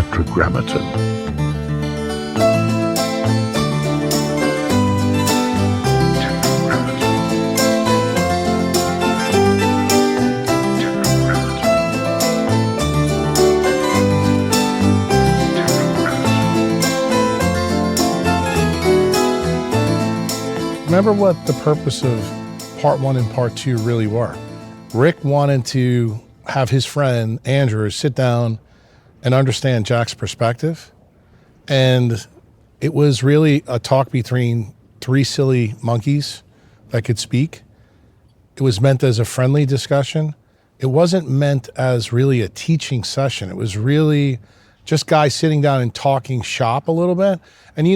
tetragrammaton. Remember what the purpose of part one and part two really were. Rick wanted to have his friend Andrew sit down and understand Jack's perspective. And it was really a talk between three silly monkeys that could speak. It was meant as a friendly discussion. It wasn't meant as really a teaching session. It was really just guys sitting down and talking shop a little bit. And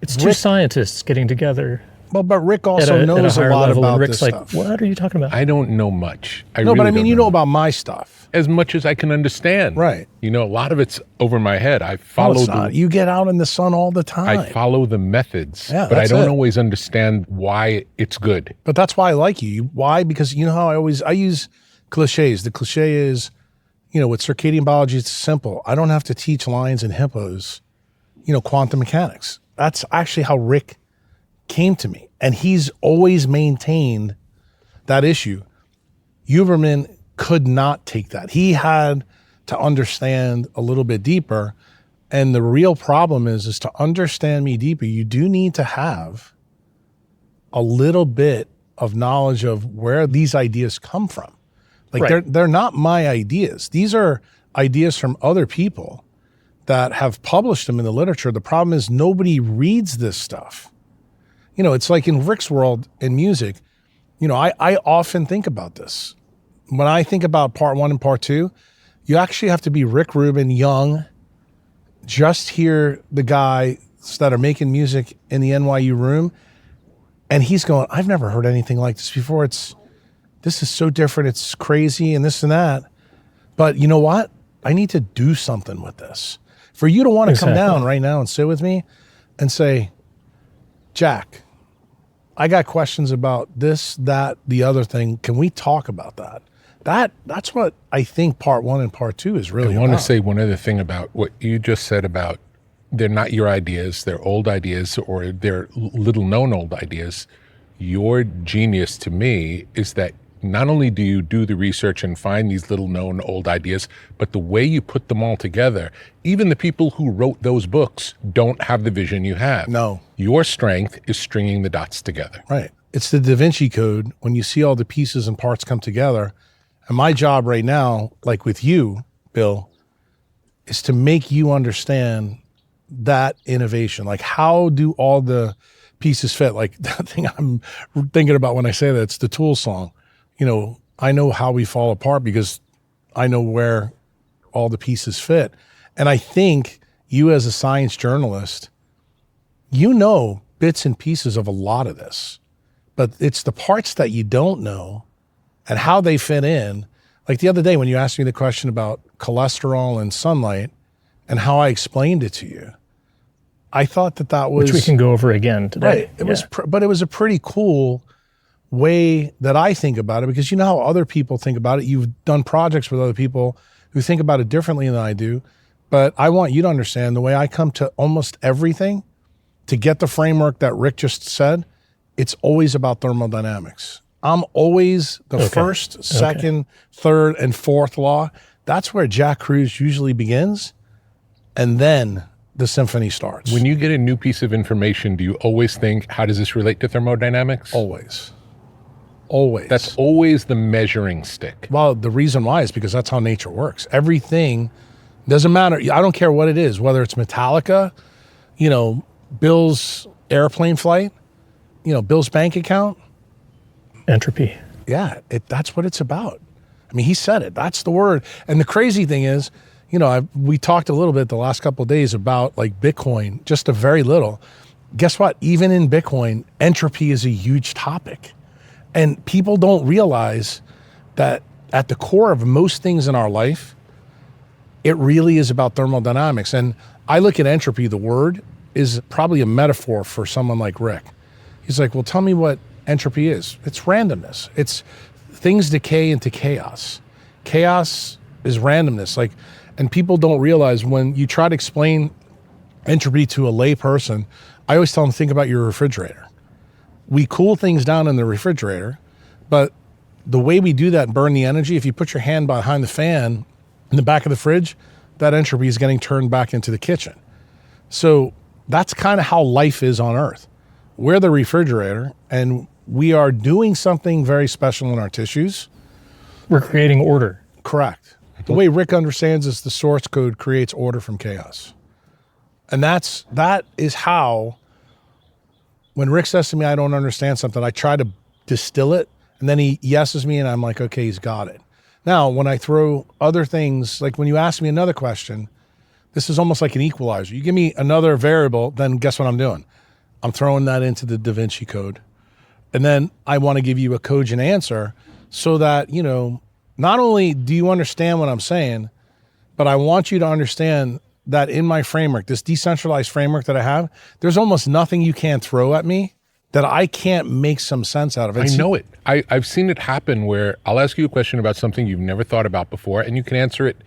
it's two scientists getting together. Well, but Rick also knows a lot about Rick's this like, stuff. What are you talking about? I don't know much. But I mean, you know about my stuff. As much as I can understand. Right. A lot of it's over my head. I follow you get out in the sun all the time. I follow the methods, Yeah, but I don't it. always understand why it's good. But that's why I like you. Why? Because you know how I use cliches. The cliche is, with circadian biology, it's simple. I don't have to teach lions and hippos, quantum mechanics. That's actually how Rick came to me. And he's always maintained that issue. Huberman could not take that. He had to understand a little bit deeper. And the real problem is to understand me deeper, you do need to have a little bit of knowledge of where these ideas come from. Like Right. they're not my ideas. These are ideas from other people that have published them in the literature. The problem is nobody reads this stuff. It's like in Rick's world in music, I often think about this. When I think about part one and part two, you actually have to be Rick Rubin, young, just hear the guys that are making music in the NYU room, and he's going, I've never heard anything like this before. This is so different. It's crazy and this and that. But you know what? I need to do something with this. For you to want to come down right now and sit with me and say, Jack, I got questions about this, that, the other thing. Can we talk about that? That's what I think part one and part two is really I want to about. say one other thing about what you just said about they're not your ideas, they're old ideas, or they're little known old ideas. Your genius to me is that not only do you do the research and find these little known old ideas, but the way you put them all together, even the people who wrote those books don't have the vision you have. No. Your strength is stringing the dots together. Right. It's the Da Vinci Code when you see all the pieces and parts come together. And my job right now, like with you, Bill, is to make you understand that innovation. Like, how do all the pieces fit? Like that thing I'm thinking about when I say that, it's the Tool song. I know how we fall apart because I know where all the pieces fit. And I think you as a science journalist, bits and pieces of a lot of this, but it's the parts that you don't know and how they fit in. Like the other day when you asked me the question about cholesterol and sunlight and how I explained it to you, I thought that was... Which we can go over again today. Right. But it was a pretty cool way that I think about it, because you know how other people think about it. You've done projects with other people who think about it differently than I do. But I want you to understand the way I come to almost everything to get the framework that Rick just said, it's always about thermodynamics. I'm always the first, second, third, and fourth law. That's where Jack Kruse usually begins. And then the symphony starts. When you get a new piece of information, do you always think, how does this relate to thermodynamics? Always. That's always the measuring stick. Well, the reason why is because that's how nature works. Everything doesn't matter. I don't care what it is, whether it's Metallica, Bill's airplane flight, Bill's bank account. Entropy. Yeah, that's what it's about. I mean, he said it. That's the word. And the crazy thing is, we talked a little bit the last couple of days about like Bitcoin, just a very little. Guess what? Even in Bitcoin, entropy is a huge topic. And people don't realize that at the core of most things in our life, it really is about thermodynamics. And I look at entropy, the word, is probably a metaphor for someone like Rick. He's like, well, tell me what entropy is. It's randomness. It's things decay into chaos. Chaos is randomness. Like, and people don't realize when you try to explain entropy to a lay person, I always tell them, think about your refrigerator. We cool things down in the refrigerator, but the way we do that and burn the energy, if you put your hand behind the fan in the back of the fridge, that entropy is getting turned back into the kitchen. So that's kind of how life is on Earth. We're the refrigerator, and we are doing something very special in our tissues. We're creating order. Correct. The way Rick understands is the source code creates order from chaos. And that is how, when Rick says to me, I don't understand something, I try to distill it, and then he yeses me, and I'm like, okay, he's got it. Now, when I throw other things, like when you ask me another question, this is almost like an equalizer. You give me another variable, then guess what I'm doing? I'm throwing that into the Da Vinci Code. And then I want to give you a cogent answer so that, you know, not only do you understand what I'm saying, but I want you to understand that in my framework, this decentralized framework that I have, there's almost nothing you can't throw at me that I can't make some sense out of. I know it. I've seen it happen where I'll ask you a question about something you've never thought about before, and you can answer it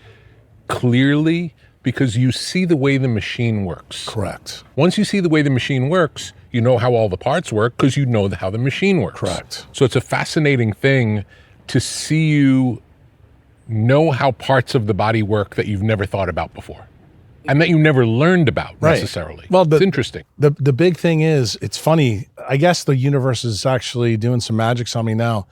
clearly because you see the way the machine works. Correct. Once you see the way the machine works, you know how all the parts work because you know how the machine works. Correct. So it's a fascinating thing to see you know how parts of the body work that you've never thought about before and that you never learned about necessarily. Well, it's interesting. The big thing is, it's funny. I guess the universe is actually doing some magic on me now.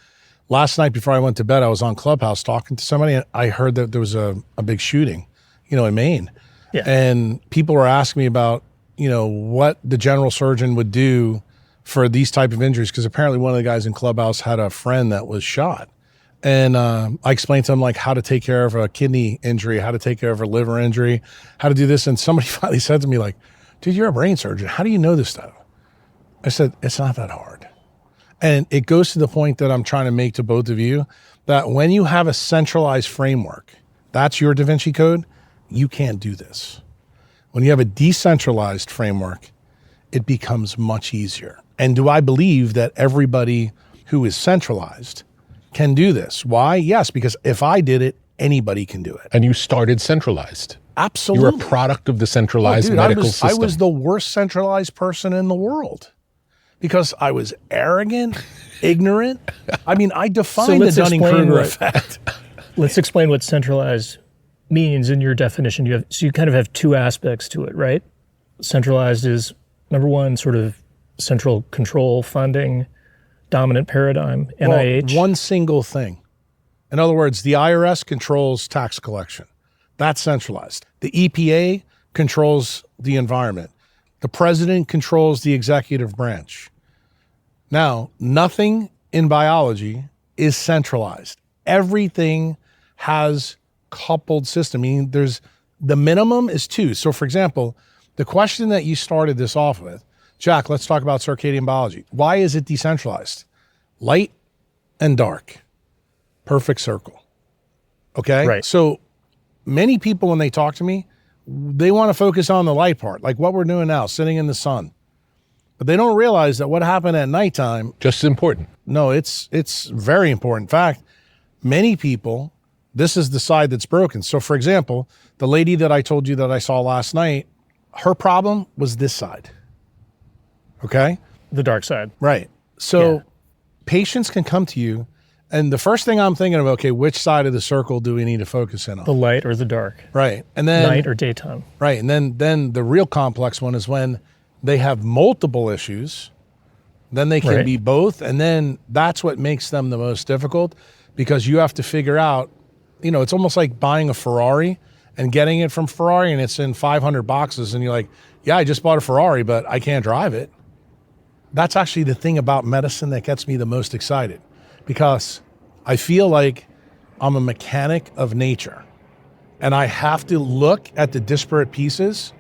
Last night before I went to bed, I was on Clubhouse talking to somebody, and I heard that there was a big shooting, you know, in Maine. Yeah. And people were asking me about, you know, what the general surgeon would do for these type of injuries, because apparently one of the guys in Clubhouse had a friend that was shot. And I explained to him like how to take care of a kidney injury, how to take care of a liver injury, how to do this. And somebody finally said to me like, dude, you're a brain surgeon. How do you know this stuff? I said, it's not that hard. And it goes to the point that I'm trying to make to both of you, that when you have a centralized framework, that's your Da Vinci Code, you can't do this. When you have a decentralized framework, it becomes much easier. And do I believe that everybody who is centralized can do this? Why? Yes, because if I did it, anybody can do it. And you started centralized. Absolutely. You're a product of the centralized Dude, medical system. I was the worst centralized person in the world because I was arrogant, ignorant. I mean, I defined the Dunning-Kruger effect. Let's explain what centralized means in your definition. You kind of have two aspects to it, right? Centralized is, number one, sort of central control, funding, dominant paradigm, NIH. Well, one single thing. In other words, the IRS controls tax collection. That's centralized. The EPA controls the environment. The president controls the executive branch. Now, nothing in biology is centralized. Everything has coupled system, meaning there's the minimum is 2. So for example, the question that you started this off with, Jack, let's talk about circadian biology. Why is it decentralized? Light and dark, perfect circle. Okay. Right. So many people, when they talk to me, they want to focus on the light part, like what we're doing now, sitting in the sun. But they don't realize that what happened at nighttime. Just as important. No, it's very important. In fact, many people, this is the side that's broken. So for example, the lady that I told you that I saw last night, her problem was this side. Okay? The dark side. Right. So Yeah. patients can come to you, and the first thing I'm thinking of, okay, which side of the circle do we need to focus in on? The light or the dark. Right. And then Night or daytime. right. And then the real complex one is when they have multiple issues, then they can Right. be both. And then that's what makes them the most difficult, because you have to figure out, you know, it's almost like buying a Ferrari and getting it from Ferrari and it's in 500 boxes. And you're like, yeah, I just bought a Ferrari, but I can't drive it. That's actually the thing about medicine that gets me the most excited, because I feel like I'm a mechanic of nature and I have to look at the disparate pieces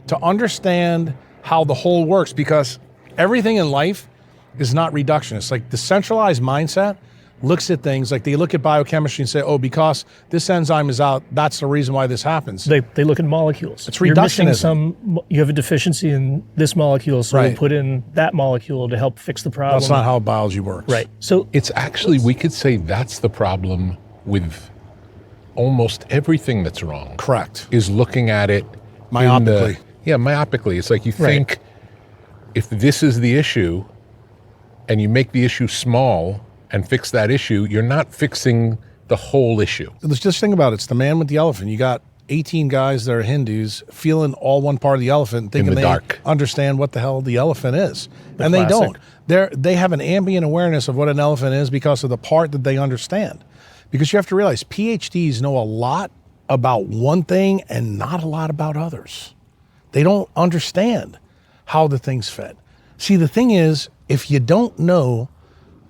to understand how the whole works, because everything in life is not reductionist. Like the centralized mindset looks at things like they look at biochemistry and say, oh, because this enzyme is out, that's the reason why this happens. They look at molecules. It's You're missing reductionism. you have a deficiency in this molecule, so Right. we'll put in that molecule to help fix the problem. That's not how biology works. Right. So It's actually, we could say that's the problem with almost everything that's wrong Correct. is looking at it Myopically. myopically. It's like you think if this is the issue and you make the issue small and fix that issue, you're not fixing the whole issue. Let's just think about it. It's the man with the elephant. You got 18 guys that are Hindus feeling all one part of the elephant, thinking the they dark. understand what the hell the elephant is. And they classic. don't. They have an ambient awareness of what an elephant is because of the part that they understand. Because you have to realize PhDs know a lot about one thing and not a lot about others. They don't understand how the things fit. See, the thing is, if you don't know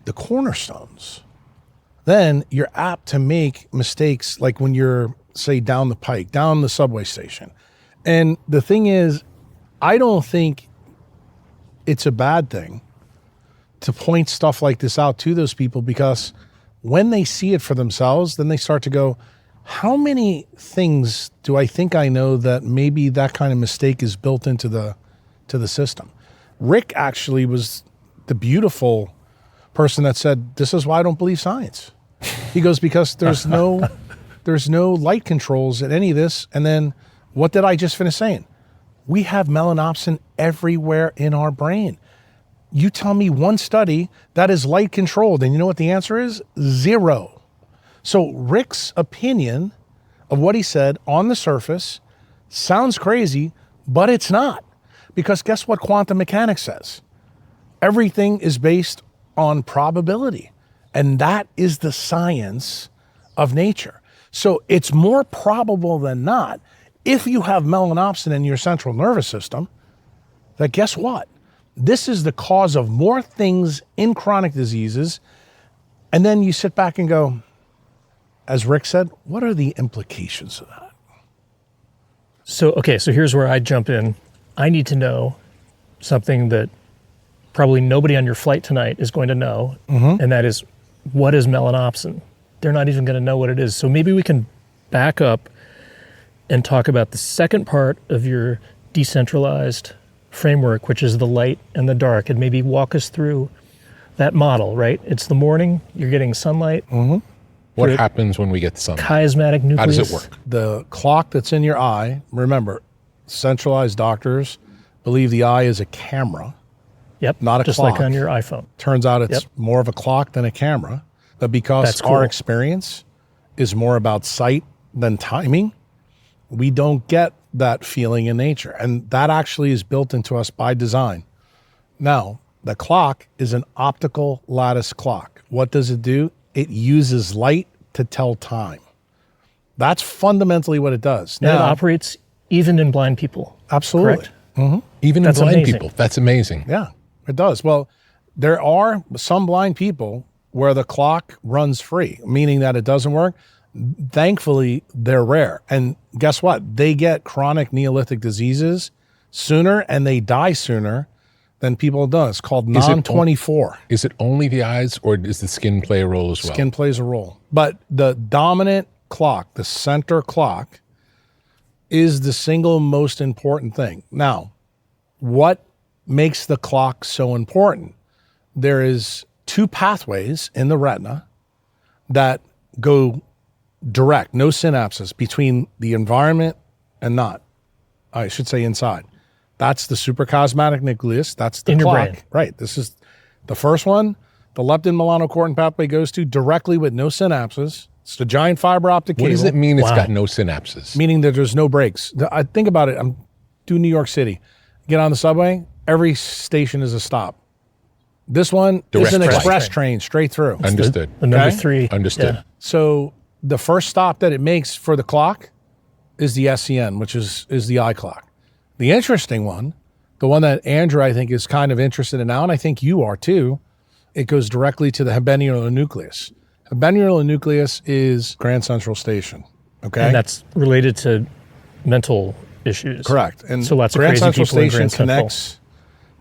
the cornerstones, then you're apt to make mistakes like when you're, say, down the pike, down the subway station. And the thing is, I don't think it's a bad thing to point stuff like this out to those people, because when they see it for themselves, then they start to go, how many things do I think I know that maybe that kind of mistake is built into the system? Rick actually was the beautiful person that said, this is why I don't believe science. He goes, because there's no light controls in any of this. And then what did I just finish saying? We have melanopsin everywhere in our brain. You tell me one study that is light controlled, and you know what the answer is? 0. So Rick's opinion of what he said on the surface sounds crazy, but it's not. Because guess what quantum mechanics says? Everything is based on probability. And that is the science of nature. So it's more probable than not, if you have melanopsin in your central nervous system, that guess what? This is the cause of more things in chronic diseases. And then you sit back and go, as Rick said, what are the implications of that? So here's where I jump in. I need to know something that probably nobody on your flight tonight is going to know, and that is, what is melanopsin? They're not even going to know what it is. So maybe we can back up and talk about the second part of your decentralized framework, which is the light and the dark, and maybe walk us through that model, right? It's the morning, you're getting sunlight. What happens when we get the sun? Chiasmatic nucleus. How does it work? The clock that's in your eye, remember, centralized doctors believe the eye is a camera. Yep, not a just clock. like on your iPhone. Turns out it's more of a clock than a camera. But because That's cool. our experience is more about sight than timing, we don't get that feeling in nature. And that actually is built into us by design. Now, the clock is an optical lattice clock. What does it do? It uses light to tell time. That's fundamentally what it does. And it Now, operates even in blind people. absolutely. Correct? Even That's in blind amazing. people. That's amazing. Yeah, it does. Well, there are some blind people where the clock runs free, meaning that it doesn't work. Thankfully, they're rare. And guess what? They get chronic Neolithic diseases sooner and they die sooner than people do. It's called Is it non-24. Is it only the eyes, or does the skin play a role as well? Skin plays a role. But the dominant clock, the center clock, is the single most important thing. Now, what makes the clock so important? There is 2 pathways in the retina that go direct, no synapses, between the environment and not. I should say inside. That's the suprachiasmatic nucleus. That's the In your clock. brain. Right. This is the first one. The leptin melanocortin pathway goes to directly with no synapses. It's the giant fiber optic What cable. does it mean it's Wow. got no synapses? Meaning that there's no breaks. I think about it. I'm doing New York City. Get on the subway. Every station is a stop. This one Direct is an flight. express train straight through. Understood. The number Okay. 3. Understood. Yeah. So the first stop that it makes for the clock is the SCN, which is the eye clock. The interesting one, the one that Andrew, I think, is kind of interested in now, and I think you are too, it goes directly to the habenular nucleus. Habenular nucleus is Grand Central Station. Okay. And that's related to mental issues. Correct. And So lots of Grand crazy Central people in Station Grand Central connects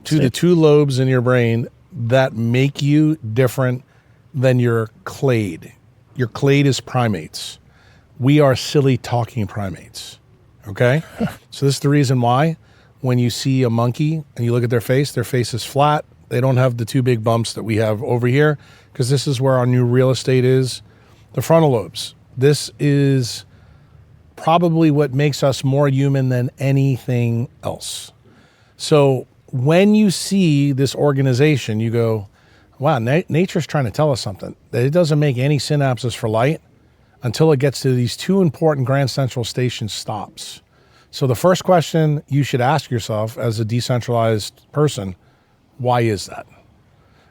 to the 2 lobes in your brain that make you different than your clade. Your clade is primates. We are silly talking primates. Okay? So this is the reason why when you see a monkey and you look at their face is flat. They don't have the 2 big bumps that we have over here, because this is where our new real estate is. The frontal lobes. This is probably what makes us more human than anything else. So when you see this organization, you go, wow, nature's trying to tell us something. That it doesn't make any synapses for light until it gets to these two important Grand Central Station stops. So the first question you should ask yourself as a decentralized person, why is that?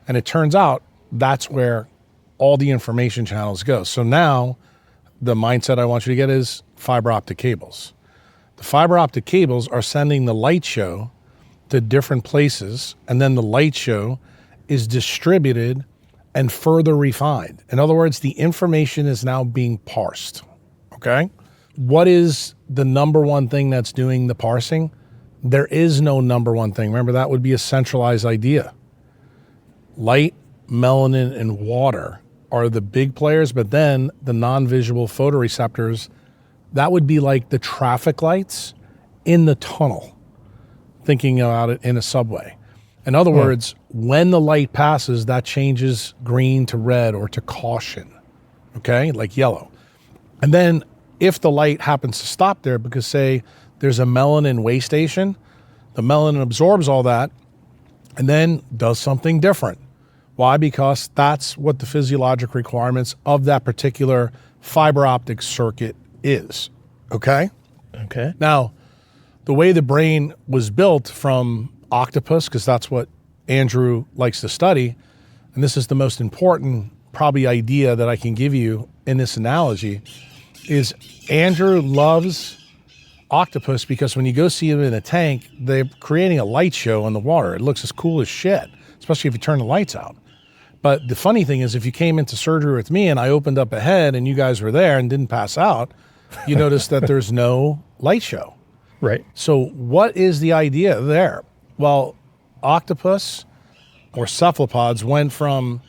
And it turns out that's where all the information channels go. So now the mindset I want you to get is fiber optic cables. The fiber optic cables are sending the light show to different places, and then the light show is distributed and further refined. In other words, the information is now being parsed, okay? What is the number one thing that's doing the parsing? There is no number one thing. Remember, that would be a centralized idea. Light, melanin, and water are the big players, but then the non-visual photoreceptors, that would be like the traffic lights in the tunnel, thinking about it in a subway. In other words, when the light passes, that changes green to red or to caution, okay, like yellow. And then if the light happens to stop there because, say, there's a melanin way station, the melanin absorbs all that and then does something different. Why? Because that's what the physiologic requirements of that particular fiber optic circuit is, okay? Okay. Now, the way the brain was built from octopus, because that's what Andrew likes to study, and this is the most important probably idea that I can give you in this analogy, is Andrew loves octopus because when you go see him in a tank, they're creating a light show in the water. It looks as cool as shit, especially if you turn the lights out. But the funny thing is, if you came into surgery with me and I opened up a head and you guys were there and didn't pass out, you notice that there's no light show. Right. So what is the idea there? Well, octopus or cephalopods went from,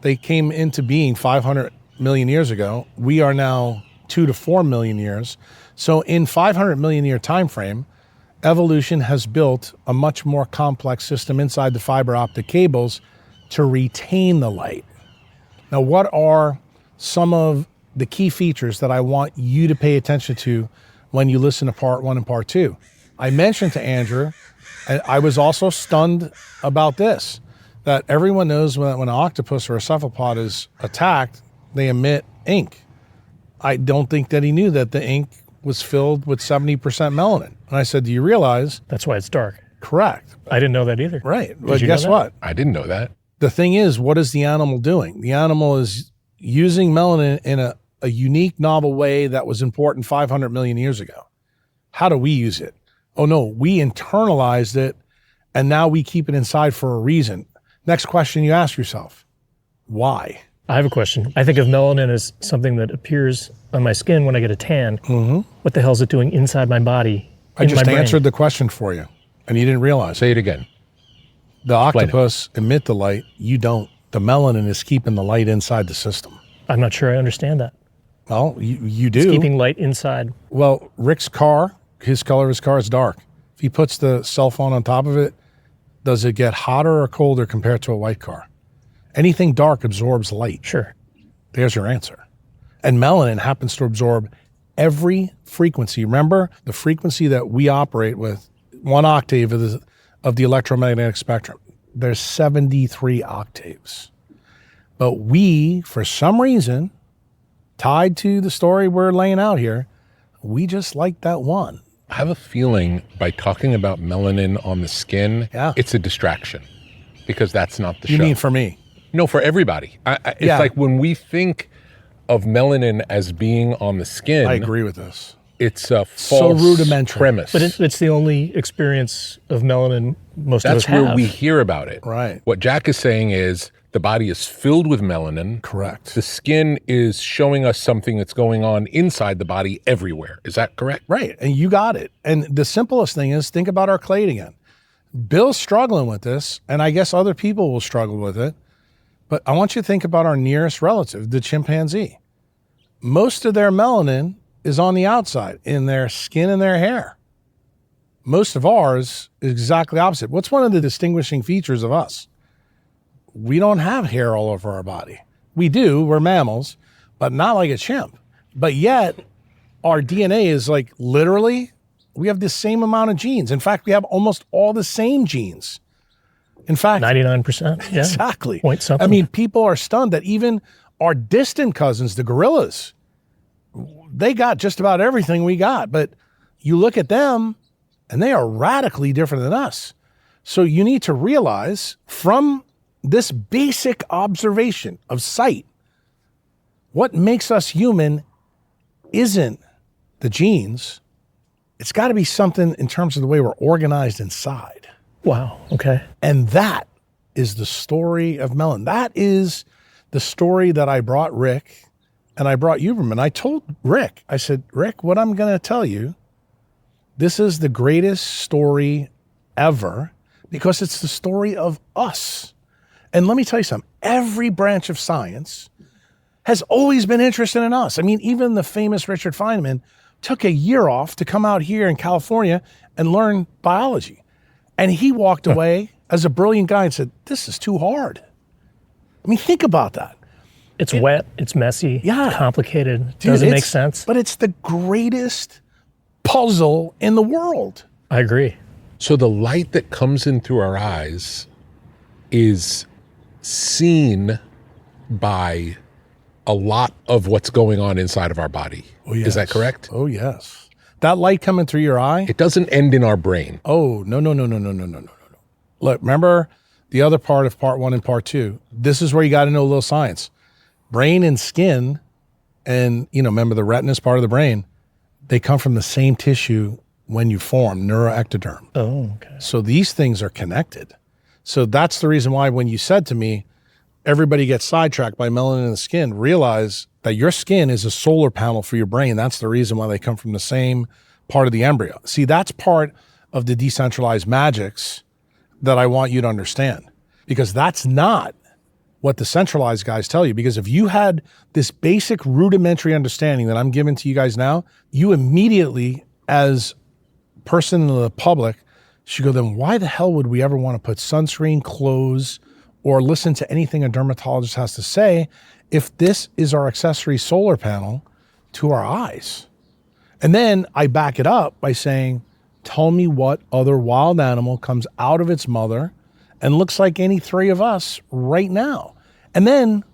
they came into being 500 million years ago. We are now 2 to 4 million years. So in 500 million year time frame, evolution has built a much more complex system inside the fiber optic cables to retain the light. Now, what are some of the key features that I want you to pay attention to when you listen to part one and part two? I mentioned to Andrew, and I was also stunned about this, that everyone knows when an octopus or a cephalopod is attacked, they emit ink. I don't think that he knew that the ink was filled with 70% melanin. And I said, do you realize? That's why it's dark. Correct. I didn't know that either. Right. But you know guess that? what? I didn't know that. The thing is, what is the animal doing? The animal is using melanin in a unique, novel way that was important 500 million years ago. How do we use it? Oh, no, we internalized it, and now we keep it inside for a reason. Next question you ask yourself, why? I have a question. I think of melanin as something that appears on my skin when I get a tan. Mm-hmm. What the hell is it doing inside my body? I just answered the question for you, and you didn't realize. Say it again. The octopus emit the light. You don't. The melanin is keeping the light inside the system. I'm not sure I understand that. Well, you do. It's keeping light inside. Well, Rick's car, his color of his car is dark. If he puts the cell phone on top of it, does it get hotter or colder compared to a white car? Anything dark absorbs light. Sure. There's your answer. And melanin happens to absorb every frequency. Remember, the frequency that we operate with, 1 octave of the electromagnetic spectrum. There's 73 octaves. But we, for some reason, tied to the story we're laying out here, we just like that one. I have a feeling by talking about melanin on the skin, it's a distraction because that's not the show. You mean for me? No, for everybody. It's like when we think of melanin as being on the skin. I agree with this. It's a false rudimentary premise. But it's the only experience of melanin most of us have. That's where we hear about it. Right. What Jack is saying is the body is filled with melanin. Correct. The skin is showing us something that's going on inside the body everywhere. Is that correct? Right. And you got it. And the simplest thing is think about our clade again. Bill's struggling with this, and I guess other people will struggle with it. But I want you to think about our nearest relative, the chimpanzee. Most of their melanin is on the outside, in their skin and their hair. Most of ours is exactly opposite. What's one of the distinguishing features of us? We don't have hair all over our body. We do, we're mammals, but not like a chimp. But yet our DNA is like literally, we have the same amount of genes. In fact, we have almost all the same genes. In fact, 99%. Yeah. exactly. Point something. I mean, people are stunned that even our distant cousins, the gorillas, they got just about everything we got. But you look at them and they are radically different than us. So you need to realize from this basic observation of sight, what makes us human isn't the genes. It's got to be something in terms of the way we're organized inside. Wow. Okay. And that is the story of Melanin. That is the story that I brought Rick and I brought Huberman. I told Rick, I said, Rick, what I'm going to tell you, this is the greatest story ever because it's the story of us. And let me tell you something, every branch of science has always been interested in us. I mean, even the famous Richard Feynman took a year off to come out here in California and learn biology. And he walked away as a brilliant guy and said, this is too hard. I mean, think about that. It's wet, it's messy, Yeah. complicated, Dude, doesn't make it's- sense. But it's the greatest puzzle in the world. I agree. So the light that comes in through our eyes is seen by a lot of what's going on inside of our body. Is that Yes. correct? Oh, yes. That light coming through your eye? It doesn't end in our brain. Oh, no. Look, remember the other part of part 1 and part 2. This is where you got to know a little science. Brain and skin, and remember the retina is part of the brain. They come from the same tissue when you form, neuroectoderm. Oh, okay. So these things are connected. So that's the reason why when you said to me, everybody gets sidetracked by melanin in the skin, realize that your skin is a solar panel for your brain. That's the reason why they come from the same part of the embryo. See, that's part of the decentralized magics that I want you to understand, because that's not what the centralized guys tell you. Because if you had this basic rudimentary understanding that I'm giving to you guys now, you immediately, as person in the public, should go, then why the hell would we ever want to put sunscreen, clothes, or listen to anything a dermatologist has to say if this is our accessory solar panel to our eyes? And then I back it up by saying, tell me what other wild animal comes out of its mother and looks like any three of us right now. And then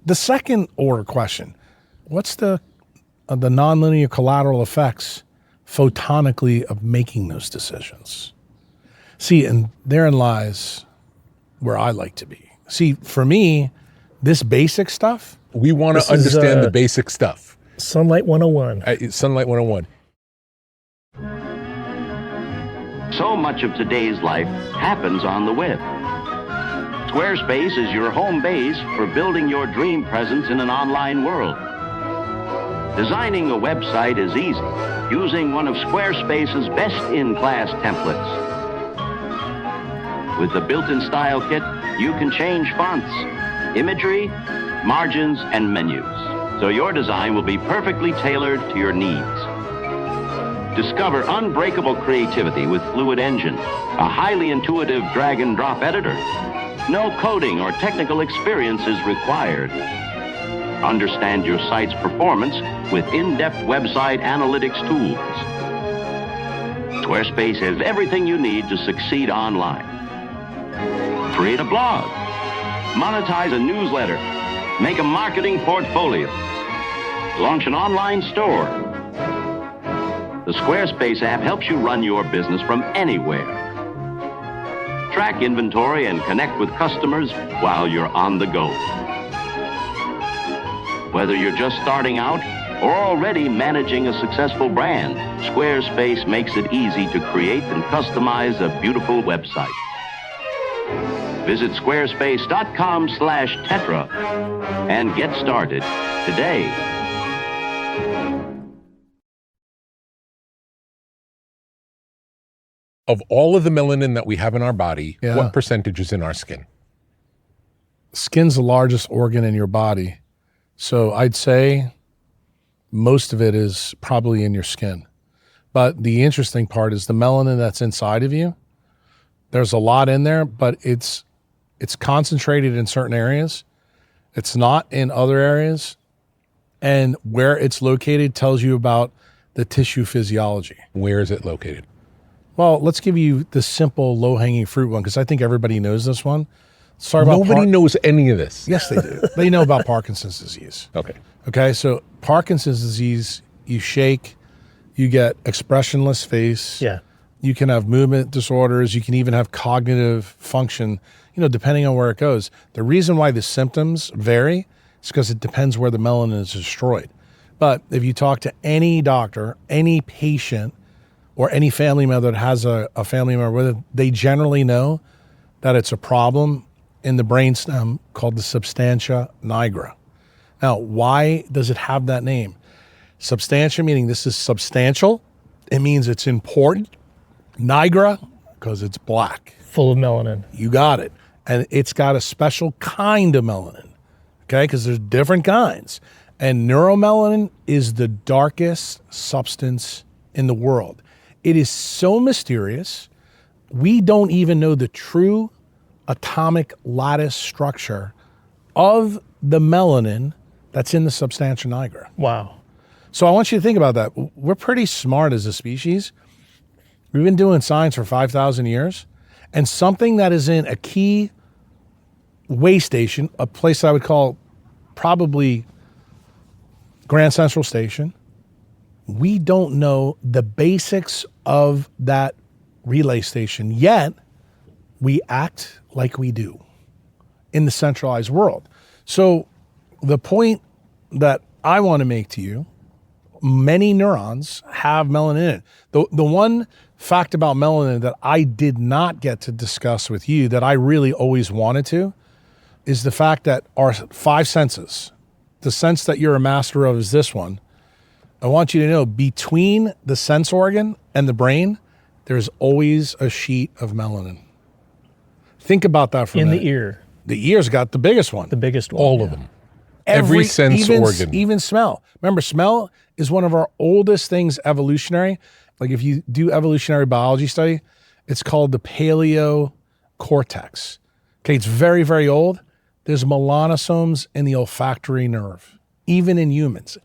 the second order question, what's the nonlinear collateral effects photonically of making those decisions? See, and therein lies where I like to be. See, for me, this basic stuff, We want This to is, understand the basic stuff. Sunlight 101. Sunlight 101. So much of today's life happens on the web. Squarespace is your home base for building your dream presence in an online world. Designing a website is easy, using one of Squarespace's best-in-class templates. With the built-in style kit, you can change fonts, imagery, margins, and menus, so your design will be perfectly tailored to your needs. Discover unbreakable creativity with Fluid Engine, a highly intuitive drag and drop editor. No coding or technical experience is required. Understand your site's performance with in-depth website analytics tools. Squarespace has everything you need to succeed online. Create a blog, monetize a newsletter, make a marketing portfolio, launch an online store. The Squarespace app helps you run your business from anywhere. Track inventory and connect with customers while you're on the go. Whether you're just starting out or already managing a successful brand, Squarespace makes it easy to create and customize a beautiful website. Visit squarespace.com/Tetra and get started today. Of all of the melanin that we have in our body, Yeah. what percentage is in our skin? skin's the largest organ in your body. So I'd say most of it is probably in your skin. But the interesting part is the melanin that's inside of you. There's a lot in there, but it's concentrated in certain areas. It's not in other areas. And where it's located tells you about the tissue physiology. Where is it located? Well, let's give you the simple low-hanging fruit one, because I think everybody knows this one. Sorry about Nobody knows any of this. Yes, they do. They know about Parkinson's disease. Okay. Okay, so Parkinson's disease, you shake, you get expressionless face. Yeah. You can have movement disorders. You can even have cognitive function, depending on where it goes. The reason why the symptoms vary is because it depends where the melanin is destroyed. But if you talk to any doctor, any patient, or any family member that has a family member with it, they generally know that it's a problem in the brainstem called the substantia nigra. Now, why does it have that name? Substantia meaning this is substantial. It means it's important. Nigra, because it's black. Full of melanin. You got it. And it's got a special kind of melanin, okay? Because there's different kinds. And neuromelanin is the darkest substance in the world. It is so mysterious, we don't even know the true atomic lattice structure of the melanin that's in the substantia nigra. Wow. So I want you to think about that. We're pretty smart as a species. We've been doing science for 5,000 years, and something that is in a key way station, a place I would call probably Grand Central Station, we don't know the basics of that relay station, yet we act like we do in the centralized world. So the point that I want to make to you, many neurons have melanin in it. The one fact about melanin that I did not get to discuss with you that I really always wanted to is the fact that our five senses, the sense that you're a master of is this one. I want you to know between the sense organ and the brain, there's always a sheet of melanin. Think about that for a minute. In the ear. The ear's got the biggest one. The biggest one. All of them. Every sense organ. Even smell. Remember, smell is one of our oldest things evolutionary. Like if you do evolutionary biology study, it's called the paleocortex. Okay, it's very, very old. There's melanosomes in the olfactory nerve, even in humans.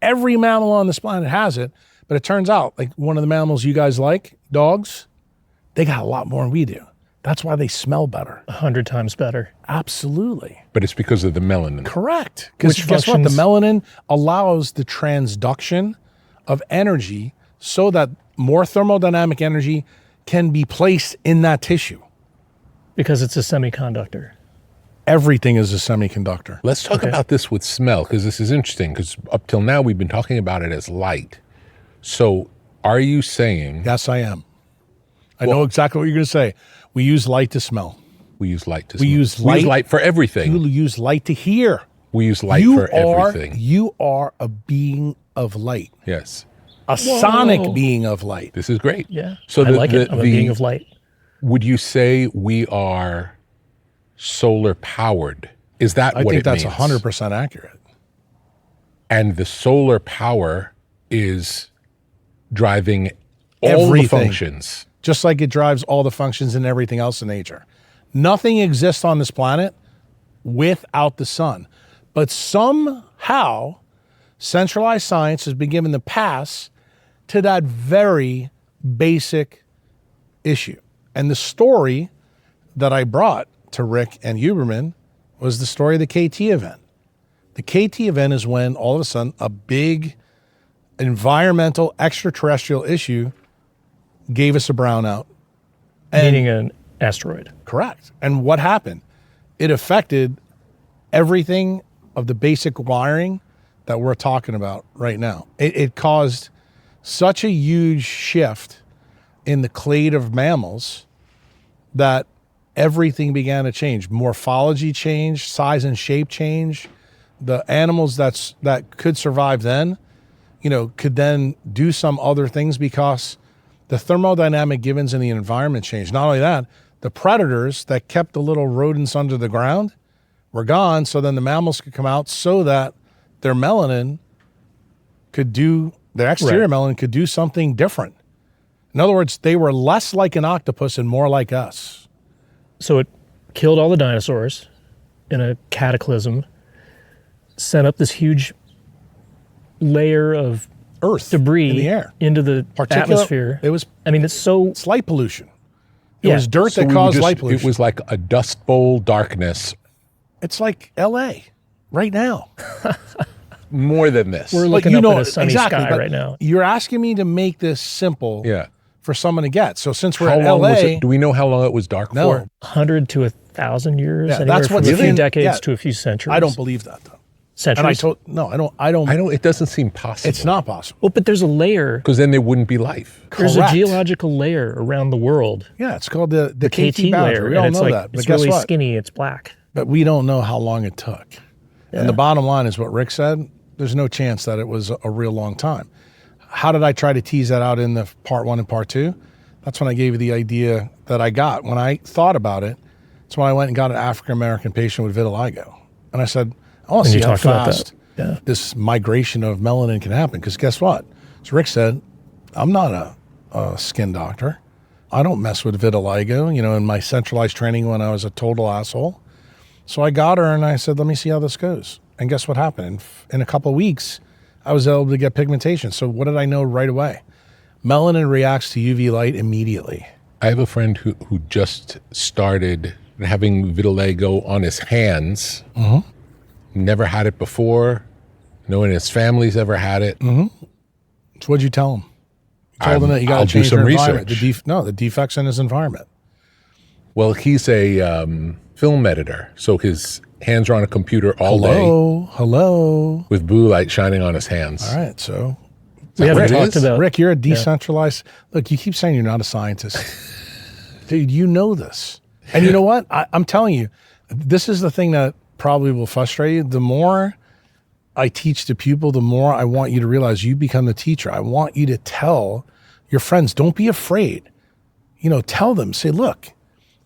Every mammal on this planet has it, but it turns out, like one of the mammals you guys like, dogs, they got a lot more than we do. That's why they smell better. 100 times better. Absolutely. But it's because of the melanin. Correct. Because Which guess what? The functions- melanin allows the transduction of energy so that more thermodynamic energy can be placed in that tissue. Because it's a semiconductor. Everything is a semiconductor. Let's talk about this with smell, because this is interesting, because up till now we've been talking about it as light. So are you saying Yes, I am. I know exactly what you're going to say. We use light to smell. we use light to We smell? use We use light- light for everything. You use light to hear. We use light you for everything. You are a being of light, Yes. a sonic being of light. This is great. Yeah. So I like it. I'm a being of light. Would you say we are solar powered? Is that I what think it that's means? 100% accurate. And the solar power is driving all the Everything. functions. Just like it drives all the functions and everything else in nature. Nothing exists on this planet without the sun. But somehow, centralized science has been given the pass to that very basic issue. And the story that I brought to Rick and Huberman was the story of the KT event. The KT event is when all of a sudden a big environmental extraterrestrial issue gave us a brownout. Meaning an asteroid. Correct. And what happened? It affected everything of the basic wiring that we're talking about right now. It caused such a huge shift in the clade of mammals that everything began to change. Morphology changed, size and shape changed. The animals that could survive then, could then do some other things because the thermodynamic givens in the environment changed. Not only that, the predators that kept the little rodents under the ground were gone, so then the mammals could come out so that their melanin could do, their exterior Right. melanin could do something different. In other words, they were less like an octopus and more like us. So it killed all the dinosaurs in a cataclysm, sent up this huge layer of Earth, debris in the air, into the particulate. atmosphere. It was I mean, it's light pollution. It Yeah. was dirt So that we were caused just- light pollution. It was like a dust bowl darkness. It's like L.A. right now. More than this. We're But looking you up know at a sunny exactly, sky but right now. You're asking me to make this simple Yeah. for someone to get. So since we're How in long LA, was it? Do we know how long it was dark no, for? 100 to 1,000 years, Yeah, anywhere that's from what's a few in- decades yeah. to a few centuries. I don't believe that though. And centuries. I told no, I don't. I don't. It doesn't seem possible. It's not possible. well, but there's a layer. because then there wouldn't be life. There's a Correct. geological layer around the world, Yeah, it's called the KT KT boundary. layer, We all and it's know like that. But it's guess really what? skinny. It's black. But we don't know how long it took. And the bottom line is what Rick said. There's no chance that it was a real long time. How did I try to tease that out in the part 1 and part 2? That's when I gave you the idea that I got. When I thought about it, that's when I went and got an African-American patient with vitiligo. And I said, I want to And see you how talked about that. fast Yeah. this migration of melanin can happen. Because guess what? As Rick said, I'm not a skin doctor. I don't mess with vitiligo, in my centralized training when I was a total asshole. So I got her and I said, let me see how this goes. And guess what happened? In a couple of weeks, I was able to get pigmentation. So what did I know right away? Melanin reacts to UV light immediately. I have a friend who just started having vitiligo on his hands. Mm-hmm. Never had it before. No one in his family's ever had it. So what'd you tell him? You told him that you got I'll to do change some your environment. research. The defects in his environment. Well, he's a film editor, so his hands are on a computer all day Hello. with blue light shining on his hands. All right, so We haven't what it talked is? about Rick, you're a decentralized. Look, you keep saying you're not a scientist. Dude, you know this. And you know what? I'm telling you, this is the thing that probably will frustrate you. The more I teach the pupil, the more I want you to realize you become the teacher. I want you to tell your friends, don't be afraid. Tell them, say, look,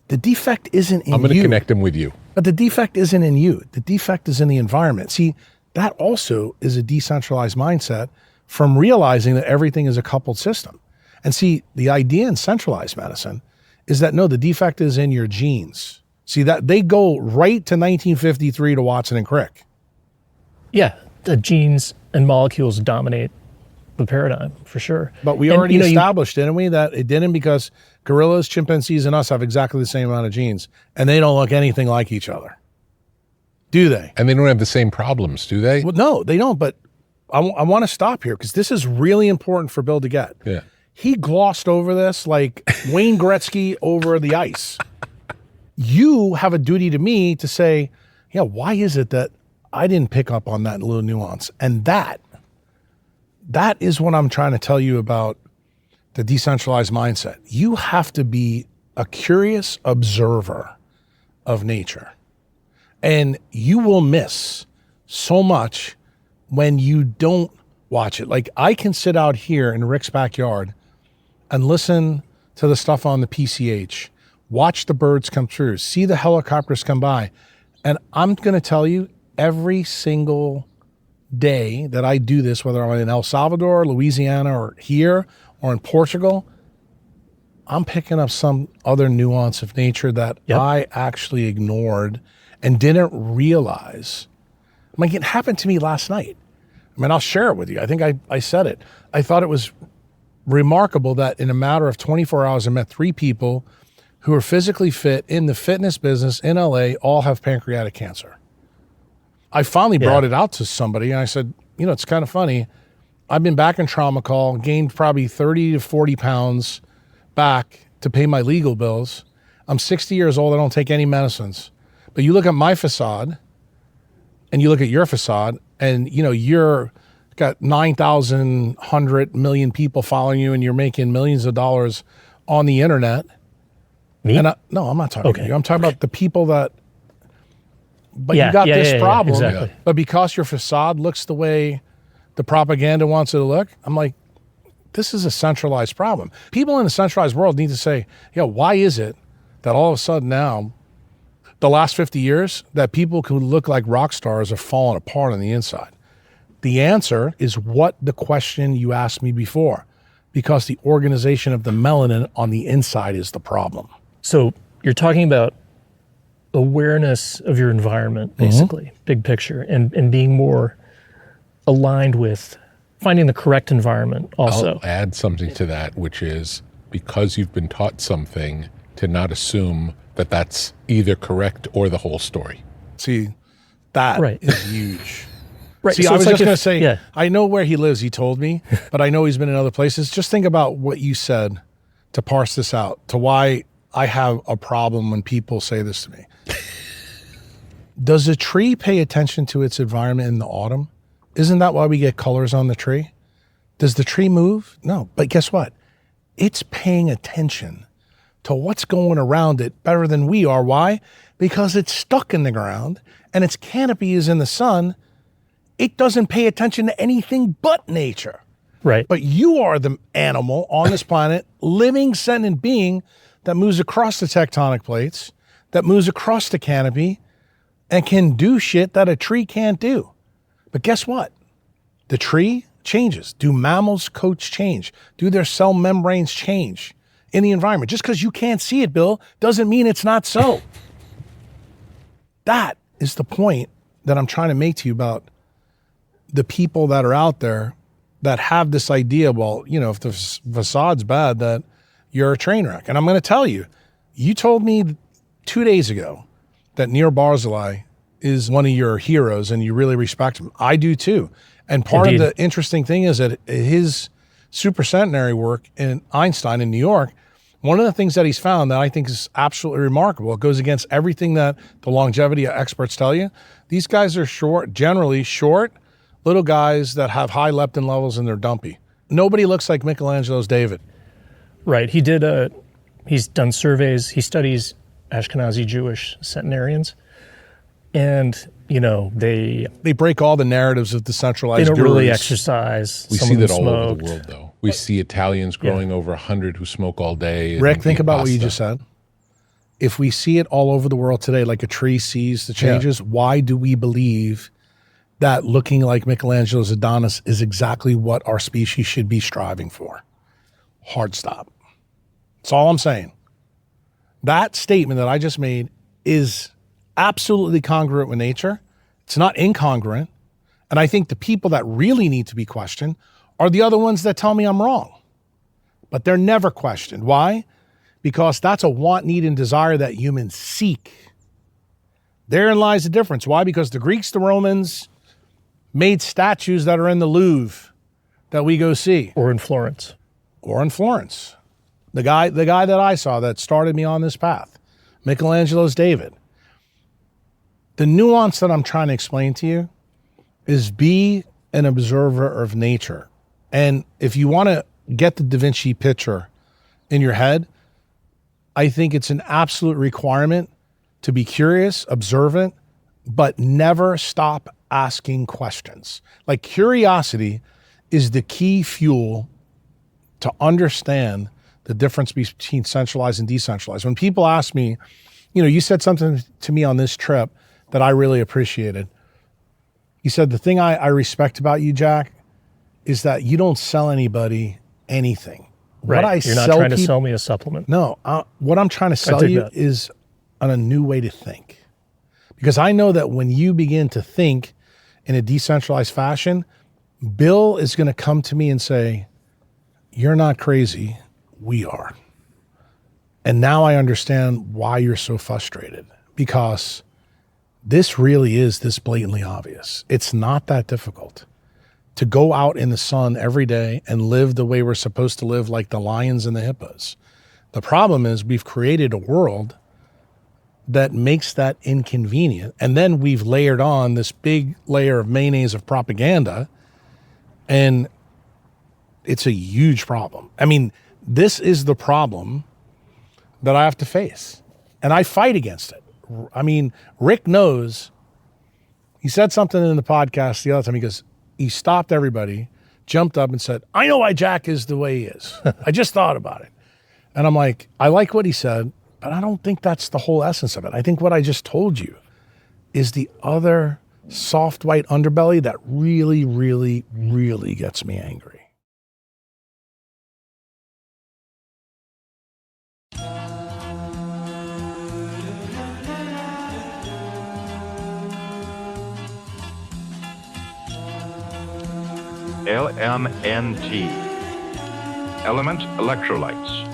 the defect isn't in you. I'm going to connect him with you. But the defect isn't in you. The defect is in the environment. See, that also is a decentralized mindset from realizing that everything is a coupled system. And see, the idea in centralized medicine is that no, the defect is in your genes. See, that they go right to 1953 to Watson and Crick. Yeah, the genes and molecules dominate the paradigm for sure. But we And, already you know, established, didn't we, that it didn't because gorillas, chimpanzees, and us have exactly the same amount of genes, and they don't look anything like each other. Do they? And they don't have the same problems, do they? Well, no, they don't. But I want to stop here because this is really important for Bill to get. Yeah. He glossed over this like Wayne Gretzky over the ice. You have a duty to me to say, yeah, why is it that I didn't pick up on that little nuance? And that is what I'm trying to tell you about the decentralized mindset. You have to be a curious observer of nature. And you will miss so much when you don't watch it. Like I can sit out here in Rick's backyard and listen to the stuff on the PCH, watch the birds come through, see the helicopters come by. And I'm going to tell you every single day that I do this, whether I'm in El Salvador, Louisiana, or here, or in Portugal, I'm picking up some other nuance of nature that Yep. I actually ignored and didn't realize. Like it happened to me last night. I mean, I'll share it with you. I think I said it. I thought it was remarkable that in a matter of 24 hours, I met 3 people who are physically fit in the fitness business in LA, all have pancreatic cancer. I finally brought it out to somebody and I said, it's kind of funny. I've been back in trauma call, gained probably 30 to 40 pounds back to pay my legal bills. I'm 60 years old. I don't take any medicines. But you look at my facade and you look at your facade and, you're got 9,100 million people following you and you're making millions of dollars on the internet. Me? And no, I'm not talking to you. I'm talking about the people that, but Yeah, you got yeah, this yeah, problem. exactly. But because your facade looks the way the propaganda wants it to look, I'm like, this is a centralized problem. People in the centralized world need to say, why is it that all of a sudden now, the last 50 years, that people who look like rock stars are falling apart on the inside? The answer is what the question you asked me before, because the organization of the melanin on the inside is the problem. So you're talking about awareness of your environment, basically, big picture, and being more aligned with finding the correct environment also. I'll add something to that, which is because you've been taught something, to not assume that that's either correct or the whole story. See, that Right. is huge. Right. See, so I it's was like just going to if- say, yeah. I know where he lives, he told me, but I know he's been in other places. Just think about what you said to parse this out, to why I have a problem when people say this to me. Does a tree pay attention to its environment in the autumn? Isn't that why we get colors on the tree? Does the tree move? No. But guess what? It's paying attention to what's going around it better than we are. Why? Because it's stuck in the ground and its canopy is in the sun. It doesn't pay attention to anything but nature. Right. But you are the animal on this planet, living, sentient being that moves across the tectonic plates, that moves across the canopy, and can do shit that a tree can't do. But guess what? The tree changes. Do mammals' coats change? Do their cell membranes change in the environment? Just because you can't see it, Bill, doesn't mean it's not so. That is the point that I'm trying to make to you about the people that are out there that have this idea, well, you know, if the facade's bad, that you're a train wreck. And I'm going to tell you, you told me 2 days ago that Nir Barzilai is one of your heroes and you really respect him. I do too. And part Indeed. of the interesting thing is that his supercentenary work in Einstein in New York, one of the things that he's found that I think is absolutely remarkable, it goes against everything that the longevity experts tell you. These guys are short, generally short, little guys that have high leptin levels and they're dumpy. Nobody looks like Michelangelo's David. Right. He's done surveys. He studies Ashkenazi Jewish centenarians. And, you know, they break all the narratives of decentralized don't really gurus. exercise. We Some see of them that all over smoked. the world, though. We see Italians growing over 100 who smoke all day. and Rick, think eat about what you pasta. just said. If we see it all over the world today, like a tree sees the changes, why do we believe that looking like Michelangelo's Adonis is exactly what our species should be striving for? Hard stop. That's all I'm saying. That statement that I just made is absolutely congruent with nature. It's not incongruent. And I think the people that really need to be questioned are the other ones that tell me I'm wrong. But they're never questioned. Why? Because that's a want, need, and desire that humans seek. Therein lies the difference. Why? Because the Greeks, the Romans made statues that are in the Louvre that we go see. Or in Florence. Or in Florence. The guy that I saw that started me on this path, Michelangelo's David. The nuance that I'm trying to explain to you is be an observer of nature. And if you want to get the Da Vinci picture in your head, I think it's an absolute requirement to be curious, observant, but never stop asking questions. Like curiosity is the key fuel to understand the difference between centralized and decentralized. When people ask me, you know, you said something to me on this trip that I really appreciated. You said, the thing I respect about you, Jack, is that you don't sell anybody anything. Right. What I You're not sell trying to people- sell me a supplement. No, what I'm trying to sell dig you that. is on a new way to think. Because I know that when you begin to think in a decentralized fashion, Bill is going to come to me and say, you're not crazy, we are. And now I understand why you're so frustrated, because this really is this blatantly obvious. It's not that difficult to go out in the sun every day and live the way we're supposed to live, like the lions and the hippos. The problem is we've created a world that makes that inconvenient. And then we've layered on this big layer of mayonnaise of propaganda, and it's a huge problem. I mean, this is the problem that I have to face, and I fight against it. I mean, Rick knows. He said something in the podcast the other time. He goes, he stopped everybody, jumped up and said, I know why Jack is the way he is. I just thought about it. And I'm like, I like what he said, but I don't think that's the whole essence of it. I think what I just told you is the other soft white underbelly that really, really, really gets me angry. LMNT. Element Electrolytes.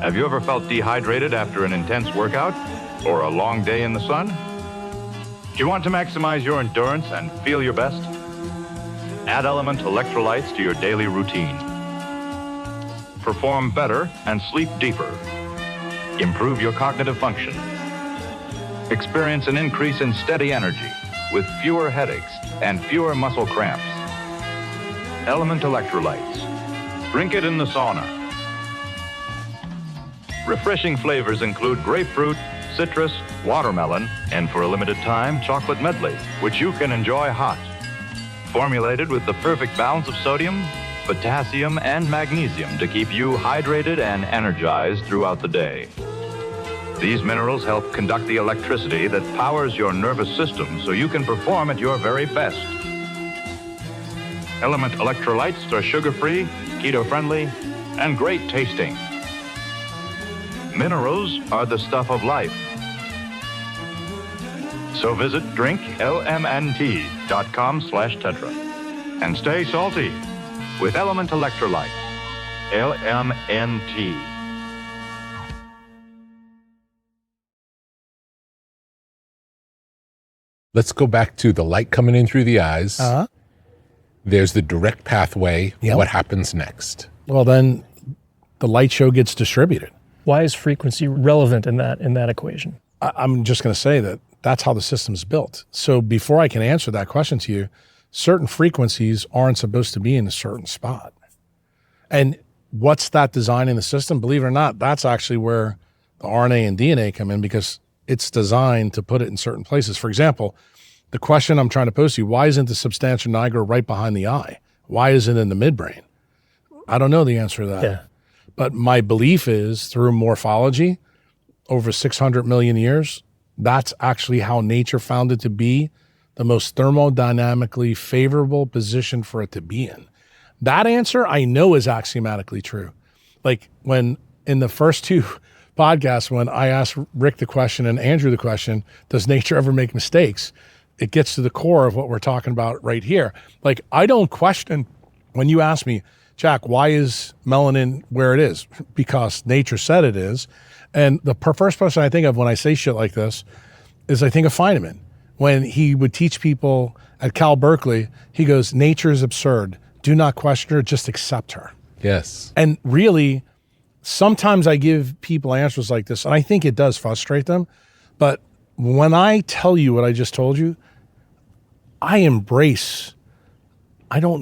Have you ever felt dehydrated after an intense workout or a long day in the sun? Do you want to maximize your endurance and feel your best? Add Element Electrolytes to your daily routine. Perform better and sleep deeper. Improve your cognitive function. Experience an increase in steady energy with fewer headaches and fewer muscle cramps. Element Electrolytes. Drink it in the sauna. Refreshing flavors include grapefruit, citrus, watermelon, and for a limited time, chocolate medley, which you can enjoy hot. Formulated with the perfect balance of sodium, potassium, and magnesium to keep you hydrated and energized throughout the day. These minerals help conduct the electricity that powers your nervous system so you can perform at your very best. Element Electrolytes are sugar-free, keto-friendly, and great tasting. Minerals are the stuff of life. So visit drinklmnt.com/tetra and stay salty with Element Electrolytes. LMNT. Let's go back to the light coming in through the eyes. Uh-huh. There's the direct pathway. Yep. What happens next? Well, then the light show gets distributed. Why is frequency relevant in that equation? I'm just going to say that that's how the system's built. So before I can answer that question to you, certain frequencies aren't supposed to be in a certain spot. And what's that design in the system? Believe it or not, that's actually where the RNA and DNA come in, because it's designed to put it in certain places. For example, the question I'm trying to pose to you, why isn't the substantia nigra right behind the eye? Why isn't it in the midbrain? I don't know the answer to that. Yeah. But my belief is through morphology, over 600 million years, that's actually how nature found it to be the most thermodynamically favorable position for it to be in. That answer I know is axiomatically true. Like when in the first two podcasts, when I asked Rick the question and Andrew the question, does nature ever make mistakes? It gets to the core of what we're talking about right here. Like I don't question when you ask me, Jack, why is melanin where it is? Because nature said it is. And the first person I think of when I say shit like this is I think of Feynman. When he would teach people at Cal Berkeley, he goes, nature is absurd. Do not question her, just accept her. Yes. And really, sometimes I give people answers like this, and I think it does frustrate them. But when I tell you what I just told you, I don't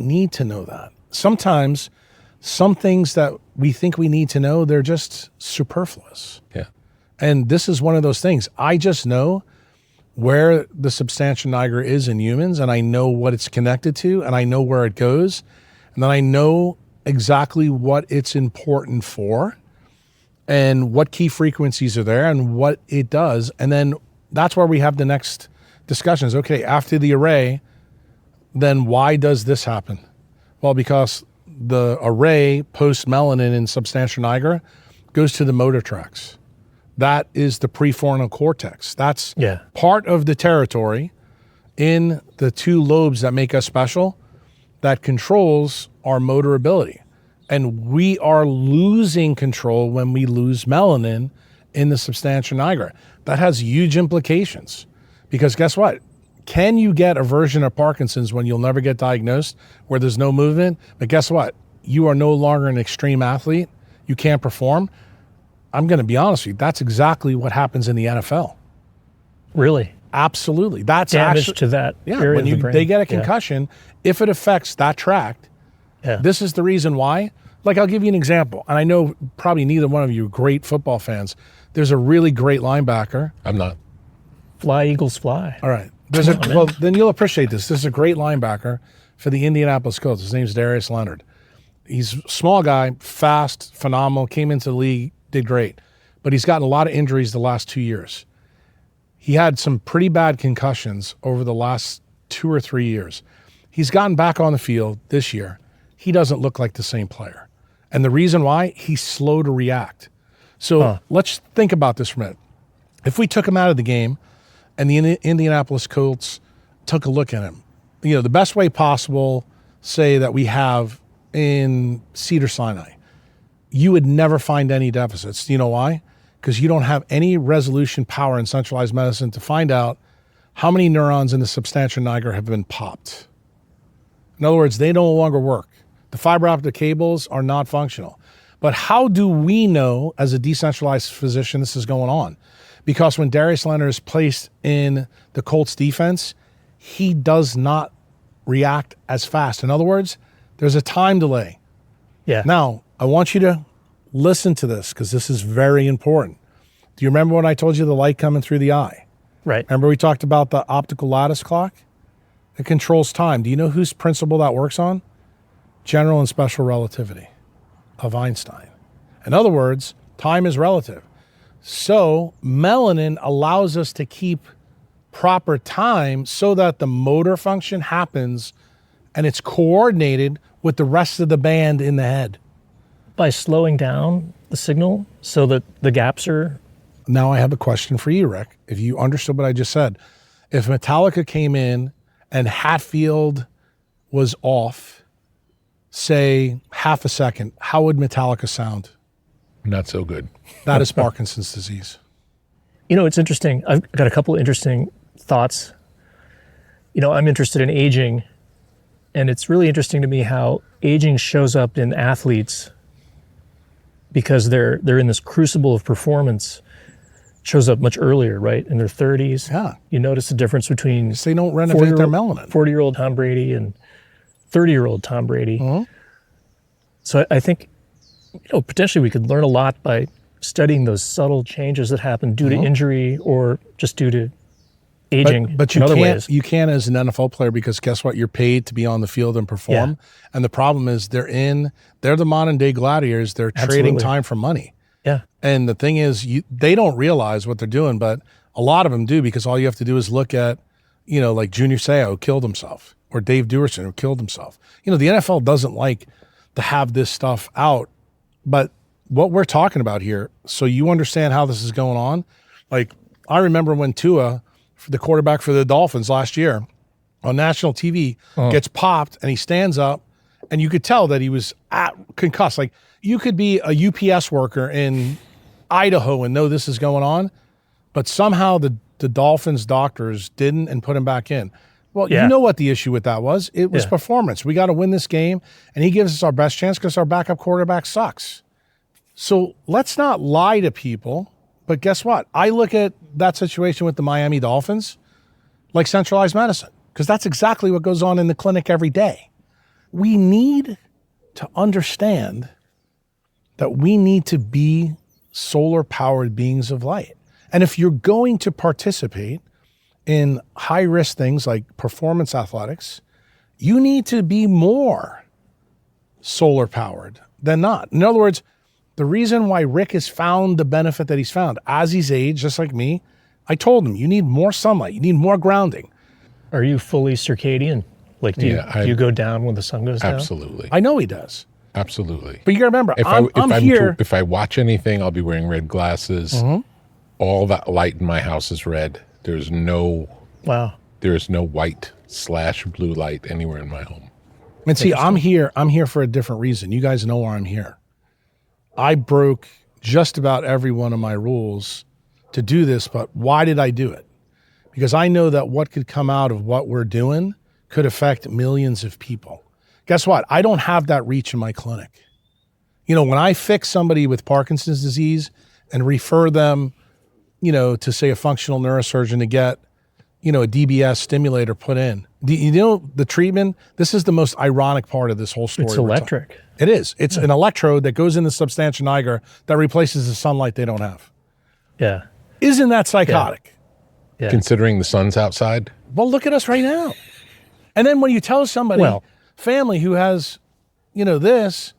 need to know that. Sometimes some things that we think we need to know, they're just superfluous. Yeah. And this is one of those things. I just know where the substantia nigra is in humans, and I know what it's connected to, and I know where it goes, and then I know exactly what it's important for and what key frequencies are there and what it does. And then that's where we have the next discussions. Okay, after the array, then why does this happen? Well, because the array post-melanin in substantia nigra goes to the motor tracts. That is the prefrontal cortex. That's part of the territory in the two lobes that make us special that controls our motor ability. And we are losing control when we lose melanin in the substantia nigra. That has huge implications because guess what? Can you get a version of Parkinson's when you'll never get diagnosed, where there's no movement? But guess what? You are no longer an extreme athlete. You can't perform. I'm going to be honest with you. That's exactly what happens in the NFL. Really? Absolutely. That's damage actually, to that area when of the brain. they get a concussion, if it affects that tract, this is the reason why. Like, I'll give you an example. And I know probably neither one of you are great football fans. There's a really great linebacker. I'm not. Fly, Eagles, fly. All right. Well, then you'll appreciate this. This is a great linebacker for the Indianapolis Colts. His name's Darius Leonard. He's a small guy, fast, phenomenal, came into the league, did great. But he's gotten a lot of injuries the last 2 years. He had some pretty bad concussions over the last 2 or 3 years. He's gotten back on the field this year. He doesn't look like the same player. And the reason why, he's slow to react. So let's think about this for a minute. If we took him out of the game and the Indianapolis Colts took a look at him the best way possible, say that we have in Cedars-Sinai, you would never find any deficits. Do you know why? Because you don't have any resolution power in centralized medicine to find out how many neurons in the substantia nigra have been popped. In other words, they no longer work. The fiber optic cables are not functional. But how do we know as a decentralized physician this is going on? Because when Darius Leonard is placed in the Colts defense, he does not react as fast. In other words, there's a time delay. Yeah. Now, I want you to listen to this because this is very important. Do you remember when I told you the light coming through the eye? Right. Remember we talked about the optical lattice clock? It controls time. Do you know whose principle that works on? General and special relativity of Einstein. In other words, time is relative. So melanin allows us to keep proper time so that the motor function happens and it's coordinated with the rest of the band in the head. By slowing down the signal so that the gaps are... Now I have a question for you, Rick. If you understood what I just said, if Metallica came in and Hatfield was off, say half a second, how would Metallica sound? Not so good. That is Parkinson's disease. It's interesting. I've got a couple of interesting thoughts. I'm interested in aging, and it's really interesting to me how aging shows up in athletes because they're in this crucible of performance. It shows up much earlier, right? In their 30s. Yeah. You notice the difference between They don't renovate their melanin. 40-year-old Tom Brady and 30-year-old Tom Brady. Mhm. So I think, potentially we could learn a lot by studying those subtle changes that happen due to injury or just due to aging But in you other can't ways. you can't as an NFL player because guess what? You're paid to be on the field and perform. Yeah. And the problem is they're the modern day gladiators. They're trading Absolutely. time for money. Yeah. And the thing is, they don't realize what they're doing, but a lot of them do because all you have to do is look at, like Junior Seau who killed himself or Dave Duerson who killed himself. The NFL doesn't like to have this stuff out, but what we're talking about here, so you understand how this is going on. Like I remember when Tua, the quarterback for the Dolphins last year, on national TV, gets popped and he stands up, and you could tell that he was concussed. Like you could be a UPS worker in Idaho and know this is going on, but somehow the Dolphins doctors didn't and put him back in. Well, Yeah. you know what the issue with that was? It was Yeah. performance. We got to win this game, and he gives us our best chance because our backup quarterback sucks. So let's not lie to people. But guess what? I look at that situation with the Miami Dolphins like centralized medicine because that's exactly what goes on in the clinic every day. We need to understand that we need to be solar-powered beings of light. And if you're going to participate in high-risk things like performance athletics, you need to be more solar-powered than not. In other words, the reason why Rick has found the benefit that he's found as he's aged, just like me, I told him, you need more sunlight, you need more grounding. Are you fully circadian? Like, do you go down when the sun goes down? Absolutely. I know he does. Absolutely. But you gotta remember, If I watch anything, I'll be wearing red glasses. All that light in my house is red. There's no Wow. white/blue light anywhere in my home. And see, I'm here for a different reason. You guys know why I'm here. I broke just about every one of my rules to do this, but why did I do it? Because I know that what could come out of what we're doing could affect millions of people. Guess what? I don't have that reach in my clinic. When I fix somebody with Parkinson's disease and refer them, to say a functional neurosurgeon to get, a DBS stimulator put in. The treatment, this is the most ironic part of this whole story. It's electric. It is. It's an electrode that goes in the substantia nigra that replaces the sunlight they don't have. Yeah. Isn't that psychotic? Yeah. Considering the sun's outside, Well, look at us right now. And then when you tell somebody, family who has, this,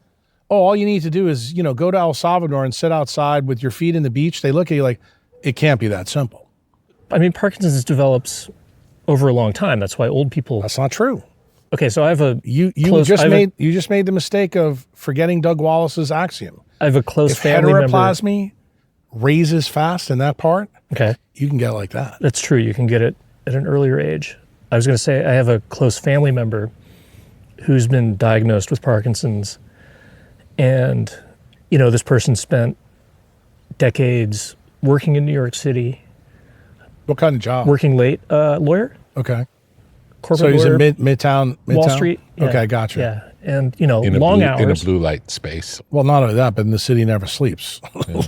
all you need to do is, go to El Salvador and sit outside with your feet in the beach. They look at you like, it can't be that simple. I mean, Parkinson's develops over a long time. That's why old people. That's not true. Okay, so I have a You close, just made the mistake of forgetting Doug Wallace's axiom. I have a close If family member. heteroplasmy raises fast in that part, Okay, you can get like that. that's true. You can get it at an earlier age. I was going to say, I have a close family member who's been diagnosed with Parkinson's. And, this person spent decades working in New York City, What kind of job? working late, lawyer, Okay. corporate So he's lawyer, in Midtown? Wall Street. Yeah, Okay, gotcha. Yeah. And, in a long blue, hours. in a blue light space. Well, not only that, but the city never sleeps.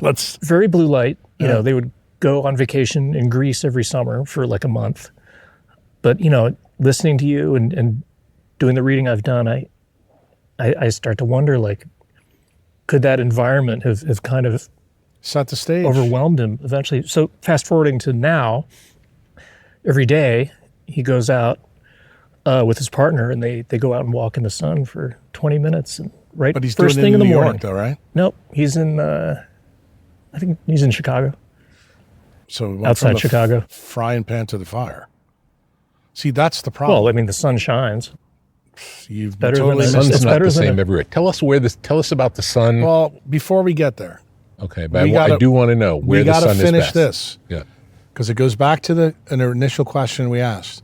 Let's. Very blue light. Yeah. They would go on vacation in Greece every summer for like a month. But, listening to you and doing the reading I've done, I start to wonder, like, could that environment have kind of Set the stage. overwhelmed him eventually? So fast forwarding to now, every day he goes out with his partner and they go out and walk in the sun for 20 minutes. And But he's first doing thing it in in the New morning. York, though, right? Nope, he's in, I think he's in Chicago, So it went outside from the Chicago. frying pan to the fire. See, that's the problem. Well, I mean, the sun shines. You've better than totally the missed Sun's It's not better the than same a- everywhere. Tell us about the sun. Well, before we get there, Okay, but we I gotta- do want to know where we the got to sun finish is best. this Yeah. because it goes back to an initial question we asked.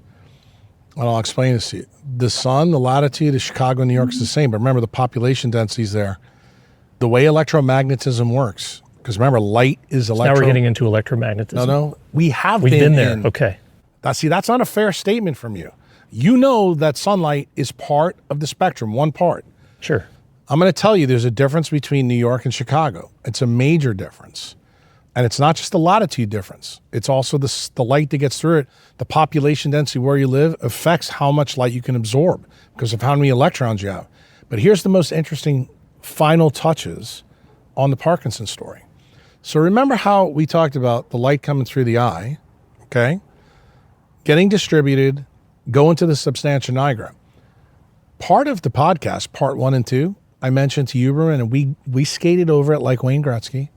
And I'll explain this to you. The sun, the latitude of Chicago and New York is the same, but remember the population densities there. The way electromagnetism works, because remember, light is Now electro. we're getting into electromagnetism. No, we have We've been there. in- Okay. That's not a fair statement from you. You know that sunlight is part of the spectrum, one part. Sure. I'm going to tell you there's a difference between New York and Chicago. It's a major difference. And it's not just the latitude difference. It's also the light that gets through it. The population density where you live affects how much light you can absorb because of how many electrons you have. But here's the most interesting final touches on the Parkinson story. So remember how we talked about the light coming through the eye, okay? Getting distributed, going to the substantia nigra. Part of the podcast, part 1 and 2, I mentioned to you, Bruin, and we skated over it like Wayne Gretzky.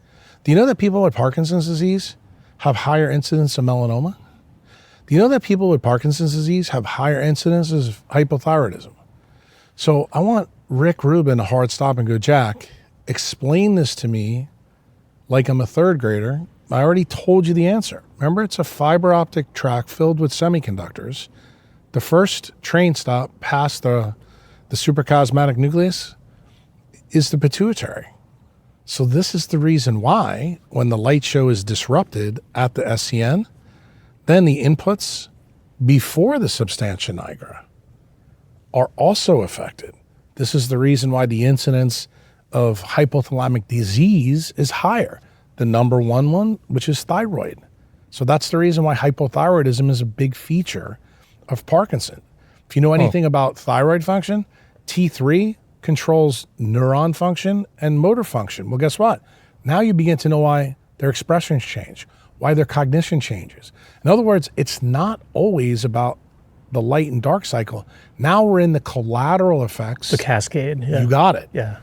Do you know that people with Parkinson's disease have higher incidence of melanoma? Do you know that people with Parkinson's disease have higher incidences of hypothyroidism? So I want Rick Rubin to hard stop and go, Jack, explain this to me like I'm a third grader. I already told you the answer. Remember, it's a fiber optic track filled with semiconductors. The first train stop past the suprachiasmatic nucleus is the pituitary. So this is the reason why when the light show is disrupted at the SCN, then the inputs before the substantia nigra are also affected. This is the reason why the incidence of hypothalamic disease is higher. The number one, which is thyroid. So that's the reason why hypothyroidism is a big feature of Parkinson. If you know anything about thyroid function, T3 controls neuron function and motor function. Well, guess what? Now you begin to know why their expressions change, why their cognition changes. In other words, it's not always about the light and dark cycle. Now we're in the collateral effects. The cascade. Yeah. You got it. Yeah.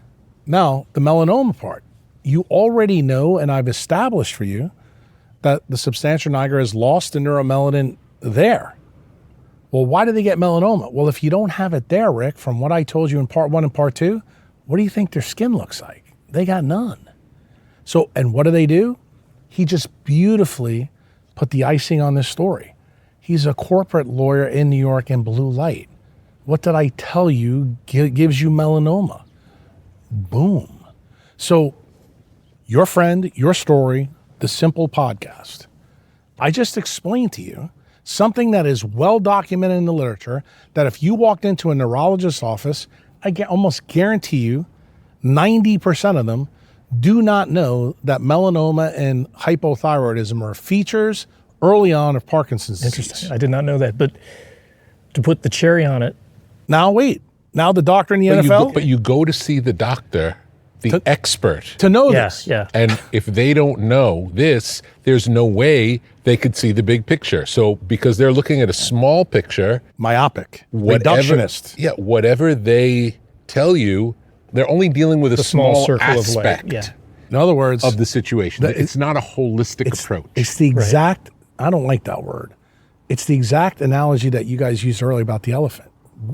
Now, the melanoma part. You already know, and I've established for you, that the substantia nigra has lost the neuromelanin there. Well, why do they get melanoma? Well, if you don't have it there, Rick, from what I told you in part 1 and part 2, what do you think their skin looks like? They got none. So, and what do? He just beautifully put the icing on this story. He's a corporate lawyer in New York in blue light. What did I tell you gives you melanoma? Boom. So, your friend, your story, the Simple Podcast. I just explained to you something that is well documented in the literature that if you walked into a neurologist's office, I almost guarantee you 90% of them do not know that melanoma and hypothyroidism are features early on of Parkinson's disease. Interesting. I did not know that. But to put the cherry on it, Now wait, now the doctor in the NFL But you go to see the doctor, the expert. to know yeah, this. yeah. And if they don't know this, there's no way they could see the big picture. So because they're looking at a small picture, Myopic, whatever, reductionist. yeah, whatever they tell you, they're only dealing with a The small small circle of light. aspect Yeah. In other words, of the situation. It's not a holistic approach. It's the exact, I don't like that word. It's the exact analogy that you guys used earlier about the elephant.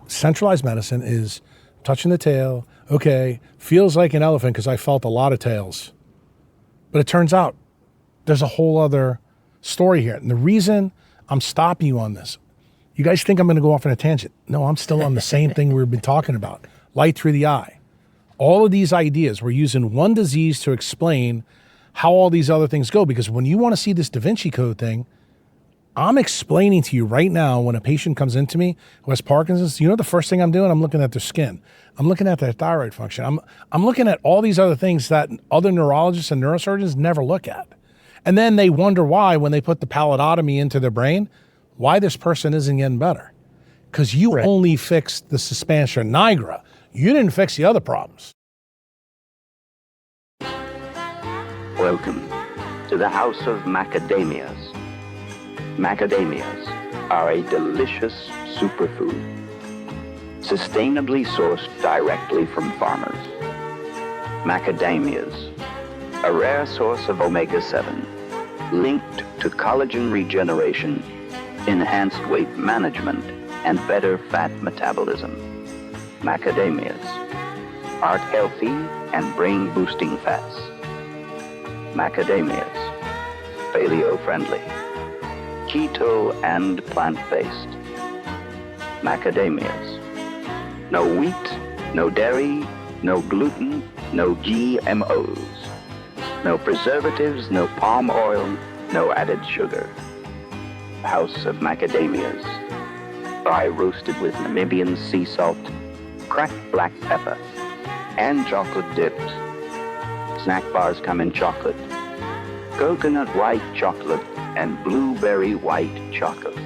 Centralized medicine is touching the tail. Okay, feels like an elephant because I felt a lot of tails. But it turns out there's a whole other story here. And the reason I'm stopping you on this, You guys think I'm going to go off on a tangent. No, I'm still on the same thing we've been talking about. Light through the eye. All of these ideas, we're using one disease to explain how all these other things go. Because when you want to see this Da Vinci Code thing, I'm explaining to you right now when a patient comes into me who has Parkinson's, you know the first thing I'm doing? I'm looking at their skin. I'm looking at their thyroid function. I'm looking at all these other things that other neurologists and neurosurgeons never look at. And then they wonder why, when they put the pallidotomy into their brain, why this person isn't getting better. Because you only fixed the suspension nigra. You didn't fix the other problems. Welcome to the House of Macadamias. Macadamias are a delicious superfood, sustainably sourced directly from farmers. Macadamias, a rare source of omega-7, linked to collagen regeneration, enhanced weight management, and better fat metabolism. Macadamias, heart healthy and brain boosting fats. Macadamias, paleo friendly, keto and plant-based. Macadamias, no wheat, no dairy, no gluten, no GMOs, no preservatives, no palm oil, no added sugar. House of Macadamias, dry roasted with Namibian sea salt, cracked black pepper, and chocolate dips. Snack bars come in chocolate, coconut white chocolate, and blueberry white chocolate.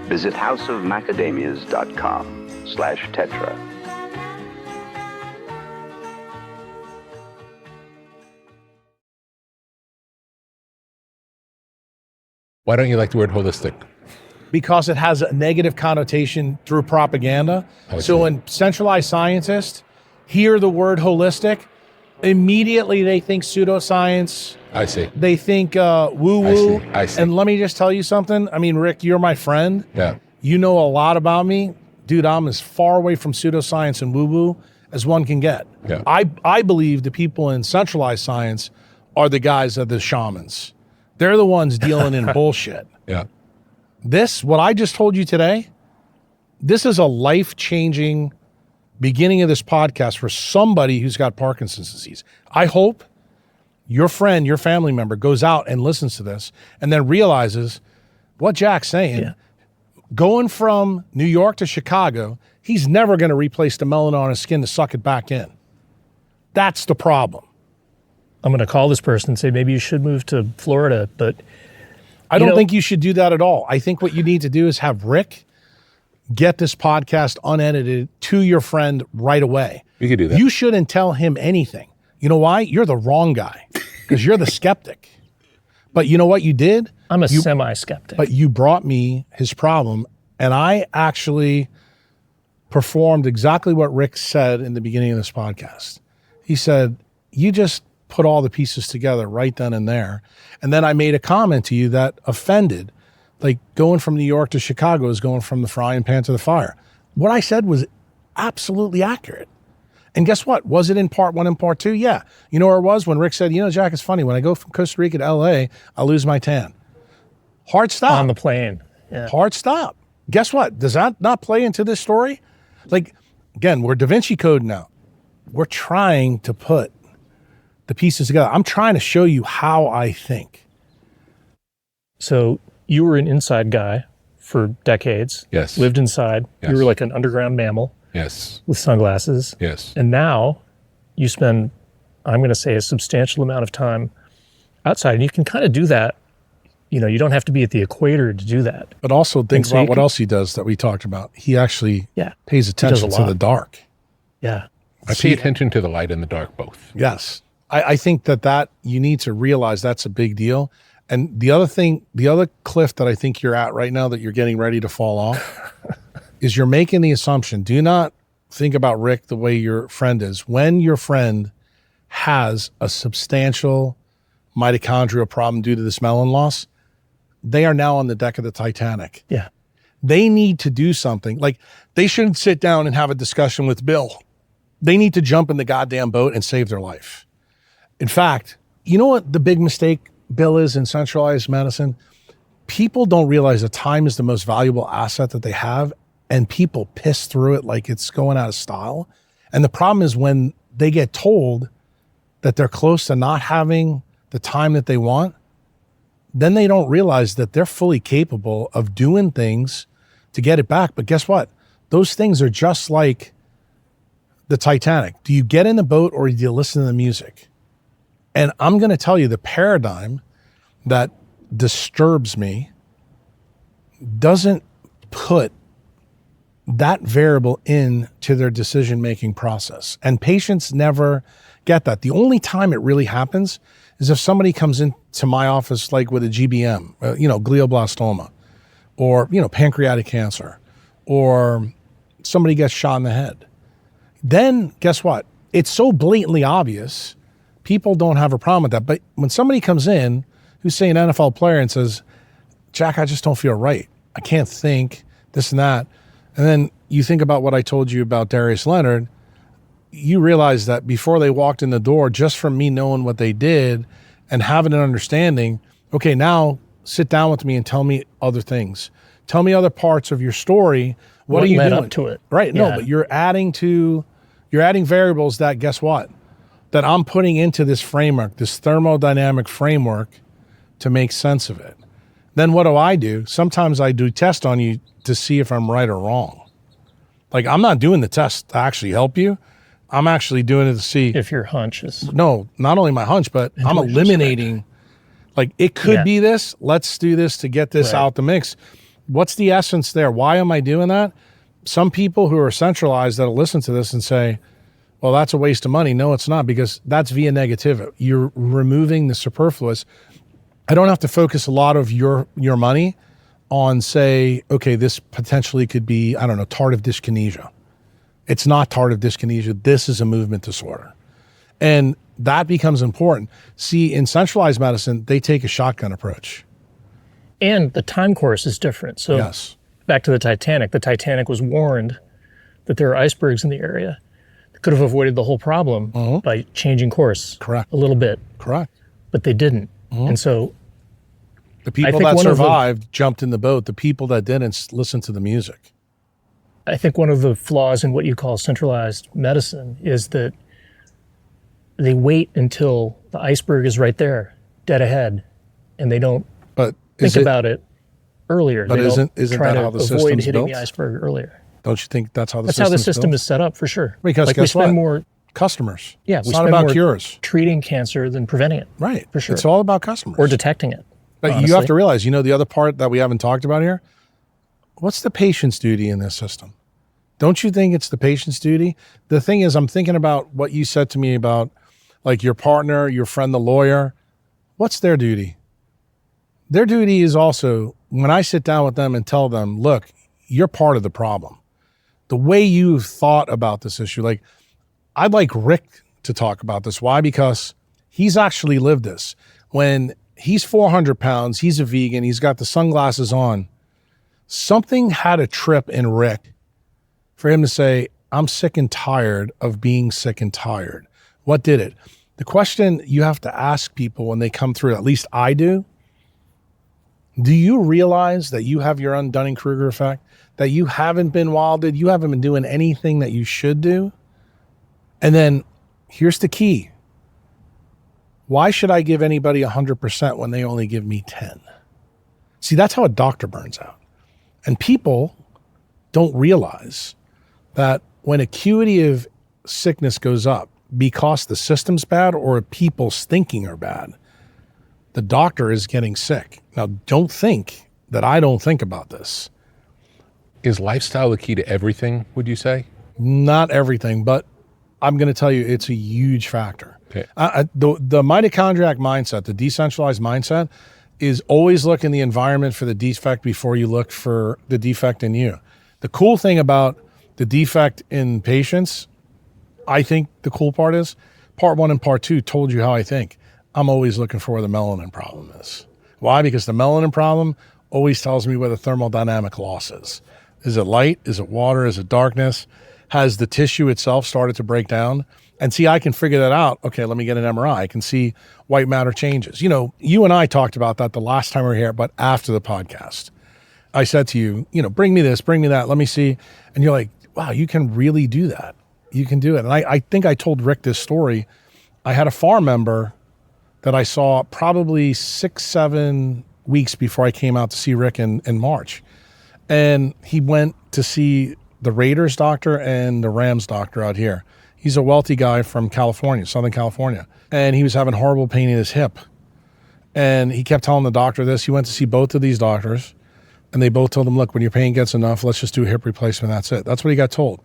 Visit houseofmacadamias.com/tetra. Why don't you like the word holistic? Because it has a negative connotation through propaganda. So when centralized scientists hear the word holistic, immediately they think pseudoscience. I see. They think woo-woo. I see. And let me just tell you something. I mean, Rick, you're my friend. Yeah. You know a lot about me. Dude, I'm as far away from pseudoscience and woo-woo as one can get. Yeah. I believe the people in centralized science are the guys that are the shamans. They're the ones dealing in bullshit. Yeah. This, what I just told you today, this is a life-changing beginning of this podcast for somebody who's got Parkinson's disease. I hope your friend, your family member goes out and listens to this and then realizes what Jack's saying. Yeah. Going from New York to Chicago, he's never going to replace the melanin on his skin to suck it back in. That's the problem. I'm going to call this person and say, maybe you should move to Florida, but I don't think you should do that at all. I think what you need to do is have Rick get this podcast unedited to your friend right away. You could do that. You shouldn't tell him anything. You know why? You're the wrong guy because you're the skeptic. But you know what you did? I'm a semi-skeptic. But you brought me his problem, and I actually performed exactly what Rick said in the beginning of this podcast. He said, you just put all the pieces together right then and there. And then I made a comment to you that offended. Like going from New York to Chicago is going from the frying pan to the fire. What I said was absolutely accurate. And guess what? Was it in part one and part two? Yeah. You know where it was? When Rick said, you know, Jack, it's funny. When I go from Costa Rica to LA, I lose my tan. Hard stop. on the plane. Yeah. Hard stop. Guess what? Does that not play into this story? Like, again, we're Da Vinci Code now. We're trying to put the pieces together. I'm trying to show you how I think. So you were an inside guy for decades. Yes. Lived inside. Yes. You were like an underground mammal Yes. with sunglasses. Yes. And now you spend, I'm going to say, a substantial amount of time outside. And you can kind of do that. You know, you don't have to be at the equator to do that. But also think so about you what can- else he does that we talked about. He actually Yeah. pays attention does a to lot. the dark. Yeah. I pay attention to the light and the dark both. Yes. I think that you need to realize that's a big deal. And the other thing, the other cliff that I think you're at right now that you're getting ready to fall off is you're making the assumption. Do not think about Rick the way your friend is. When your friend has a substantial mitochondrial problem due to this melon loss, they are now on the deck of the Titanic. Yeah. They need to do something. Like, they shouldn't sit down and have a discussion with Bill. They need to jump in the goddamn boat and save their life. In fact, you know what the big mistake, Bill, is in centralized medicine? people don't realize that time is the most valuable asset that they have, and people piss through it like it's going out of style. And the problem is when they get told that they're close to not having the time that they want, then they don't realize that they're fully capable of doing things to get it back. But guess what? Those things are just like the Titanic. Do you get in the boat or do you listen to the music? And I'm going to tell you, the paradigm that disturbs me doesn't put that variable into their decision-making process. And patients never get that. The only time it really happens is if somebody comes into my office like with a GBM, glioblastoma, or, pancreatic cancer, or somebody gets shot in the head. Then guess what? It's so blatantly obvious, people don't have a problem with that. But when somebody comes in who's, say, an NFL player and says, Jack, I just don't feel right. I can't think, this and that. And then you think about what I told you about Darius Leonard, you realize that before they walked in the door, just from me knowing what they did and having an understanding, okay, now sit down with me and tell me other things. Tell me other parts of your story. What are you led doing? Up to it? Right. Yeah. No, but you're adding variables that, guess what? That I'm putting into this framework, this thermodynamic framework, to make sense of it. Then what do? Sometimes I do test on you to see if I'm right or wrong. Like, I'm not doing the test to actually help you. I'm actually doing it to see if your hunch is no, not only my hunch, but I'm eliminating, like, it could be this. Let's do this to get this out the mix. What's the essence there? Why am I doing that? Some people who are centralized that'll listen to this and say, well, that's a waste of money. No, it's not, because that's via negativity. You're removing the superfluous. I don't have to focus a lot of your money on, say, okay, this potentially could be, I don't know, tardive dyskinesia. It's not tardive dyskinesia. This is a movement disorder. And that becomes important. See, in centralized medicine, they take a shotgun approach. And the time course is different. So yes. Back to the Titanic was warned that there are icebergs in the area. They could have avoided the whole problem by changing course. Correct. A little bit. Correct. But they didn't. And so the people that survived jumped in the boat. The people that didn't listened to the music. I think one of the flaws in what you call centralized medicine is that they wait until the iceberg is right there, dead ahead, and they don't think about it earlier. But isn't that how the system's avoid hitting built? the iceberg earlier. Don't you think that's how the That's system's how the system built? is set up, for sure. Because like, guess we spend what? more Customers. Yeah, it's we not spend about more cures. treating cancer than preventing it. Right. For sure. It's all about customers. Or detecting it. But honestly. you have to realize, the other part that we haven't talked about here, what's the patient's duty in this system? Don't you think it's the patient's duty? The thing is, I'm thinking about what you said to me about, like, your partner, your friend, the lawyer. What's their duty? Their duty is also, when I sit down with them and tell them, look, you're part of the problem. The way you've thought about this issue, like, I'd like Rick to talk about this. Why? Because he's actually lived this. When he's 400 pounds, he's a vegan, he's got the sunglasses on. Something had a trip in Rick for him to say, I'm sick and tired of being sick and tired. What did it? The question you have to ask people when they come through, at least I do you realize that you have your own Dunning-Kruger effect? That you haven't been wilded? You haven't been doing anything that you should do? And then here's the key. Why should I give anybody 100% when they only give me 10? See, that's how a doctor burns out. And people don't realize that when acuity of sickness goes up because the system's bad or people's thinking are bad, the doctor is getting sick. Now, don't think that I don't think about this. Is lifestyle the key to everything, would you say? Not everything, but I'm going to tell you it's a huge factor. Okay. The mitochondriac mindset, the decentralized mindset, is always look in the environment for the defect before you look for the defect in you. The cool thing about the defect in patients, I think the cool part is, part 1 and part 2 told you how I think. I'm always looking for where the melanin problem is. Why? Because the melanin problem always tells me where the thermodynamic loss is. Is it light? Is it water? Is it darkness? has the tissue itself started to break down? And see, I can figure that out. Okay, let me get an MRI. I can see white matter changes. You know, you and I talked about that the last time we were here, but after the podcast. I said to you, you know, bring me this, bring me that, let me see. And you're like, wow, you can really do that. You can do it. And I think I told Rick this story. I had a farm member that I saw probably 6-7 weeks before I came out to see Rick in March. And he went to see the Raiders doctor and the Rams doctor out here. He's a wealthy guy from California, Southern California. And he was having horrible pain in his hip. And he kept telling the doctor this. He went to see both of these doctors. And they both told him, look, when your pain gets enough, let's just do a hip replacement. That's it. That's what he got told.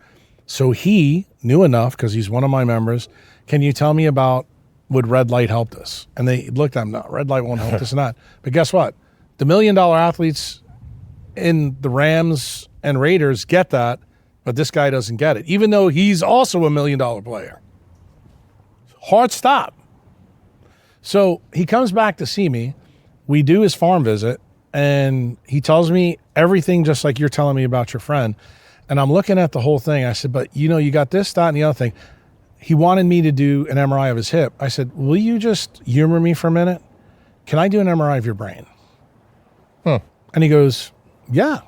So he knew enough, because he's one of my members. Can you tell me about, would red light help this? And they looked at him, no, red light won't help this and that. But guess what? The $1 million athletes in the Rams and Raiders get that, but this guy doesn't get it, even though he's also a $1 million player. Hard stop. So he comes back to see me. We do his farm visit. And he tells me everything just like you're telling me about your friend. And I'm looking at the whole thing. I said, but you know, you got this, that, and the other thing. He wanted me to do an MRI of his hip. I said, will you just humor me for a minute? Can I do an MRI of your brain? And he goes, yeah.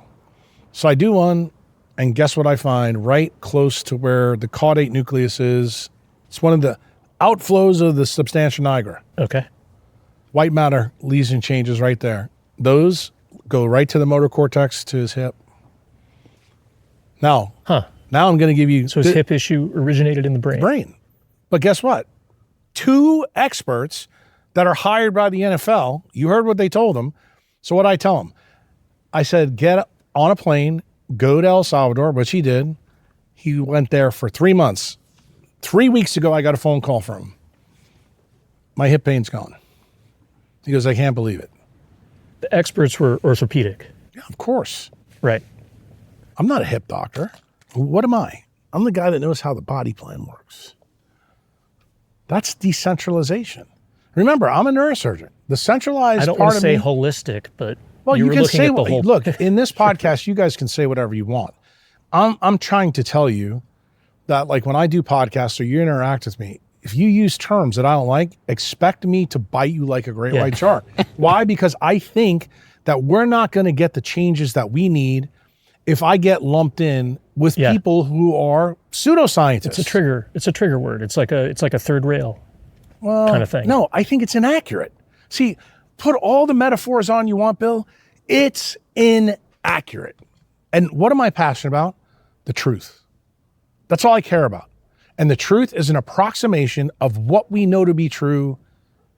So I do one, and guess what I find? Right close to where the caudate nucleus is. It's one of the outflows of the substantia nigra. Okay. White matter lesion changes right there. Those go right to the motor cortex, to his hip. Now I'm going to give you... So his hip issue originated in the brain. But guess what? 2 experts that are hired by the NFL, you heard what they told them. So what I tell them? I said, get on a plane, go to El Salvador, which he did. He went there for 3 months. 3 weeks ago, I got a phone call from him. My hip pain's gone. He goes, I can't believe it. The experts were orthopedic. Yeah, of course. Right. I'm not a hip doctor. What am I? I'm the guy that knows how the body plan works. That's decentralization. Remember, I'm a neurosurgeon. The centralized I don't part want to say of me, holistic, but well, you were can looking say at the whole... look, in this podcast, you guys can say whatever you want. I'm trying to tell you that, like, when I do podcasts or you interact with me, if you use terms that I don't like, expect me to bite you like a great white shark. Why? Because I think that we're not going to get the changes that we need if I get lumped in with people who are pseudoscientists. It's a trigger. It's a trigger word. It's like a third rail kind of thing. No, I think it's inaccurate. See, put all the metaphors on you want, Bill. It's inaccurate. And what am I passionate about? The truth. That's all I care about. And the truth is an approximation of what we know to be true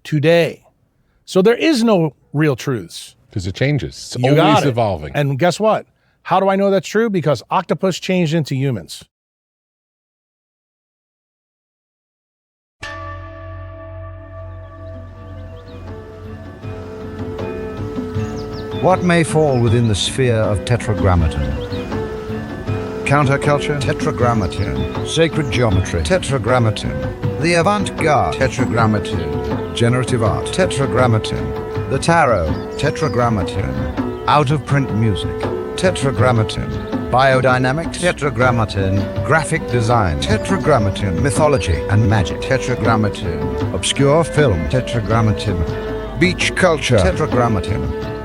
today. So there is no real truths. Because it changes. It's You got always it. evolving. And guess what? How do I know that's true? Because octopus changed into humans. What may fall within the sphere of tetragrammaton? Counterculture? Tetragrammaton. Sacred geometry? Tetragrammaton. The avant-garde? Tetragrammaton. Generative art? Tetragrammaton. The tarot? Tetragrammaton. Out-of-print music? Tetragrammaton. Biodynamics? Tetragrammaton. Graphic design? Tetragrammaton. Mythology and magic? Tetragrammaton. Obscure film? Tetragrammaton. Beach culture? Tetragrammaton.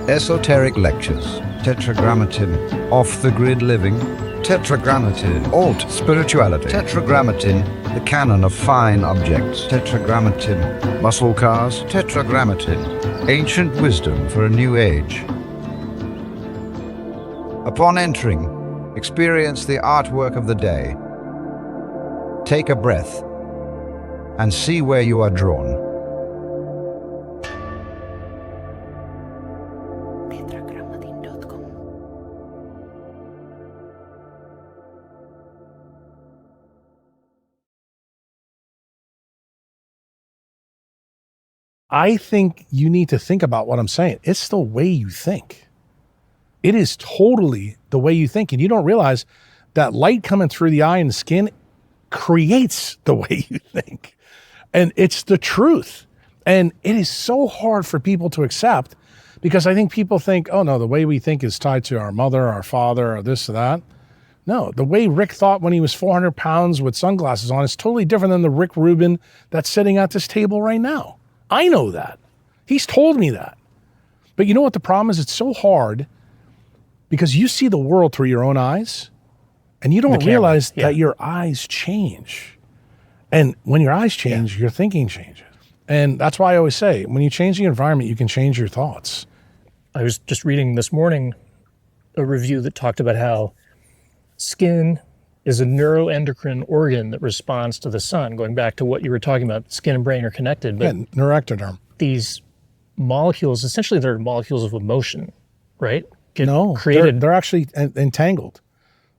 Esoteric lectures? Tetragrammaton. Off-the-grid living? Tetragrammaton. Alt spirituality? Tetragrammaton. The canon of fine objects? Tetragrammaton. Muscle cars? Tetragrammaton. Ancient wisdom for a new age. Upon entering, experience the artwork of the day. Take a breath and see where you are drawn. I think you need to think about what I'm saying. It's the way you think. It is totally the way you think. And you don't realize that light coming through the eye and the skin creates the way you think. And it's the truth. And it is so hard for people to accept because I think people think, oh no, the way we think is tied to our mother, our father, or this or that. No, the way Rick thought when he was 400 pounds with sunglasses on is totally different than the Rick Rubin that's sitting at this table right now. I know that. He's told me that. But you know what the problem is? It's so hard because you see the world through your own eyes and you don't realize that your eyes change. And when your eyes change, your thinking changes. And that's why I always say, when you change the environment, you can change your thoughts. I was just reading this morning a review that talked about how skin is a neuroendocrine organ that responds to the sun. Going back to what you were talking about, skin and brain are connected. But neuroectoderm. These molecules, essentially they're molecules of emotion, right? They're actually entangled.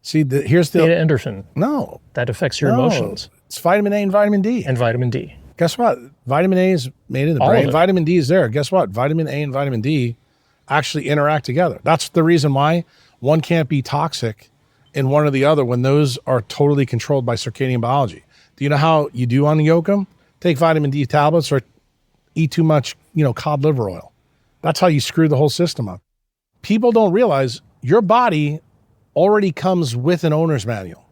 See, here's the... Beta endorphin. No. That affects your emotions. It's vitamin A and vitamin D. And vitamin D. Guess what? Vitamin A is made in the brain. Vitamin D is there. Guess what? Vitamin A and vitamin D actually interact together. That's the reason why one can't be toxic in one or the other when those are totally controlled by circadian biology. Do you know how you do unyoke them? Take vitamin D tablets or eat too much, cod liver oil. That's how you screw the whole system up. People don't realize your body already comes with an owner's manual.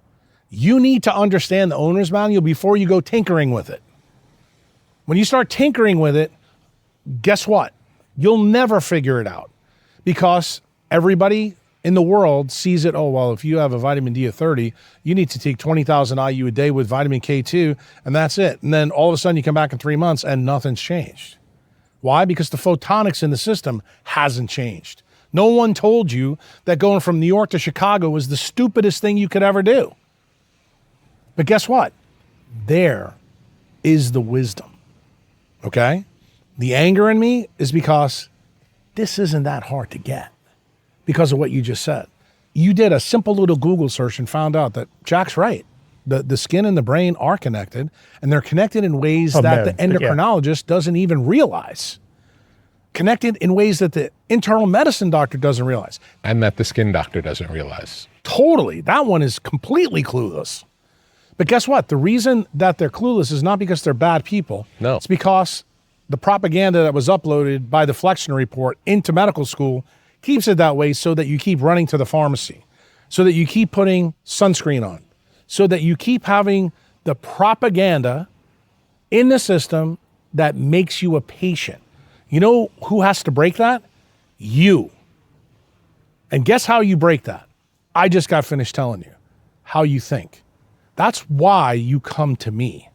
You need to understand the owner's manual before you go tinkering with it. When you start tinkering with it, guess what? You'll never figure it out because everybody in the world sees it. Oh, well, if you have a vitamin D of 30, you need to take 20,000 IU a day with vitamin K2, and that's it. And then all of a sudden you come back in 3 months and nothing's changed. Why? Because the photonics in the system hasn't changed. No one told you that going from New York to Chicago was the stupidest thing you could ever do. But guess what? There is the wisdom. Okay? The anger in me is because this isn't that hard to get because of what you just said. You did a simple little Google search and found out that Jack's right. The skin and the brain are connected, and they're connected in ways that the endocrinologist doesn't even realize. Connected in ways that the internal medicine doctor doesn't realize. And that the skin doctor doesn't realize. Totally. That one is completely clueless. But guess what? The reason that they're clueless is not because they're bad people. No. It's because the propaganda that was uploaded by the Flexner Report into medical school keeps it that way so that you keep running to the pharmacy, so that you keep putting sunscreen on, so that you keep having the propaganda in the system that makes you a patient. You know who has to break that? You. And guess how you break that? I just got finished telling you how you think. That's why you come to me.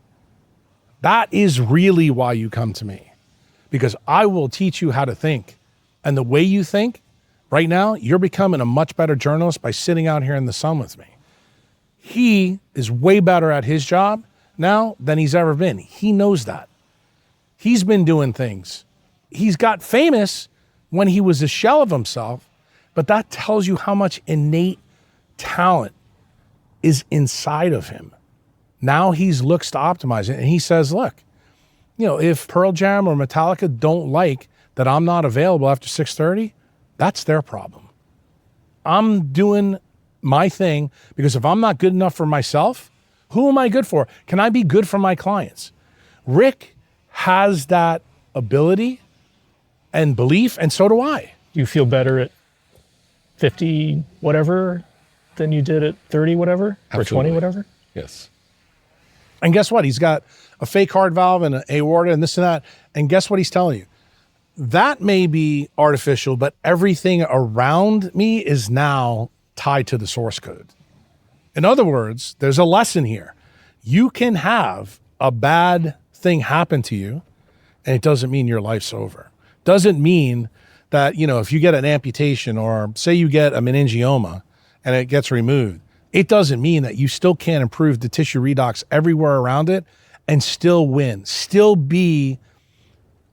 That is really why you come to me, because I will teach you how to think. And the way you think right now, you're becoming a much better journalist by sitting out here in the sun with me. He is way better at his job now than he's ever been. He knows that. He's been doing things. He's got famous when he was a shell of himself, but that tells you how much innate talent is inside of him. Now he looks to optimize it, and he says, look, if Pearl Jam or Metallica don't like that I'm not available after 6:30, that's their problem. I'm doing my thing because if I'm not good enough for myself, who am I good for? Can I be good for my clients? Rick has that ability and belief, and so do I. You feel better at 50 whatever than you did at 30 whatever? Absolutely. Or 20 whatever? Yes. And guess what? He's got a fake heart valve and an aorta and this and that. And guess what he's telling you? That may be artificial, but everything around me is now tied to the source code. In other words, there's a lesson here. You can have a bad thing happen to you, and it doesn't mean your life's over. Doesn't mean that, if you get an amputation or say you get a meningioma and it gets removed, it doesn't mean that you still can't improve the tissue redox everywhere around it and still win, still be,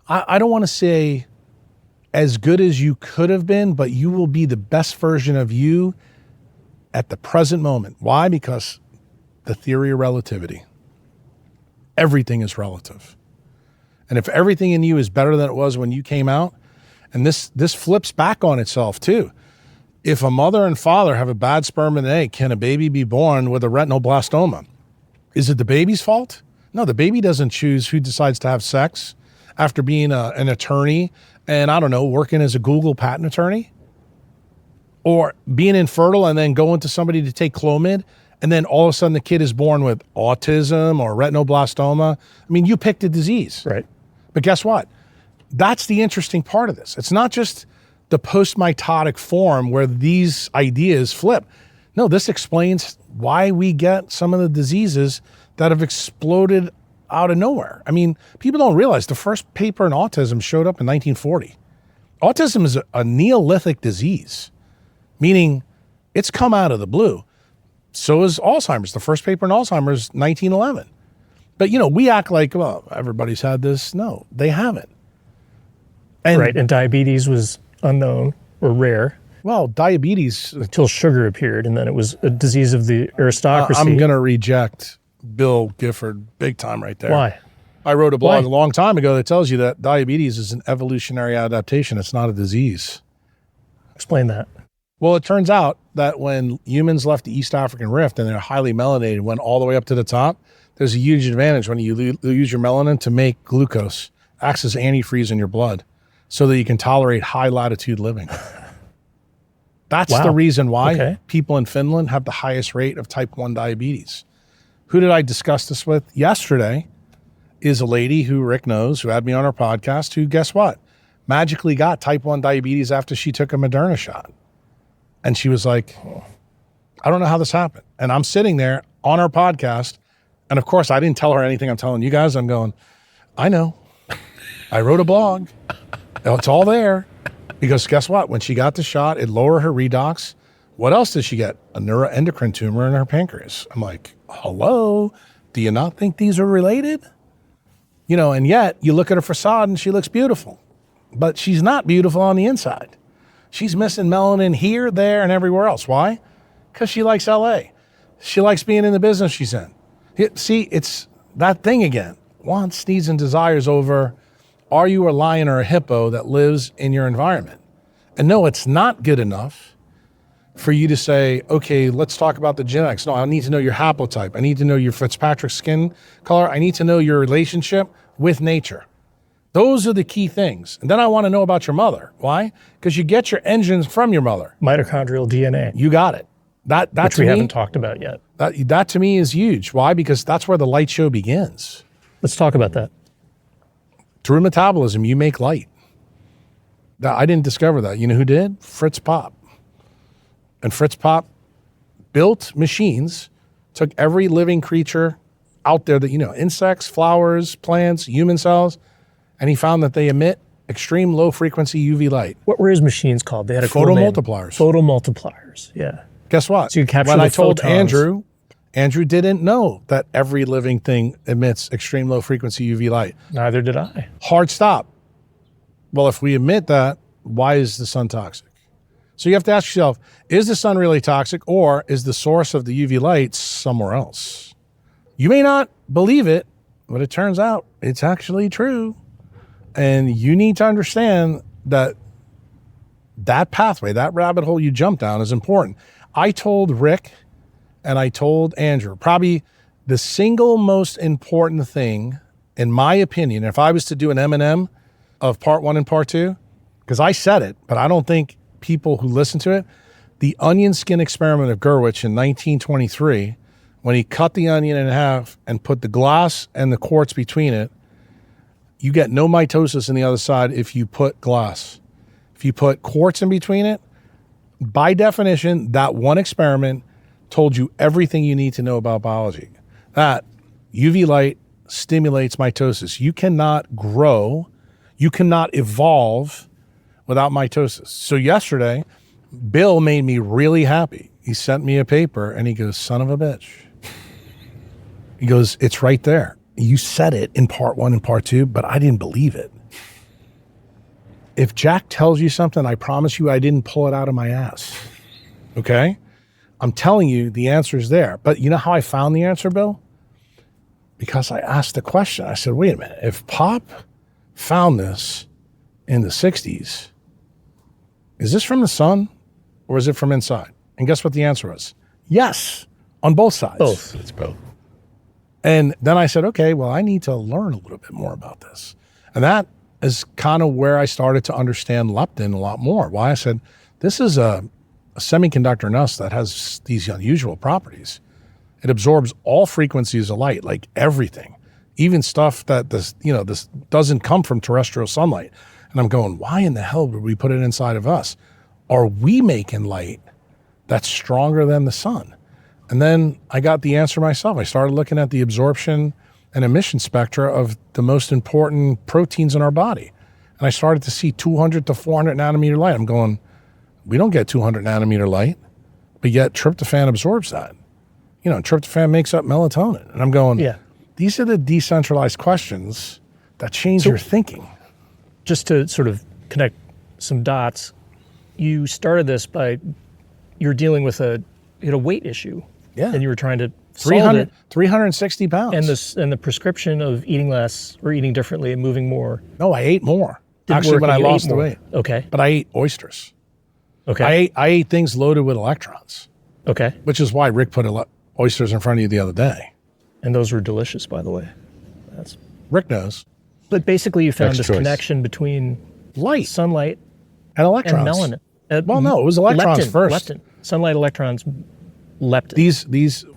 I don't want to say as good as you could have been, but you will be the best version of you at the present moment. Why? Because the theory of relativity. Everything is relative. And if everything in you is better than it was when you came out, and this flips back on itself too. If a mother and father have a bad sperm and egg, can a baby be born with a retinoblastoma? Is it the baby's fault? No, the baby doesn't choose who decides to have sex after being an attorney and, working as a Google patent attorney. Or being infertile and then going to somebody to take Clomid, and then all of a sudden the kid is born with autism or retinoblastoma. I mean, you picked a disease. Right. But guess what? That's the interesting part of this. It's not just the post-mitotic form where these ideas flip. No, this explains why we get some of the diseases that have exploded out of nowhere. I mean, people don't realize the first paper in autism showed up in 1940. Autism is a Neolithic disease, meaning it's come out of the blue. So is Alzheimer's. The first paper in Alzheimer's, 1911. But, we act like, well, everybody's had this. No, they haven't. And, Right. And diabetes was unknown or rare well, diabetes, until sugar appeared, and then it was a disease of the aristocracy. I'm going to reject Bill Gifford big time right there. Why? I wrote a blog Why? a long time ago that tells you that diabetes is an evolutionary adaptation. It's not a disease. Explain that. Well, it turns out that when humans left the East African Rift and they're highly melanated, went all the way up to the top, there's a huge advantage when you use your melanin to make glucose, acts as antifreeze in your blood so that you can tolerate high latitude living. That's Wow. the reason why Okay. people in Finland have the highest rate of type 1 diabetes. Who did I discuss this with yesterday? Is a lady who Rick knows, who had me on her podcast, who, guess what, magically got type 1 diabetes after she took a Moderna shot. And she was like, I don't know how this happened. And I'm sitting there on our podcast. And of course, I didn't tell her anything I'm telling you guys. I'm going, I know. I wrote a blog. It's all there. Because guess what? When she got the shot, it lowered her redox. What else did she get? A neuroendocrine tumor in her pancreas. I'm like, hello? Do you not think these are related? And yet you look at her facade and she looks beautiful. But she's not beautiful on the inside. She's missing melanin here, there, and everywhere else. Why? Because she likes LA. She likes being in the business she's in. See, it's that thing again. Wants, needs, and desires over, are you a lion or a hippo that lives in your environment? And no, it's not good enough for you to say, okay, let's talk about the genetics. No, I need to know your haplotype. I need to know your Fitzpatrick skin color. I need to know your relationship with nature. Those are the key things. And then I want to know about your mother. Why? Because you get your engines from your mother. Mitochondrial DNA, You got it. That which to we me, haven't talked about yet. that to me is huge. Why? Because that's where the light show begins. Let's talk about that. Through metabolism, you make light. I didn't discover that. You know who did? Fritz Popp. And Fritz Popp built machines, took every living creature out there that, insects, flowers, plants, human cells, and he found that they emit extreme low frequency UV light. What were his machines called? They had a cool name. Photomultipliers. Photomultipliers, yeah. Guess what? So you capture when the I told photons. Andrew didn't know that every living thing emits extreme low frequency UV light. Neither did I. Hard stop. Well, if we emit that, why is the sun toxic? So you have to ask yourself, is the sun really toxic, or is the source of the UV light somewhere else? You may not believe it, but it turns out it's actually true. And you need to understand that pathway, that rabbit hole you jump down is important. I told Rick and I told Andrew, probably the single most important thing, in my opinion, if I was to do an M&M of part 1 and part 2, because I said it, but I don't think people who listen to it, the onion skin experiment of Gurwitch in 1923, when he cut the onion in half and put the glass and the quartz between it, you get no mitosis in the other side if you put glass. If you put quartz in between it, by definition, that one experiment told you everything you need to know about biology. That UV light stimulates mitosis. You cannot grow, you cannot evolve without mitosis. So yesterday, Bill made me really happy. He sent me a paper and he goes, son of a bitch. He goes, it's right there. You said it in part 1 and part 2, but I didn't believe it. If Jack tells you something, I promise you I didn't pull it out of my ass. Okay? I'm telling you the answer is there. But you know how I found the answer, Bill? Because I asked the question. I said, wait a minute. If Pop found this in the 60s, is this from the sun or is it from inside? And guess what the answer was? Yes, on both sides. Both. It's both. And then I said, okay, well, I need to learn a little bit more about this. And that is kind of where I started to understand leptin a lot more. Why? I said, this is a a semiconductor in us that has these unusual properties. It absorbs all frequencies of light, like everything, even stuff that this doesn't come from terrestrial sunlight. And I'm going, why in the hell would we put it inside of us? Are we making light that's stronger than the sun? And then I got the answer myself. I started looking at the absorption and emission spectra of the most important proteins in our body. And I started to see 200 to 400 nanometer light. I'm going, we don't get 200 nanometer light, but yet tryptophan absorbs that. Tryptophan makes up melatonin. And I'm going, Yeah. These are the decentralized questions that change your thinking. Just to sort of connect some dots, you started this by, you're dealing with a weight issue. Yeah. And you were trying to solve it. 360 pounds. And the prescription of eating less or eating differently and moving more. No, I ate more. Didn't Actually, work when and I you ate lost the more. weight. Okay. But I ate oysters. Okay. I ate things loaded with electrons, Okay. which is why Rick put oysters in front of you the other day. And those were delicious, by the way. Rick knows. But basically, you found Next this choice. connection between Light sunlight and electrons. and melanin. Well, no, it was electrons leptin, first. Leptin. Sunlight, electrons, leptin.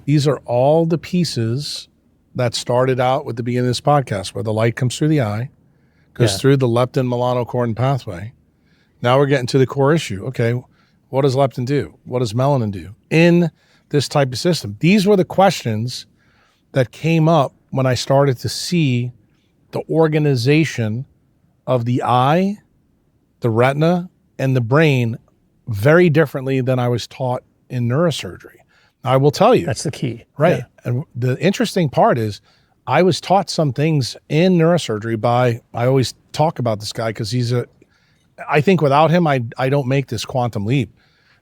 These are all the pieces that started out with the beginning of this podcast, where the light comes through the eye, goes Yeah. through the leptin melanocortin pathway. Now we're getting to the core issue. Okay, what does leptin do? What does melanin do in this type of system? These were the questions that came up when I started to see the organization of the eye, the retina, and the brain very differently than I was taught in neurosurgery. I will tell you. That's the key. Right. Yeah. And the interesting part is I was taught some things in neurosurgery by, I always talk about this guy because I think without him, I don't make this quantum leap.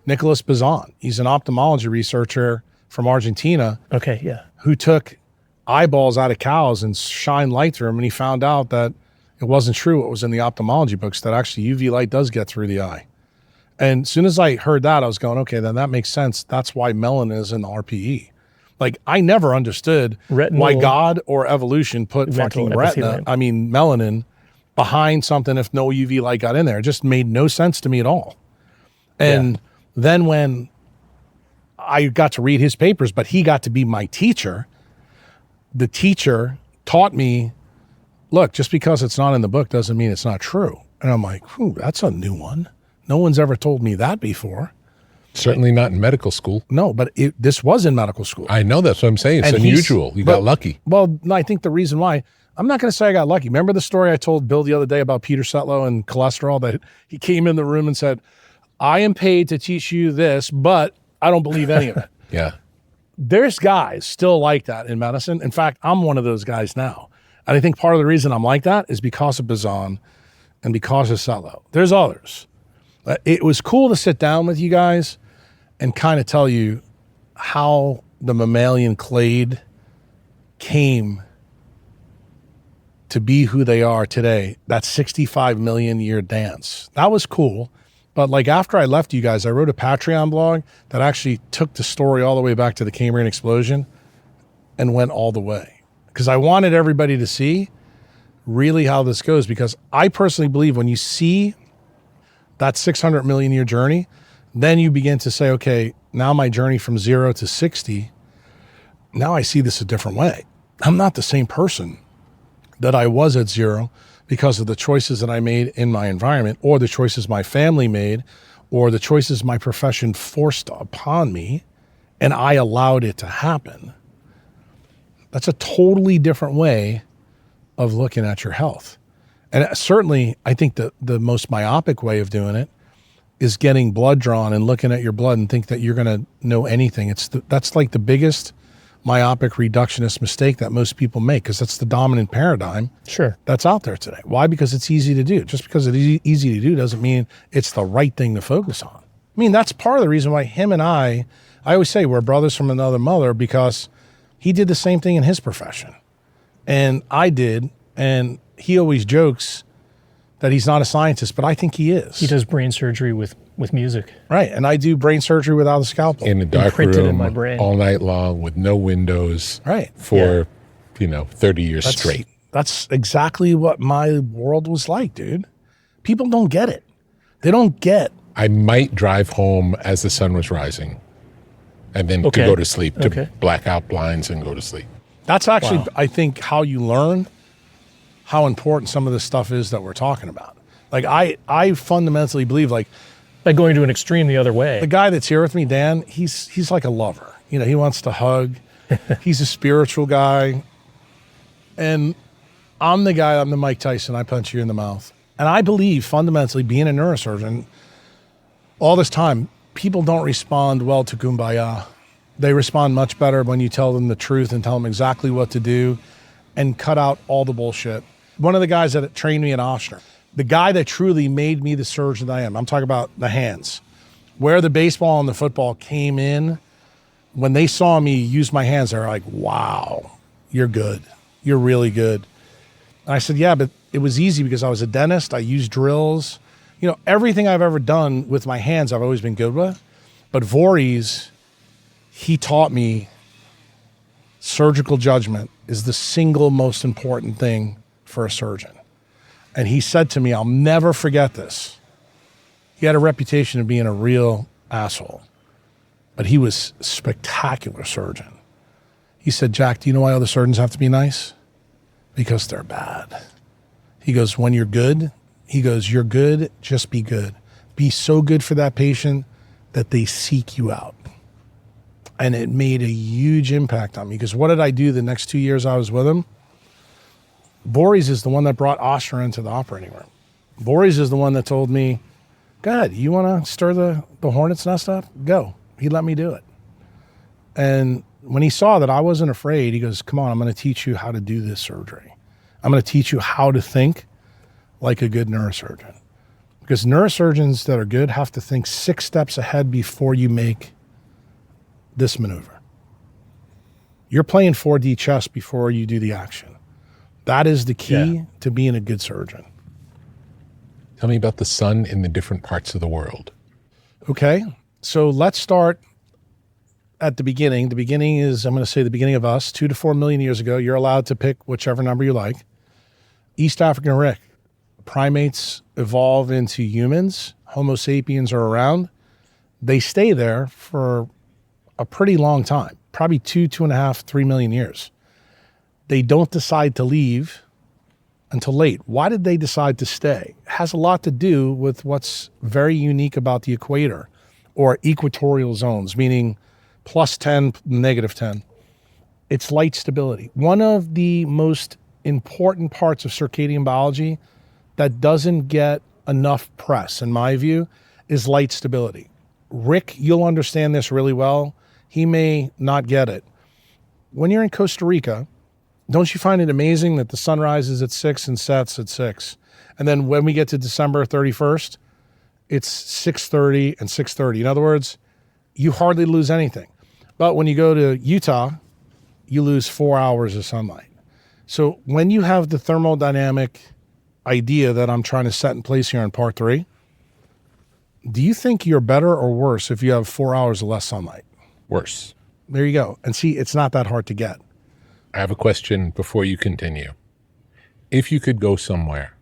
Nicholas Bazan. He's an ophthalmology researcher from Argentina Okay, yeah. who took eyeballs out of cows and shined light through them. And he found out that it wasn't true what was in the ophthalmology books, that actually UV light does get through the eye. And as soon as I heard that, I was going, okay, then that makes sense. That's why melanin is in the RPE. Like, I never understood Retinal- why God or evolution put Retinal fucking epithelium. melanin behind something if no UV light got in there. It just made no sense to me at all. And then when I got to read his papers, but he got to be my teacher, the teacher taught me, look, just because it's not in the book doesn't mean it's not true. And I'm like, that's a new one. No one's ever told me that before. Certainly not in medical school. No, but this was in medical school. I know, that's what I'm saying. It's And he's- unusual. You but- got lucky. Well, no, I think the reason why, I'm not going to say I got lucky. Remember the story I told Bill the other day about Peter Setlow and cholesterol, that he came in the room and said, I am paid to teach you this, but I don't believe any of it. Yeah. There's guys still like that in medicine. In fact, I'm one of those guys now. And I think part of the reason I'm like that is because of Bazan and because of Setlow. There's others. It was cool to sit down with you guys and kind of tell you how the mammalian clade came to be who they are today. That 65 million year dance. That was cool. But like after I left you guys, I wrote a Patreon blog that actually took the story all the way back to the Cambrian explosion and went all the way. Because I wanted everybody to see really how this goes. Because I personally believe when you see that 600 million year journey, then you begin to say, okay, now my journey from 0 to 60, now I see this a different way. I'm not the same person that I was at 0 because of the choices that I made in my environment, or the choices my family made, or the choices my profession forced upon me, and I allowed it to happen. That's a totally different way of looking at your health. And certainly, I think the most myopic way of doing it is getting blood drawn and looking at your blood and think that you're going to know anything. That's like the biggest myopic reductionist mistake that most people make, because that's the dominant paradigm Sure. that's out there today. Why? Because it's easy to do. Just because it's easy to do doesn't mean it's the right thing to focus on. I mean, that's part of the reason why him and I always say we're brothers from another mother, because he did the same thing in his profession. And I did. And he always jokes that he's not a scientist, but I think he is. He does brain surgery with music. Right. And I do brain surgery without a scalpel. In a dark Imprinted in room my brain. all night long with no windows Right. for, 30 years straight. That's exactly what my world was like, dude. People don't get it. They don't get I might drive home as the sun was rising and then Okay. to go to sleep, to Okay. black out blinds and go to sleep. That's actually, Wow. I think, how you learn how important some of this stuff is that we're talking about. Like, I fundamentally believe, like, Like going to an extreme the other way. the guy that's here with me, Dan, he's like a lover. You know, he wants to hug. He's a spiritual guy. And I'm the Mike Tyson. I punch you in the mouth. And I believe fundamentally, being a neurosurgeon, all this time, people don't respond well to kumbaya. They respond much better when you tell them the truth and tell them exactly what to do and cut out all the bullshit. One of the guys that trained me in Oshner, the guy that truly made me the surgeon that I am, I'm talking about the hands, where the baseball and the football came in. When they saw me use my hands, they were like, wow, you're good. You're really good. And I said, yeah, but it was easy because I was a dentist. I used drills. You know, everything I've ever done with my hands, I've always been good with. But Voorhees, he taught me surgical judgment is the single most important thing for a surgeon. And he said to me, I'll never forget this. He had a reputation of being a real asshole, but he was a spectacular surgeon. He said, Jack, do you know why other surgeons have to be nice? Because they're bad. He goes, when you're good, he goes, you're good, just be good. Be so good for that patient that they seek you out. And it made a huge impact on me because what did I do the next 2 years I was with him? Voorhees is the one that brought Oshner into the operating room. Voorhees is the one that told me, go ahead, you want to stir the hornet's nest up? Go. He let me do it. And when he saw that I wasn't afraid, he goes, come on, I'm going to teach you how to do this surgery. I'm going to teach you how to think like a good neurosurgeon. Because neurosurgeons that are good have to think 6 steps ahead before you make this maneuver. You're playing 4D chess before you do the action. That is the key to being a good surgeon. Tell me about the sun in the different parts of the world. Okay, so let's start at the beginning. The beginning is, I'm going to say the beginning of us, 2 to 4 million years ago. You're allowed to pick whichever number you like. East African Rick. Primates evolve into humans. Homo sapiens are around. They stay there for a pretty long time, probably 2.5, 3 million years. They don't decide to leave until late. Why did they decide to stay? It has a lot to do with what's very unique about the equator or equatorial zones, meaning +10, -10. It's light stability. One of the most important parts of circadian biology that doesn't get enough press, in my view, is light stability. Rick, you'll understand this really well. He may not get it. When you're in Costa Rica, don't you find it amazing that the sun rises at 6 and sets at 6? And then when we get to December 31st, it's 6:30 and 6:30. In other words, you hardly lose anything. But when you go to Utah, you lose 4 hours of sunlight. So when you have the thermodynamic idea that I'm trying to set in place here in part 3, do you think you're better or worse if you have 4 hours of less sunlight? Worse. There you go. And see, it's not that hard to get. I have a question before you continue. If you could go somewhere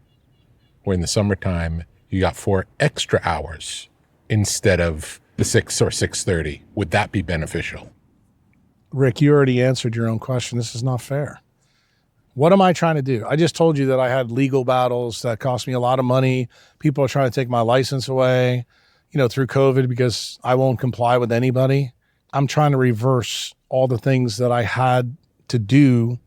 where in the summertime you got 4 extra hours instead of the 6 or 6:30, would that be beneficial? Rick, you already answered your own question. This is not fair. What am I trying to do? I just told you that I had legal battles that cost me a lot of money. People are trying to take my license away, through COVID because I won't comply with anybody. I'm trying to reverse all the things that I had to do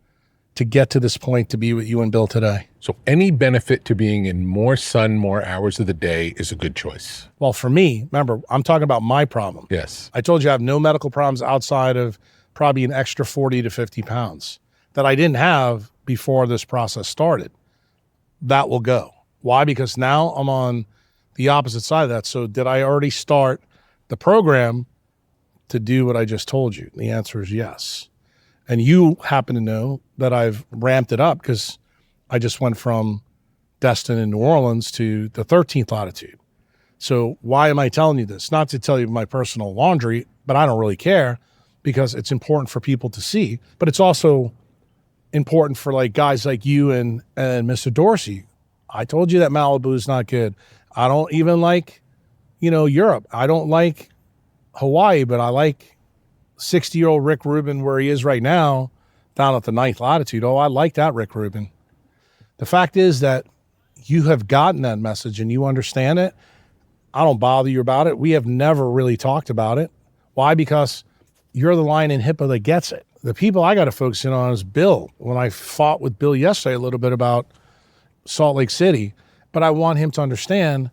to get to this point to be with you and Bill today. So any benefit to being in more sun, more hours of the day is a good choice. Well, for me, remember, I'm talking about my problem. Yes. I told you I have no medical problems outside of probably an extra 40 to 50 pounds that I didn't have before this process started. That will go. Why? Because now I'm on the opposite side of that. So did I already start the program to do what I just told you? The answer is yes. And you happen to know that I've ramped it up because I just went from Destin in New Orleans to the 13th latitude. So why am I telling you this? Not to tell you my personal laundry, but I don't really care because it's important for people to see. But it's also important for like guys like you and Mr. Dorsey. I told you that Malibu is not good. I don't even like, Europe. I don't like Hawaii, but I like 60-year-old Rick Rubin where he is right now down at the 9th latitude. Oh, I like that Rick Rubin. The fact is that you have gotten that message and you understand it. I don't bother you about it. We have never really talked about it. Why? Because you're the line in HIPAA that gets it. The people I got to focus in on is Bill. When I fought with Bill yesterday a little bit about Salt Lake City, but I want him to understand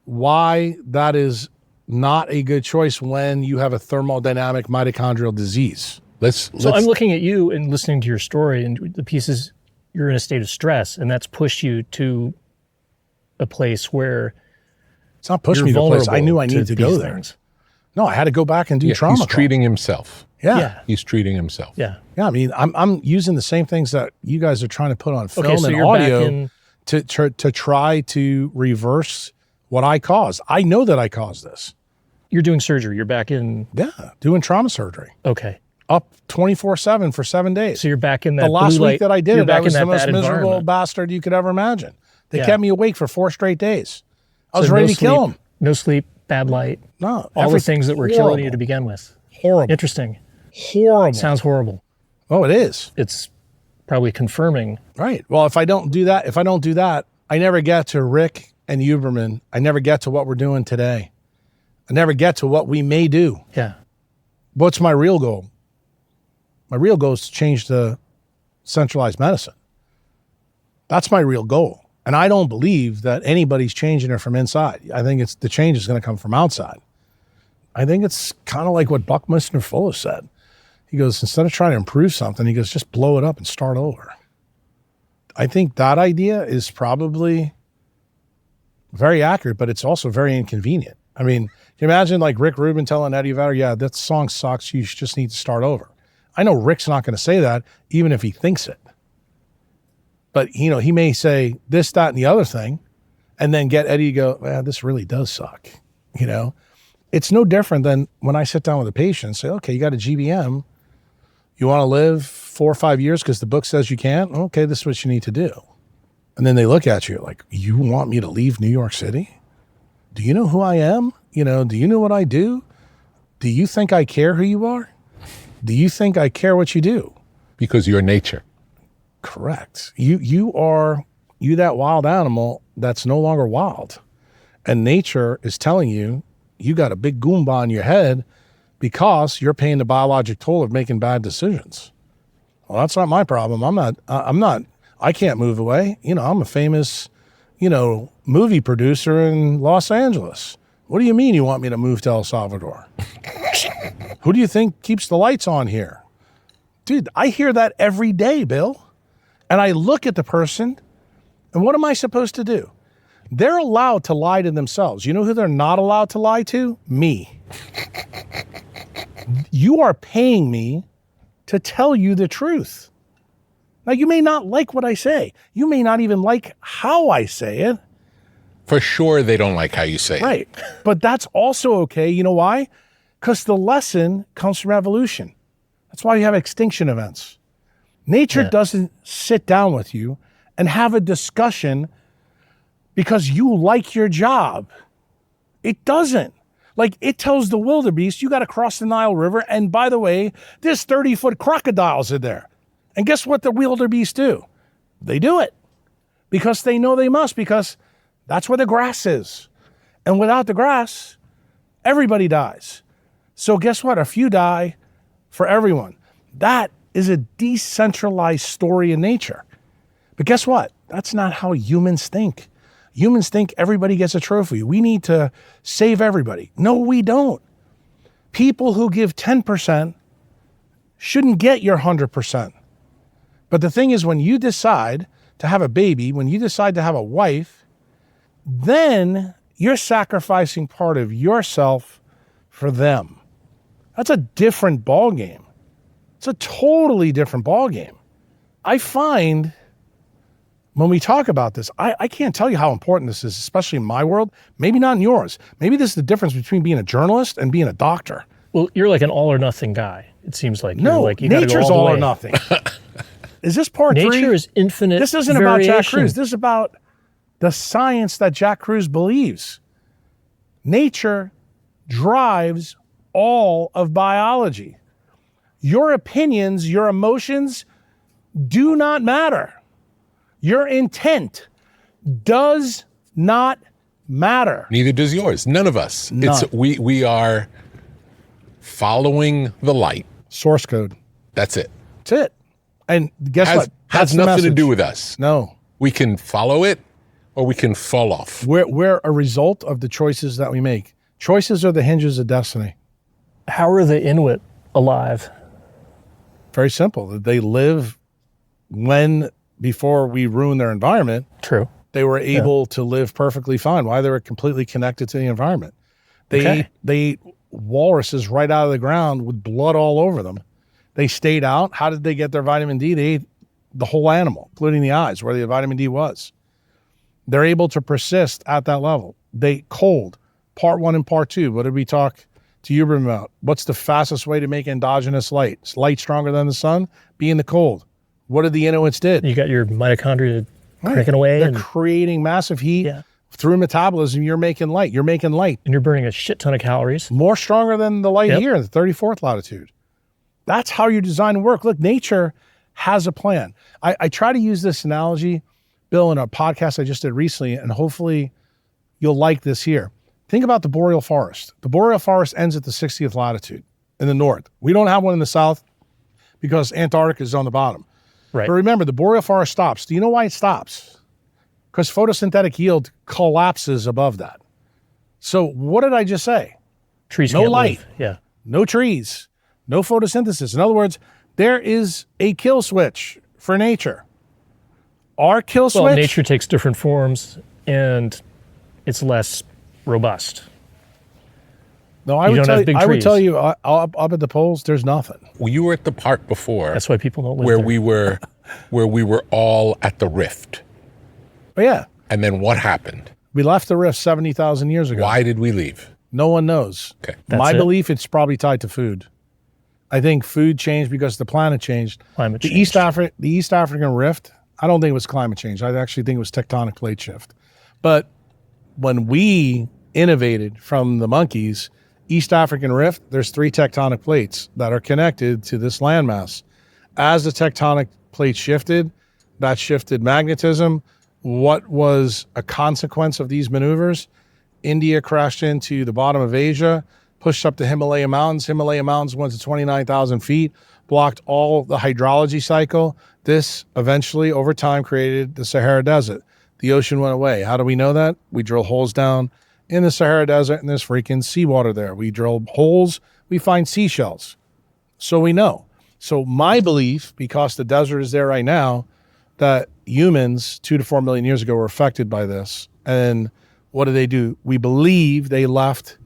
why that is not a good choice when you have a thermodynamic mitochondrial disease. So I'm looking at you and listening to your story and the pieces, you're in a state of stress, and that's pushed you to a place where it's not pushing me to a place. I knew I needed to go there. No, I had to go back and do trauma. He's treating himself. Yeah. He's treating himself. Yeah. Yeah. I mean, I'm using the same things that you guys are trying to put on film and audio to try to reverse what I caused. I know that I caused this. You're doing surgery. You're back in. Yeah. Doing trauma surgery. Okay. Up 24/7 for 7 days. So you're back in that. The last week that I did it, I was the most miserable bastard bastard you could ever imagine. They kept me awake for 4 straight days. I was ready to kill him. No sleep, bad light. No. All the things that were killing you to begin with. Horrible. Interesting. Horrible. Sounds horrible. Oh, it is. It's probably confirming. Right. Well, if I don't do that, I never get to Rick and Huberman. I never get to what we're doing today. I never get to what we may do. Yeah. What's my real goal? My real goal is to change the centralized medicine. That's my real goal. And I don't believe that anybody's changing it from inside. I think the change is going to come from outside. I think it's kind of like what Buckminster Fuller said. He goes, instead of trying to improve something, he goes, just blow it up and start over. I think that idea is probably very accurate, but it's also very inconvenient. I mean, can you imagine like Rick Rubin telling Eddie Vedder, yeah, that song sucks, you just need to start over. I know Rick's not going to say that, even if he thinks it. But, he may say this, that, and the other thing, and then get Eddie to go, this really does suck. It's no different than when I sit down with a patient and say, okay, you got a GBM. You want to live 4 or 5 years because the book says you can't? Okay, this is what you need to do. And then they look at you like, you want me to leave New York City? Do you know who I am? Do you know what I do? Do you think I care who you are? Do you think I care what you do? Because you're nature. Correct. You are that wild animal that's no longer wild. And nature is telling you, you got a big Goomba on your head because you're paying the biologic toll of making bad decisions. Well, that's not my problem. I can't move away. I'm a famous, movie producer in Los Angeles. What do you mean you want me to move to El Salvador? Who do you think keeps the lights on here? Dude, I hear that every day, Bill. And I look at the person, and what am I supposed to do? They're allowed to lie to themselves. You know who they're not allowed to lie to? Me. You are paying me to tell you the truth. Now, you may not like what I say. You may not even like how I say it. For sure, they don't like how you say it. Right. But that's also okay. You know why? Because the lesson comes from evolution. That's why you have extinction events. Nature doesn't sit down with you and have a discussion because you like your job. It doesn't. Like, it tells the wildebeest, you got to cross the Nile River. And by the way, there's 30-foot crocodiles in there. And guess what the wildebeest do? They do it because they know they must, because that's where the grass is. And without the grass, everybody dies. So guess what? A few die for everyone. That is a decentralized story in nature. But guess what? That's not how humans think. Humans think everybody gets a trophy. We need to save everybody. No, we don't. People who give 10% shouldn't get your 100%. But the thing is, when you decide to have a baby, when you decide to have a wife, then you're sacrificing part of yourself for them. That's a different ballgame. It's a totally different ballgame. I find when we talk about this, I can't tell you how important this is, especially in my world. Maybe not in yours. Maybe this is the difference between being a journalist and being a doctor. Well, you're like an all or nothing guy. It seems like. No, like, you nature's go all the or way. nothing. Is this part Nature 3? Nature is infinite. This isn't variation. about Jack Kruse. This is about the science that Jack Kruse believes. Nature drives all of biology. Your opinions, your emotions do not matter. Your intent does not matter. Neither does yours. None of us. None. We are following the light. Source code. That's it. That's it. And guess what? Has That's the nothing to message. do with us. No. We can follow it or we can fall off. We're a result of the choices that we make. Choices are the hinges of destiny. How are the Inuit alive? Very simple. They live before we ruin their environment, True. they were able to live perfectly fine. Why? They were completely connected to the environment. They ate walruses right out of the ground with blood all over them. They stayed out. How did they get their vitamin D? They ate the whole animal, including the eyes, where the vitamin D was. They're able to persist at that level. They cold. Part 1 and part 2. What did we talk to Huberman about? What's the fastest way to make endogenous light? Is light stronger than the sun? Be in the cold. What did the Inuits did? You got your mitochondria cranking away, They're and creating massive heat through metabolism. You're making light. You're making light. you're burning a shit ton of calories. More stronger than the light Yep. here, the 34th latitude. That's how your design work. Look, nature has a plan. I try to use this analogy, Bill, in a podcast I just did recently, and hopefully you'll like this here. Think about the boreal forest. The boreal forest ends at the 60th latitude in the north. We don't have one in the south because Antarctica is on the bottom. Right. But remember, the boreal forest stops. Do you know why it stops? Because photosynthetic yield collapses above that. So what did I just say? Trees No can't light. live. Yeah. No trees, no photosynthesis. In other words, there is a kill switch for nature. Our kill switch. Well, nature takes different forms and it's less robust. No, I You would don't tell have you. big I would trees. tell you up at the poles. There's nothing. Well, you were at the part before That's why people don't live where there. we were all at the rift. But yeah, And then what happened? we left the rift 70,000 years ago. Why did we leave? No one knows. Okay. My That's it. belief, it's probably tied to food. I think food changed because the planet changed. Climate The change. East African rift, I don't think it was climate change. I actually think it was tectonic plate shift. But when we innovated from the monkeys, East African rift, there's 3 tectonic plates that are connected to this landmass. As the tectonic plate shifted, that shifted magnetism. What was a consequence of these maneuvers? India crashed into the bottom of Asia, pushed up the Himalaya Mountains. Himalaya Mountains went to 29,000 feet, blocked all the hydrology cycle. This eventually, over time, created the Sahara Desert. The ocean went away. How do we know that? We drill holes down in the Sahara Desert, and there's freaking seawater there. We drill holes, we find seashells. So we know. So my belief, because the desert is there right now, that humans 2 to 4 million years ago were affected by this. And what do? We believe they left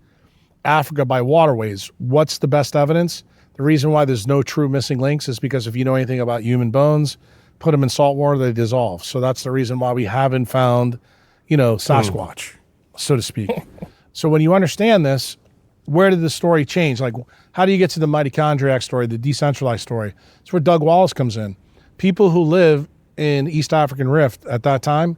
Africa by waterways. What's the best evidence? The reason why there's no true missing links is because if you know anything about human bones, put them in salt water, they dissolve. So that's the reason why we haven't found, Sasquatch, so to speak. So when you understand this, where did the story change? Like, how do you get to the mitochondriac story, the decentralized story? It's where Doug Wallace comes in. People who live in East African Rift at that time,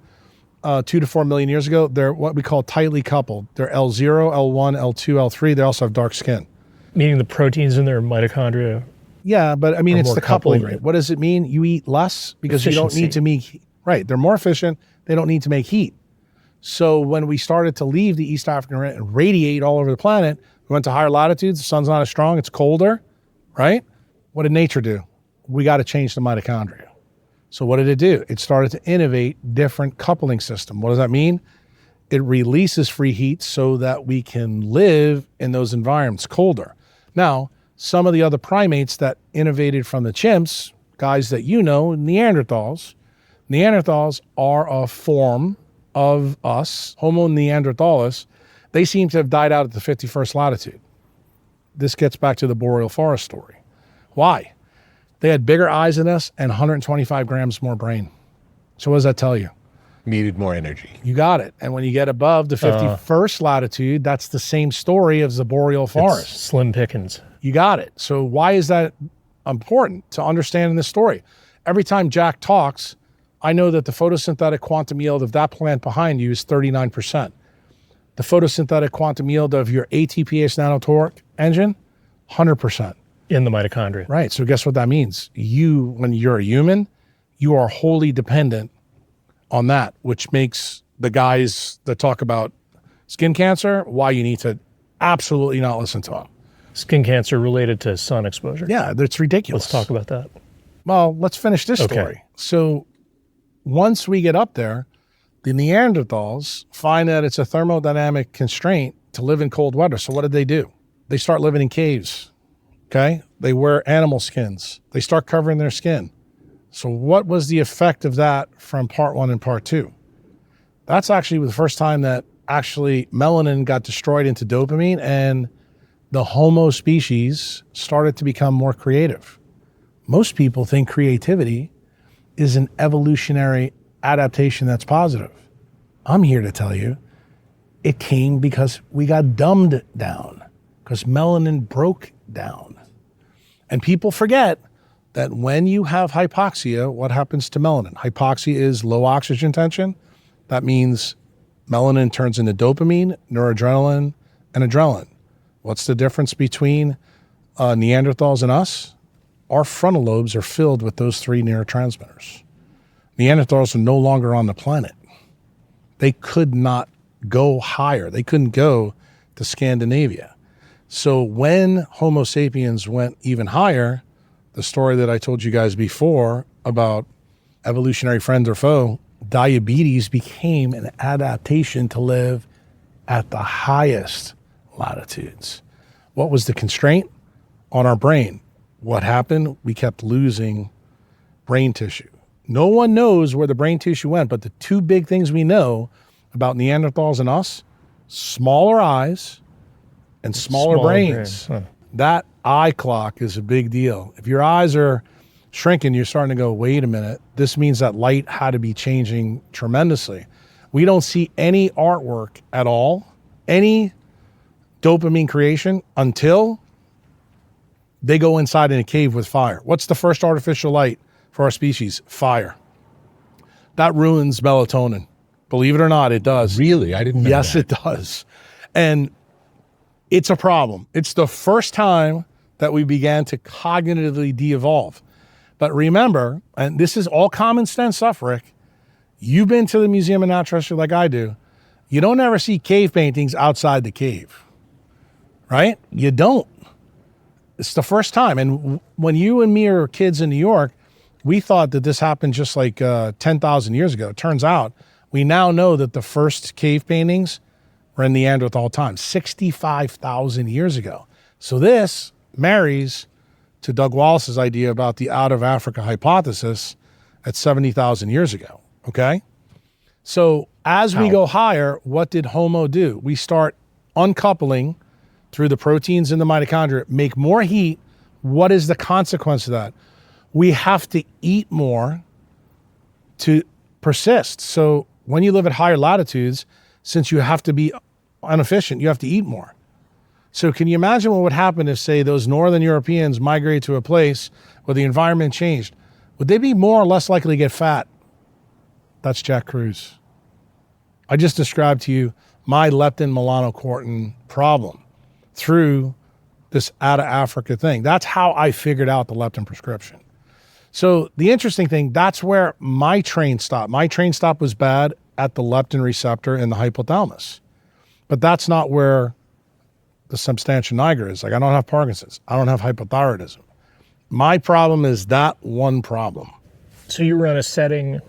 2 to 4 million years ago, they're what we call tightly coupled. They're L0, L1, L2, L3. They also have dark skin. Meaning the proteins in their mitochondria. Yeah, but I mean, Are it's more the coupling coupled. rate. What does it mean? You eat less because you don't Efficiency. need to make, right. They're more efficient. They don't need to make heat. So when we started to leave the East African Rift and radiate all over the planet, we went to higher latitudes. The sun's not as strong. It's colder, right? What did nature do? We got to change the mitochondria. So what did it do? It started to innovate different coupling system. What does that mean? It releases free heat so that we can live in those environments colder. Now, some of the other primates that innovated from the chimps, guys that you know, Neanderthals are a form of us, Homo neanderthalis. They seem to have died out at the 51st latitude. This gets back to the boreal forest story. Why? They had bigger eyes than us and 125 grams more brain. So what does that tell you? Needed more energy. You got it. And when you get above the 51st latitude, that's the same story as the boreal forest. It's slim pickings. You got it. So why is that important to understand in this story? Every time Jack talks, I know that the photosynthetic quantum yield of that plant behind you is 39%. The photosynthetic quantum yield of your ATPase nanotorque engine, 100%. In the mitochondria. Right. So guess what that means? You, when you're a human, you are wholly dependent on that, which makes the guys that talk about skin cancer, why you need to absolutely not listen to them. Skin cancer related to sun exposure. Yeah, that's ridiculous. Let's talk about that. Well, let's finish this Okay. story. So once we get up there, the Neanderthals find that it's a thermodynamic constraint to live in cold weather. So what did? They start living in caves, okay? They wear animal skins. They start covering their skin. So what was the effect of that from part 1 and part 2? That's actually the first time that actually melanin got destroyed into dopamine and the Homo species started to become more creative. Most people think creativity is an evolutionary adaptation that's positive. I'm here to tell you, it came because we got dumbed down, because melanin broke down. And people forget that when you have hypoxia, what happens to melanin? Hypoxia is low oxygen tension. That means melanin turns into dopamine, noradrenaline, and adrenaline. What's the difference between Neanderthals and us? Our frontal lobes are filled with those 3 neurotransmitters. Neanderthals are no longer on the planet. They could not go higher. They couldn't go to Scandinavia. So when Homo sapiens went even higher, the story that I told you guys before about evolutionary friend or foe, diabetes became an adaptation to live at the highest latitudes. What was the constraint? On our brain. What happened? We kept losing brain tissue. No one knows where the brain tissue went, but the 2 big things we know about Neanderthals and us, smaller eyes and smaller brains. Brain. Huh. That eye clock is a big deal. If your eyes are shrinking, you're starting to go, wait a minute, this means that light had to be changing tremendously. We don't see any artwork at all, any dopamine creation until they go inside in a cave with fire. What's the first artificial light for our species? Fire. That ruins melatonin. Believe it or not, it does. Really? I didn't know Yes, that. it does. And it's a problem. It's the first time that we began to cognitively de-evolve. But remember, and this is all common sense stuff, Rick, you've been to the Museum of Natural History like I do. You don't ever see cave paintings outside the cave, right? You don't. It's the first time. And when you and me are kids in New York, we thought that this happened just like 10,000 years ago. It turns out we now know that the first cave paintings were in Neanderthal times, 65,000 years ago. So this marries to Doug Wallace's idea about the out of Africa hypothesis at 70,000 years ago, okay? So as we go higher, what did Homo do? We start uncoupling through the proteins in the mitochondria, make more heat. What is the consequence of that? We have to eat more to persist. So when you live at higher latitudes, since you have to be inefficient, you have to eat more. So can you imagine what would happen if, say, those Northern Europeans migrated to a place where the environment changed? Would they be more or less likely to get fat? That's Jack Kruse. I just described to you my leptin melanocortin problem through this out of Africa thing. That's how I figured out the leptin prescription. So the interesting thing, that's where my train stopped. My train stop was bad at the leptin receptor in the hypothalamus. But that's not where the substantia nigra is. Like, I don't have Parkinson's. I don't have hypothyroidism. My problem is that one problem. So you were in a setting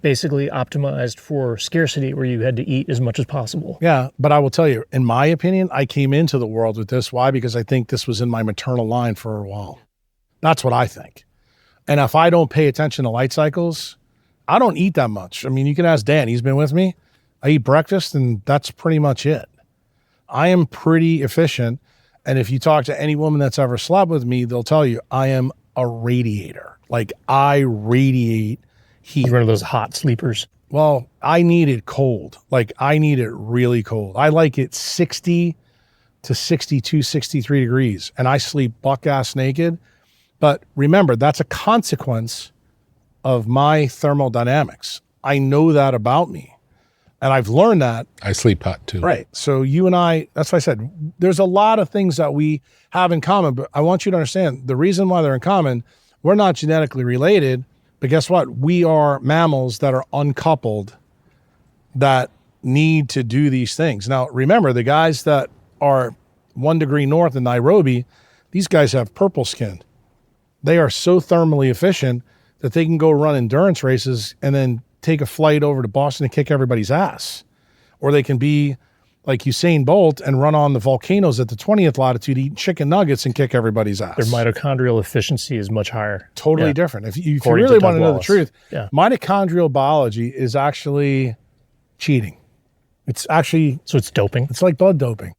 basically optimized for scarcity where you had to eat as much as possible. Yeah, but I will tell you, in my opinion, I came into the world with this. Why? Because I think this was in my maternal line for a while. That's what I think. And if I don't pay attention to light cycles, I don't eat that much. I mean, you can ask Dan. He's been with me. I eat breakfast, and that's pretty much it. I am pretty efficient. And if you talk to any woman that's ever slept with me, they'll tell you I am a radiator. Like, I radiate heat. You're one of those hot sleepers. Well, I need it cold. Like, I need it really cold. I like it 60 to 62, 63 degrees. And I sleep buck ass naked. But remember, that's a consequence of my thermodynamics. I know that about me. And I've learned that. I sleep hot too. Right. So you and I, that's why I said, there's a lot of things that we have in common, but I want you to understand the reason why they're in common, we're not genetically related, but guess what? We are mammals that are uncoupled that need to do these things. Now, remember, the guys that are 1 degree north in Nairobi, these guys have purple skin. They are so thermally efficient that they can go run endurance races and then take a flight over to Boston and kick everybody's ass. Or they can be like Usain Bolt and run on the volcanoes at the 20th latitude, eat chicken nuggets and kick everybody's ass. Their mitochondrial efficiency is much higher. Totally Yeah. different. If you According really to want to Doug know the Wallace. truth, Yeah. mitochondrial biology is actually cheating. It's actually, So it's doping. it's like blood doping.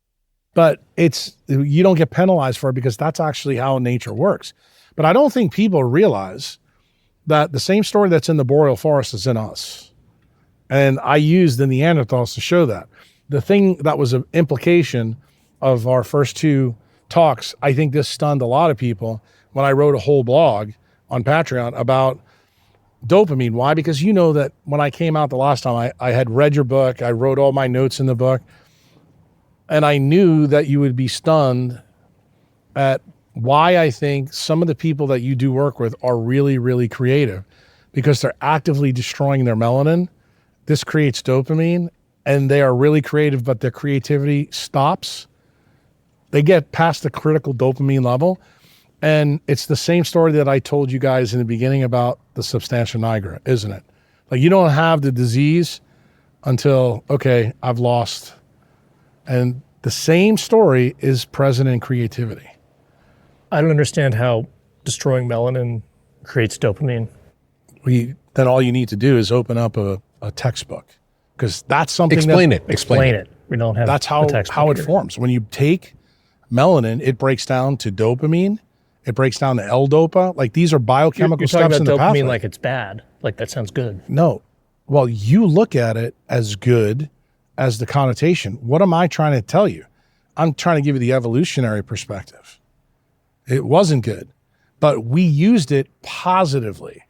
But you don't get penalized for it because that's actually how nature works. But I don't think people realize that the same story that's in the boreal forest is in us. And I used the Neanderthals to show that. The thing that was an implication of our first 2 talks, I think this stunned a lot of people when I wrote a whole blog on Patreon about dopamine. Why? Because you know that when I came out the last time, I had read your book, I wrote all my notes in the book, and I knew that you would be stunned at why I think some of the people that you do work with are really, really creative because they're actively destroying their melanin. This creates dopamine and they are really creative, but their creativity stops. They get past the critical dopamine level. And it's the same story that I told you guys in the beginning about the substantia nigra, isn't it? Like you don't have the disease until, okay, I've lost. And the same story is present in creativity. I don't understand how destroying melanin creates dopamine. Then all you need to do is open up a textbook because that's something Explain that, it. Explain it. We don't have That's a how textbook it here. forms. When you take melanin, it breaks down to dopamine. It breaks down to L-dopa. Like these are biochemical You're steps talking in the about pathway. dopamine like it's bad. Like that sounds good. No. Well, you look at it as good as the connotation. What am I trying to tell you? I'm trying to give you the evolutionary perspective. It wasn't good, but we used it positively.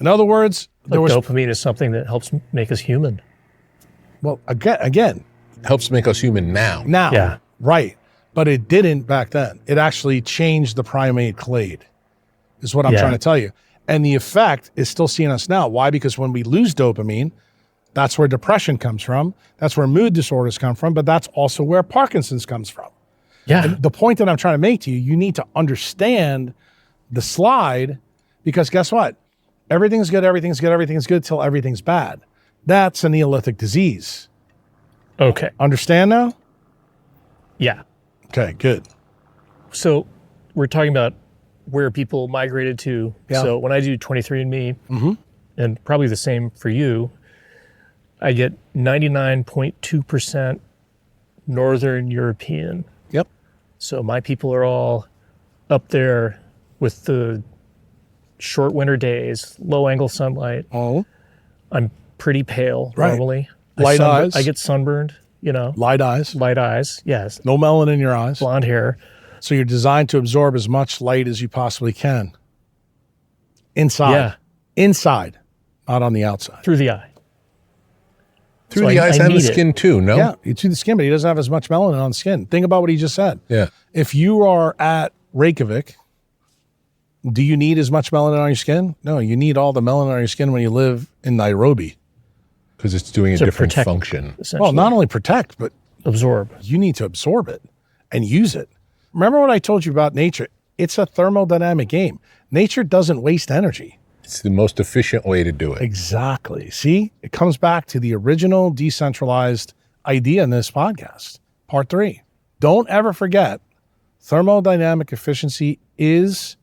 In other words, there was, Dopamine is something that helps make us human. well, again, Helps make us human now. now, Yeah. right. But it didn't back then. It actually changed the primate clade, is what I'm Yeah. trying to tell you. And the effect is still seeing us now. Why? Because when we lose dopamine, that's where depression comes from. That's where mood disorders come from. But that's also where Parkinson's comes from. Yeah. The point that I'm trying to make to you, you need to understand the slide because guess what? Everything's good, everything's good, everything's good till everything's bad. That's a Neolithic disease. Okay. Understand now? Yeah. Okay, good. So we're talking about where people migrated to. Yeah. So when I do 23andMe, and probably the same for you, I get 99.2% Northern European. Yep. So my people are all up there with the short winter days, low angle sunlight. Oh, I'm pretty pale Right. normally. Light eyes. I get sunburned, light eyes, light eyes. Yes. no melanin in your eyes. Blonde hair. So you're designed to absorb as much light as you possibly can. Inside. Yeah. Inside, not on the outside. Through the eye. Through So the I eyes and the need it. skin too, no? Yeah, it's through the skin, but he doesn't have as much melanin on the skin. Think about what he just said. Yeah. If you are at Reykjavik, do you need as much melanin on your skin? No, you need all the melanin on your skin when you live in Nairobi. Because it's doing a To different protect, function. essentially. Well, not only protect, but absorb. you need to absorb it and use it. Remember what I told you about nature? It's a thermodynamic game. Nature doesn't waste energy. It's the most efficient way to do it. Exactly. See, it comes back to the original decentralized idea in this podcast, part 3. Don't ever forget, thermodynamic efficiency is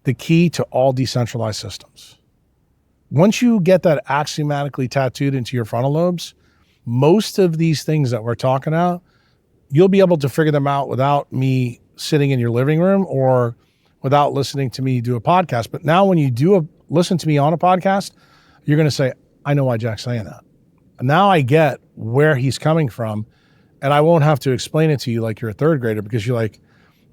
the key to all decentralized systems. Once you get that axiomatically tattooed into your frontal lobes, most of these things that we're talking about, you'll be able to figure them out without me sitting in your living room or without listening to me do a podcast. But now when you listen to me on a podcast, you're going to say, I know why Jack's saying that. And now I get where he's coming from, and I won't have to explain it to you like you're a third grader because you're like,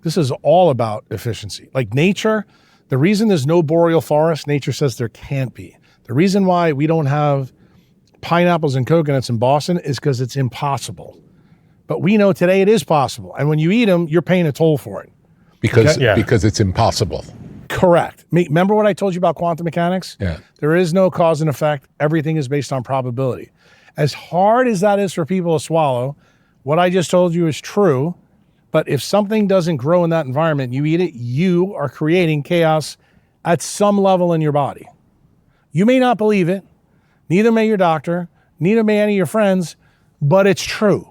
this is all about efficiency. Like nature, the reason there's no boreal forest, nature says there can't be. The reason why we don't have pineapples and coconuts in Boston is because it's impossible. But we know today it is possible. And when you eat them, you're paying a toll for it. Because Yeah. because it's impossible. Correct. Remember what I told you about quantum mechanics? Yeah. There is no cause and effect. Everything is based on probability. As hard as that is for people to swallow, what I just told you is true. But if something doesn't grow in that environment, you eat it, you are creating chaos at some level in your body. You may not believe it. Neither may your doctor. Neither may any of your friends. But it's true.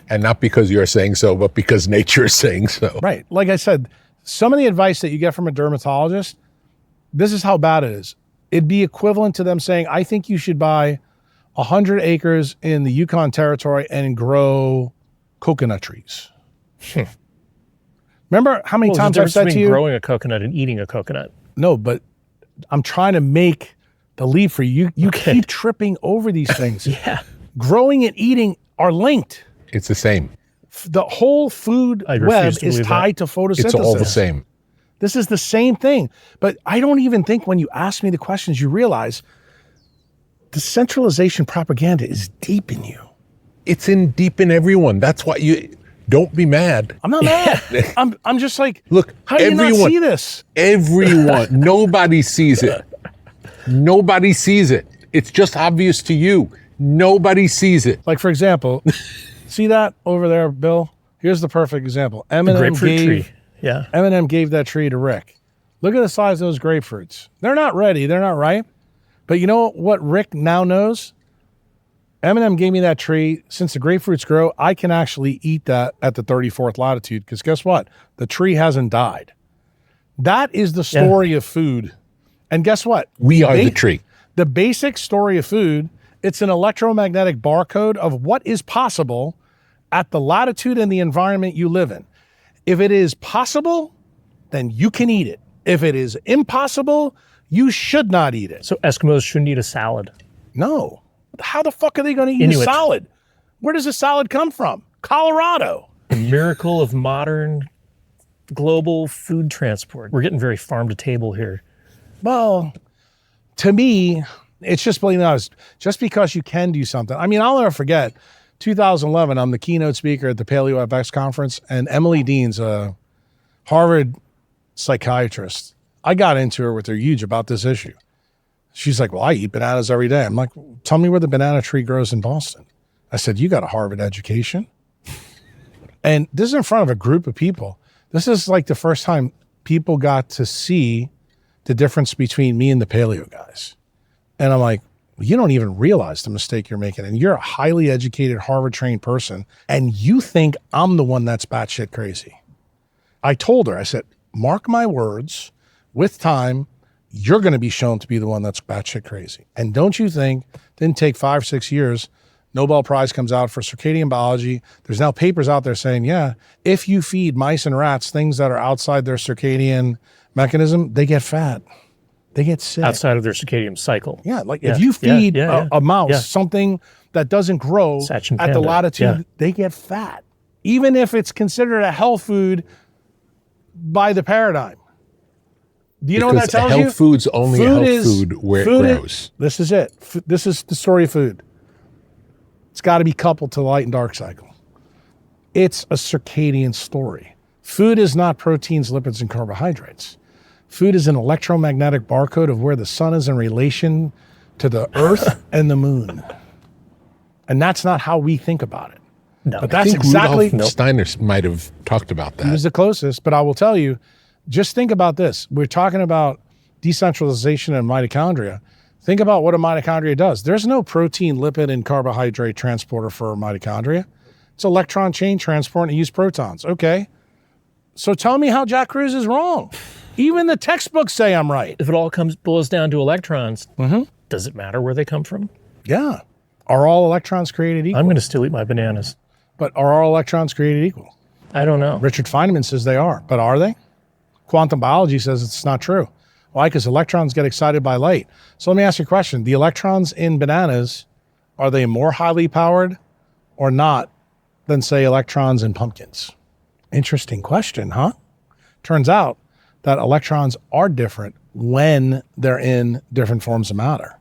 And not because you're saying so, but because nature is saying so. Right. Like I said, some of the advice that you get from a dermatologist, this is how bad it is. It'd be equivalent to them saying, I think you should buy 100 acres in the Yukon Territory and grow coconut trees. Remember how many Well, times there's I've said to you, growing a coconut and eating a coconut. no, but I'm trying to make the leap for you. You keep tripping over these things. Yeah. Growing and eating are linked. It's the same. The whole food I web refuse to is believe tied to photosynthesis. It's all the same. This is the same thing. But I don't even think when you ask me the questions, you realize the centralization propaganda is deep in you. It's in deep in everyone. That's why you don't be mad. I'm not mad. I'm just like, Look, how do you not everyone- see this? Everyone, nobody sees it. Nobody sees it. It's just obvious to you. Nobody sees it. Like, for example, see that over there, Bill? Here's the perfect example. The Eminem grapefruit tree. Yeah. Eminem gave that tree to Rick. Look at the size of those grapefruits. They're not ready. They're not ripe. But you know what Rick now knows? Eminem gave me that tree. Since the grapefruits grow, I can actually eat that at the 34th latitude because guess what? The tree hasn't died. That is the story of food. And guess what? We are the tree. The basic story of food, it's an electromagnetic barcode of what is possible at the latitude and the environment you live in. If it is possible, then you can eat it. If it is impossible, you should not eat it. So Eskimos shouldn't eat a salad. No. How the fuck are they going to eat a Inuit. salad? Where does a salad come from? Colorado. The miracle of modern global food transport. We're getting very farm to table here. Well, to me, it's just believing honest. Just because you can do something. I mean, I'll never forget 2011, I'm the keynote speaker at the Paleo FX conference, and Emily Dean's a Harvard psychiatrist. I got into her with her huge about this issue. She's like, well, I eat bananas every day. I'm like, tell me where the banana tree grows in Boston. I said, you got a Harvard education? And this is in front of a group of people. This is like the first time people got to see the difference between me and the paleo guys. And I'm like, you don't even realize the mistake you're making. And you're a highly educated, Harvard-trained person, and you think I'm the one that's batshit crazy. I told her, I said, mark my words, with time, you're going to be shown to be the one that's batshit crazy. And don't you think, didn't take 5-6 years, Nobel Prize comes out for circadian biology. There's now papers out there saying, yeah, if you feed mice and rats things that are outside their circadian mechanism, they get fat. They get sick. Outside of their circadian cycle. Yeah, like if you feed a mouse Yeah. something that doesn't grow Sachin at the panda. latitude, Yeah. they get fat. Even if it's considered a health food by the paradigm. Do you know what that Because tells health you? food's only a health is- food where food it is- grows. This is it. This is the story of food. It's got to be coupled to the light and dark cycle. It's a circadian story. Food is not proteins, lipids, and carbohydrates. Food is an electromagnetic barcode of where the sun is in relation to the earth and the moon. And that's not how we think about it. No. But I that's think exactly, Rudolf Steiner might have talked about he was that. the closest, but I will tell you, just think about this. We're talking about decentralization and mitochondria. Think about what a mitochondria does. There's no protein, lipid, and carbohydrate transporter for a mitochondria. It's electron chain transport and it uses protons. Okay. So tell me how Jack Cruz is wrong. Even the textbooks say I'm right. If it all boils down to electrons, does it matter where they come from? Yeah. Are all electrons created equal? I'm going to still eat my bananas. But are all electrons created equal? I don't know. Richard Feynman says they are, but are they? Quantum biology says it's not true. Why? Because electrons get excited by light. So let me ask you a question. The electrons in bananas, are they more highly powered or not than, say, electrons in pumpkins? Interesting question, huh? Turns out that electrons are different when they're in different forms of matter.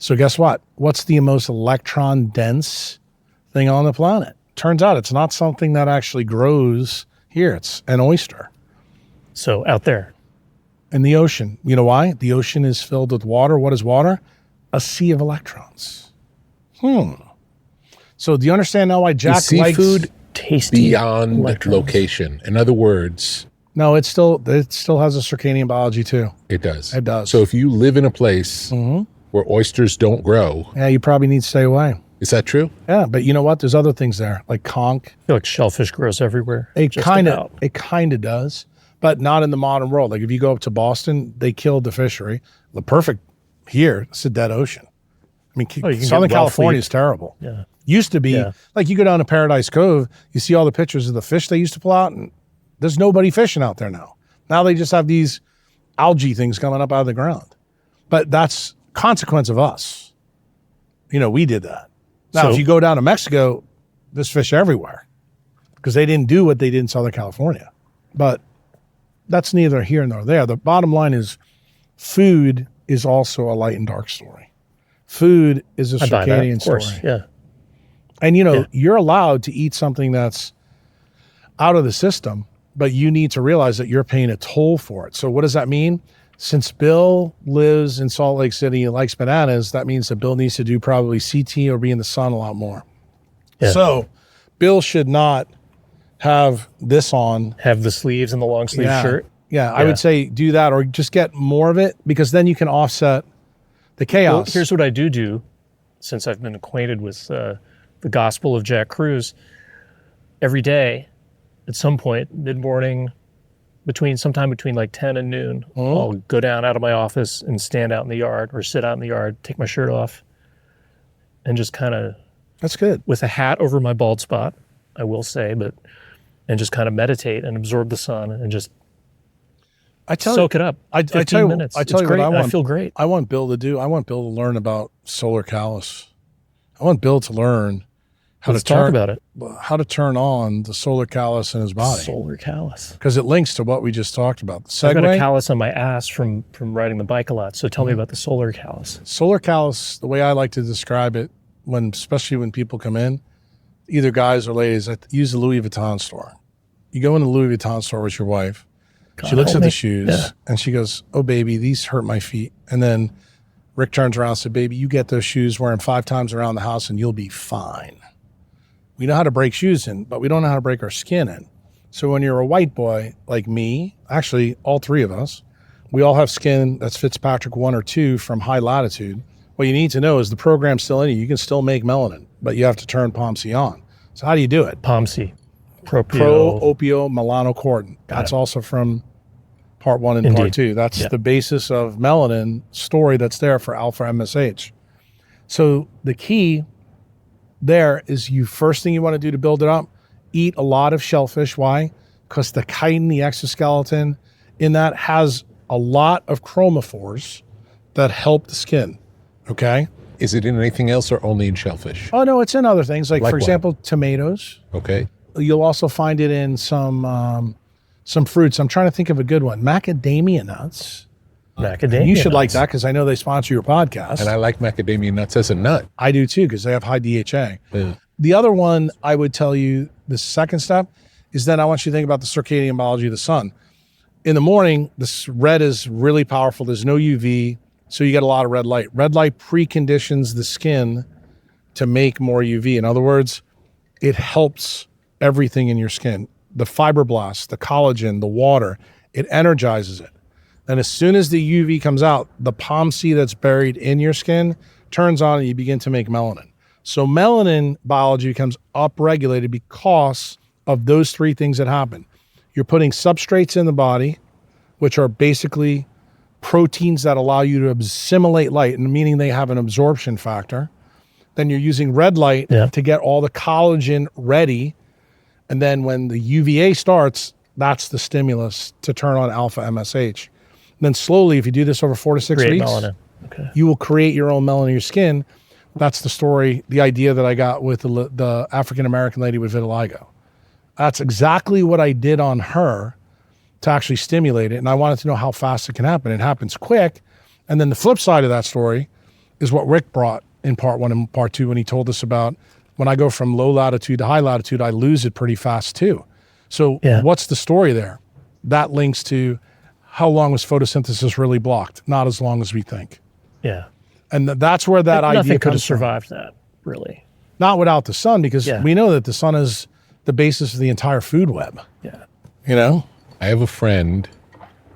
So guess what? What's the most electron dense thing on the planet? Turns out it's not something that actually grows here. It's an oyster So out there. in the ocean. You know why? The ocean is filled with water. What is water? A sea of electrons. So do you understand now why Jack Is seafood Tasty beyond electrons. location? In other words, No, it still has a circadian biology too. it does. It does. So if you live in a place where oysters don't grow, Yeah, you probably need to stay away. is that true? Yeah, but you know what? There's other things there, like conch. I feel like shellfish grows everywhere. It just kind about. of does, but not in the modern world. Like if you go up to Boston, they killed the fishery. The perfect here, it's a dead ocean. I mean, Oh, you can Southern get well California fleet. is terrible. Yeah. Used to be Yeah. like you go down to Paradise Cove, you see all the pictures of the fish they used to pull out, and there's nobody fishing out there now. Now they just have these algae things coming up out of the ground. But that's consequence of us. You know, we did that. Now, So- if you go down to Mexico, there's fish everywhere because they didn't do what they did in Southern California. But that's neither here nor there. The bottom line is food is also a light and dark story. Food is a I buy that, circadian of course. story. Yeah. And, you know, Yeah. you're allowed to eat something that's out of the system, but you need to realize that you're paying a toll for it. So what does that mean? Since Bill lives in Salt Lake City and likes bananas, that means that Bill needs to do probably CT or be in the sun a lot more. Yeah. So Bill should not have this on. Have the sleeves and the long sleeve shirt. Yeah, I Yeah. would say do that or just get more of it because then you can offset the Well, chaos. here's what I do since I've been acquainted with the gospel of Jack Cruz. Every day, at some point, mid-morning, sometime between like 10 and noon, I'll go down out of my office and stand out in the yard or sit out in the yard, take my shirt off, and just kind of, That's good. with a hat over my bald spot, I will say, and just kind of meditate and absorb the sun and just I tell soak it up. I 15 tell you, minutes. I tell It's you great. what I want. I feel great. I want Bill to do. I want Bill to learn about solar callus. I want Bill to learn how Let's to turn talk about it. how to turn on the solar callus in his body Solar callus. because it links to what we just talked about. The I've got a segue, callus on my ass from riding the bike a lot. So tell me about the solar callus. solar callus. The way I like to describe it, especially when people come in, either guys or ladies, I use the Louis Vuitton store. You go in the Louis Vuitton store with your wife. She looks help at the me. shoes Yeah. and she goes, "Oh, baby, these hurt my feet." And then Rick turns around and said, "Baby, you get those shoes, wear them 5 times around the house and you'll be fine." We know how to break shoes in, but we don't know how to break our skin in. So when you're a white boy like me, actually all 3 of us, we all have skin that's Fitzpatrick 1 or 2 from high latitude. What you need to know is the program's still in you. You can still make melanin, but you have to turn POMC on. So how do you do it? POMC. Pro-opiomelanocortin. That's also from part 1 and part Indeed. 2. That's Yeah. the basis of melanin story that's there for alpha MSH. So the key there is first thing you want to do to build it up, eat a lot of shellfish. Why? Because the chitin, the exoskeleton in that has a lot of chromophores that help the skin. Okay. Is it in anything else or only in shellfish? Oh no, it's in other things. Like Like for what? example, tomatoes. Okay. You'll also find it in some fruits. I'm trying to think of a good one. Macadamia nuts. Macadamia. You should like nuts. that because I know they sponsor your podcast. And I like macadamia nuts as a nut. I do too because they have high DHA. Yeah. The other one I would tell you, the second step, is then I want you to think about the circadian biology of the sun. In the morning, this red is really powerful. There's no UV, so you get a lot of red light. Red light preconditions the skin to make more UV. In other words, it helps everything in your skin. The fibroblasts, the collagen, the water, it energizes it. And as soon as the UV comes out, the POMC that's buried in your skin turns on and you begin to make melanin. So melanin biology becomes upregulated because of those 3 things that happen. You're putting substrates in the body, which are basically proteins that allow you to assimilate light, and meaning they have an absorption factor. Then you're using red light to get all the collagen ready. And then when the UVA starts, that's the stimulus to turn on alpha MSH. And then slowly, if you do this over 4 to 6 Create weeks, melanin. Okay. you will create your own melanin in your skin. That's the story, the idea that I got with the African-American lady with vitiligo. That's exactly what I did on her to actually stimulate it. And I wanted to know how fast it can happen. It happens quick. And then the flip side of that story is what Rick brought in part 1 and part 2 when he told us about when I go from low latitude to high latitude, I lose it pretty fast too. So what's the story there? That links to how long was photosynthesis really blocked? Not as long as we think. Yeah. And that's where that idea Nothing could have comes from. survived that, really. Not without the sun, because we know that the sun is the basis of the entire food web. Yeah. You know? I have a friend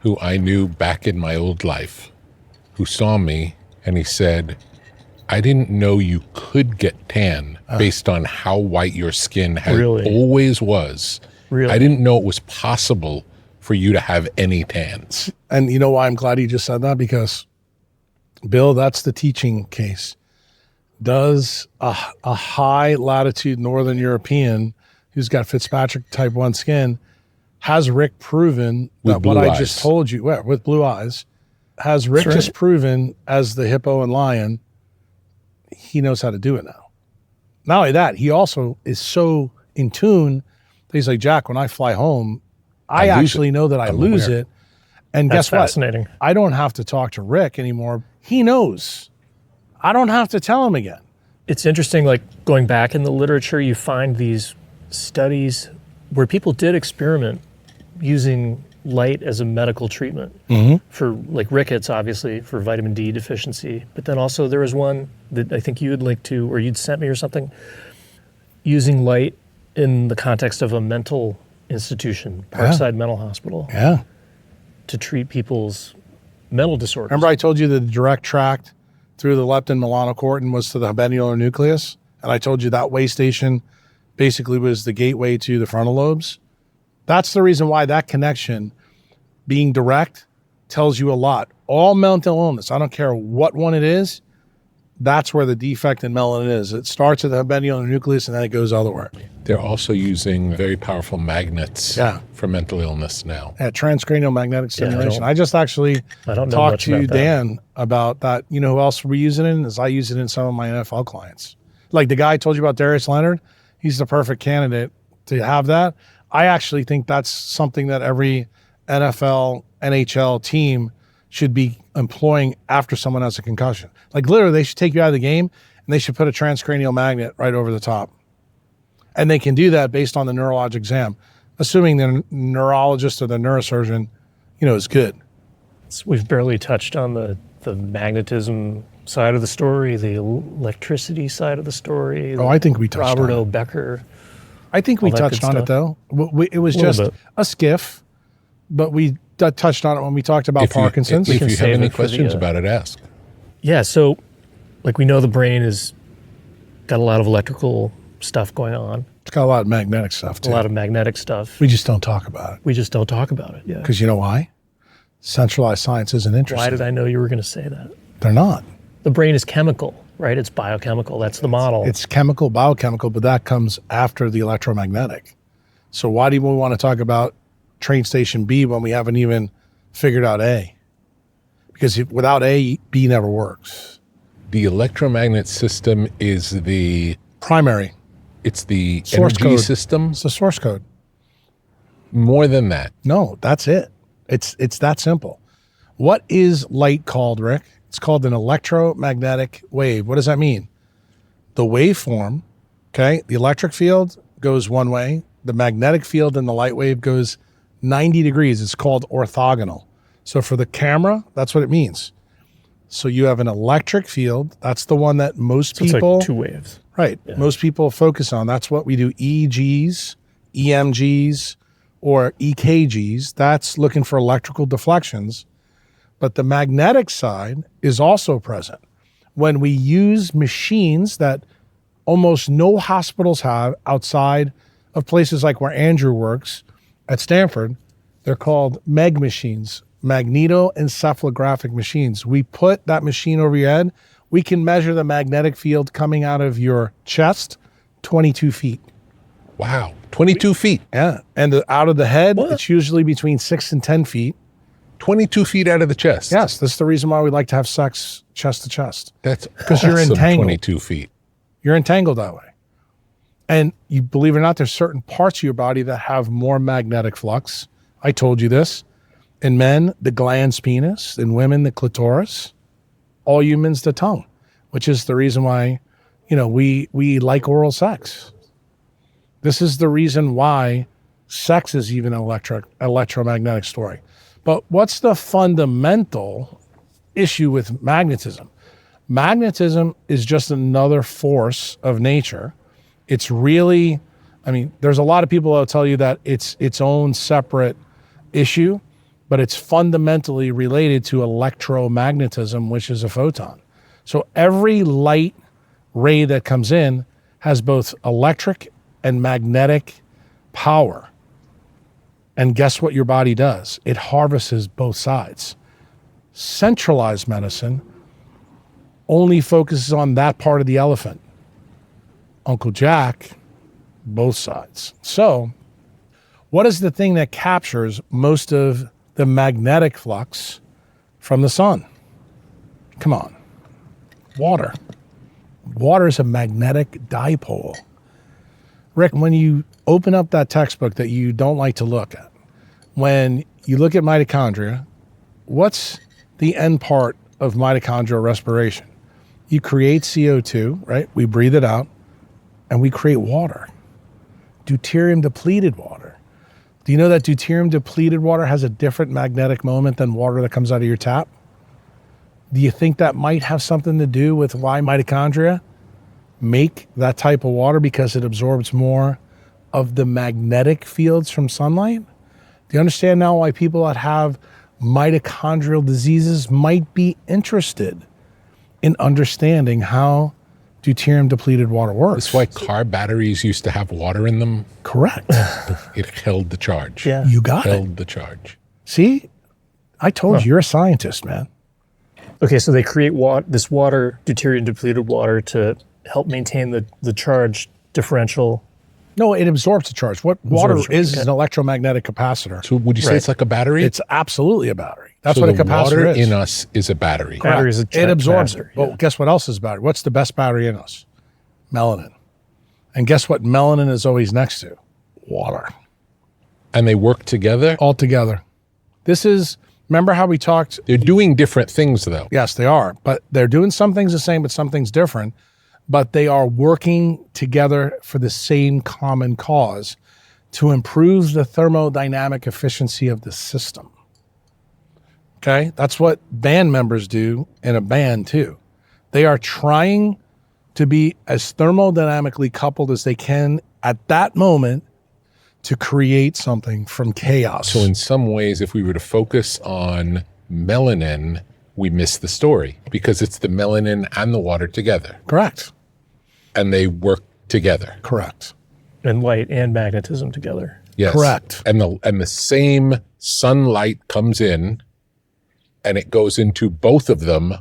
who I knew back in my old life who saw me and he said, I didn't know you could get tan based on how white your skin has always was. Really? I didn't know it was possible for you to have any tans. And you know why I'm glad he just said that? Because, Bill, that's the teaching case. Does a high latitude Northern European who's got Fitzpatrick type 1 skin, has Rick proven that what I just told you, with blue eyes, has Rick just proven as the hippo and lion, he knows how to do it now. Not only that, he also is so in tune that he's like, Jack, when I fly home, I actually know that I lose it. And That's guess what? fascinating. I don't have to talk to Rick anymore. He knows. I don't have to tell him again. It's interesting, like going back in the literature, you find these studies where people did experiment using light as a medical treatment for like rickets, obviously, for vitamin D deficiency. But then also there was one that I think you had linked to, or you'd sent me or something, using light in the context of a mental institution, Parkside Mental Hospital, to treat people's mental disorders. Remember I told you the direct tract through the leptin melanocortin was to the habenular nucleus? And I told you that way station basically was the gateway to the frontal lobes. That's the reason why that connection, being direct, tells you a lot. All mental illness, I don't care what one it is, that's where the defect in melanin is. It starts at the habenular nucleus and then it goes elsewhere. They're also using very powerful magnets for mental illness now. Transcranial magnetic stimulation. I just actually talked to Dan about that. You know who else we use it in? Is I use it in some of my NFL clients. Like the guy I told you about, Darius Leonard, he's the perfect candidate to have that. I actually think that's something that every NFL, NHL team should be employing after someone has a concussion. Like literally, they should take you out of the game and they should put a transcranial magnet right over the top. And they can do that based on the neurologic exam, assuming the neurologist or the neurosurgeon, is good. We've barely touched on the magnetism side of the story, the electricity side of the story. I think we touched Robert on O. Becker. I think we touched on it, though. It was just a skiff, but we touched on it when we talked about Parkinson's. If you have any questions about it, ask. Yeah, so like we know the brain has got a lot of electrical stuff going on. It's got a lot of magnetic stuff, too. A lot of magnetic stuff. We just don't talk about it. Yeah. Because you know why? Centralized science isn't interesting. Why did I know you were going to say that? They're not. The brain is chemical, right? It's biochemical. That's the model. It's chemical, biochemical, but that comes after the electromagnetic. So why do we want to talk about train station B when we haven't even figured out A? Because without A, B never works. The electromagnet system is the primary. It's the source energy code. system. It's the source code. More than that. No, that's it. It's that simple. What is light called, Rick? It's called an electromagnetic wave. What does that mean? The waveform, okay, the electric field goes one way. The magnetic field in the light wave goes 90 degrees. It's called orthogonal. So for the camera, that's what it means. So you have an electric field. That's the one that most people... It's like two waves. Right. Yeah. Most people focus on. That's what we do. EEGs, EMGs, or EKGs. That's looking for electrical deflections. But the magnetic side is also present. When we use machines that almost no hospitals have outside of places like where Andrew works at Stanford, they're called MEG machines, magnetoencephalographic machines. We put that machine over your head. We can measure the magnetic field coming out of your chest 22 feet. Wow, 22 feet. Yeah, and out of the head, it's usually between 6 and 10 feet. 22 feet out of the chest. Yes, that's the reason why we like to have sex chest to chest. That's because you're entangled. 22 feet. You're entangled that way. And you believe it or not, there's certain parts of your body that have more magnetic flux. I told you this. In men, the glans penis. In women, the clitoris. All humans, the tongue. which is the reason why, we like oral sex. This is the reason why sex is even an electromagnetic story. But what's the fundamental issue with magnetism? Magnetism is just another force of nature. It's really, there's a lot of people that'll tell you that it's its own separate issue, but it's fundamentally related to electromagnetism, which is a photon. So every light ray that comes in has both electric and magnetic power. And guess what your body does? It harvests both sides. Centralized medicine only focuses on that part of the elephant. Uncle Jack, both sides. So, what is the thing that captures most of the magnetic flux from the sun? Come on. Water. Water is a magnetic dipole. Rick, when you open up that textbook that you don't like to look at, when you look at mitochondria, what's the end part of mitochondrial respiration? You create CO2, right? We breathe it out, and we create water. Deuterium-depleted water. Do you know that deuterium-depleted water has a different magnetic moment than water that comes out of your tap? Do you think that might have something to do with why mitochondria make that type of water, because it absorbs more of the magnetic fields from sunlight? Do you understand now why people that have mitochondrial diseases might be interested in understanding how deuterium-depleted water works? That's why car batteries used to have water in them. Correct. It held the charge. Yeah. You got it. Held the charge. See? I told you, you're a scientist, man. Okay, so they create this water, deuterium-depleted water, to help maintain the charge differential. No, it absorbs the charge. What water Absorbs- is okay. an electromagnetic capacitor. So would you say Right. it's like a battery? It's absolutely a battery. That's so what a the capacitor water is. in us is a battery. Battery is a It absorbs capacitor, it. But yeah. guess what else is a battery? What's the best battery in us? Melanin. And guess what melanin is always next to? Water. And they work together. All together. This is, remember how we talked? They're doing different things though. Yes, they are. But they're doing some things the same, but some things different. But they are working together for the same common cause, to improve the thermodynamic efficiency of the system. Okay? That's what band members do in a band too. They are trying to be as thermodynamically coupled as they can at that moment to create something from chaos. So in some ways, if we were to focus on melanin, we miss the story because it's the melanin and the water together Correct. and they work together. Correct. And light and magnetism together. Yes. Correct. And the same sunlight comes in and it goes into both of them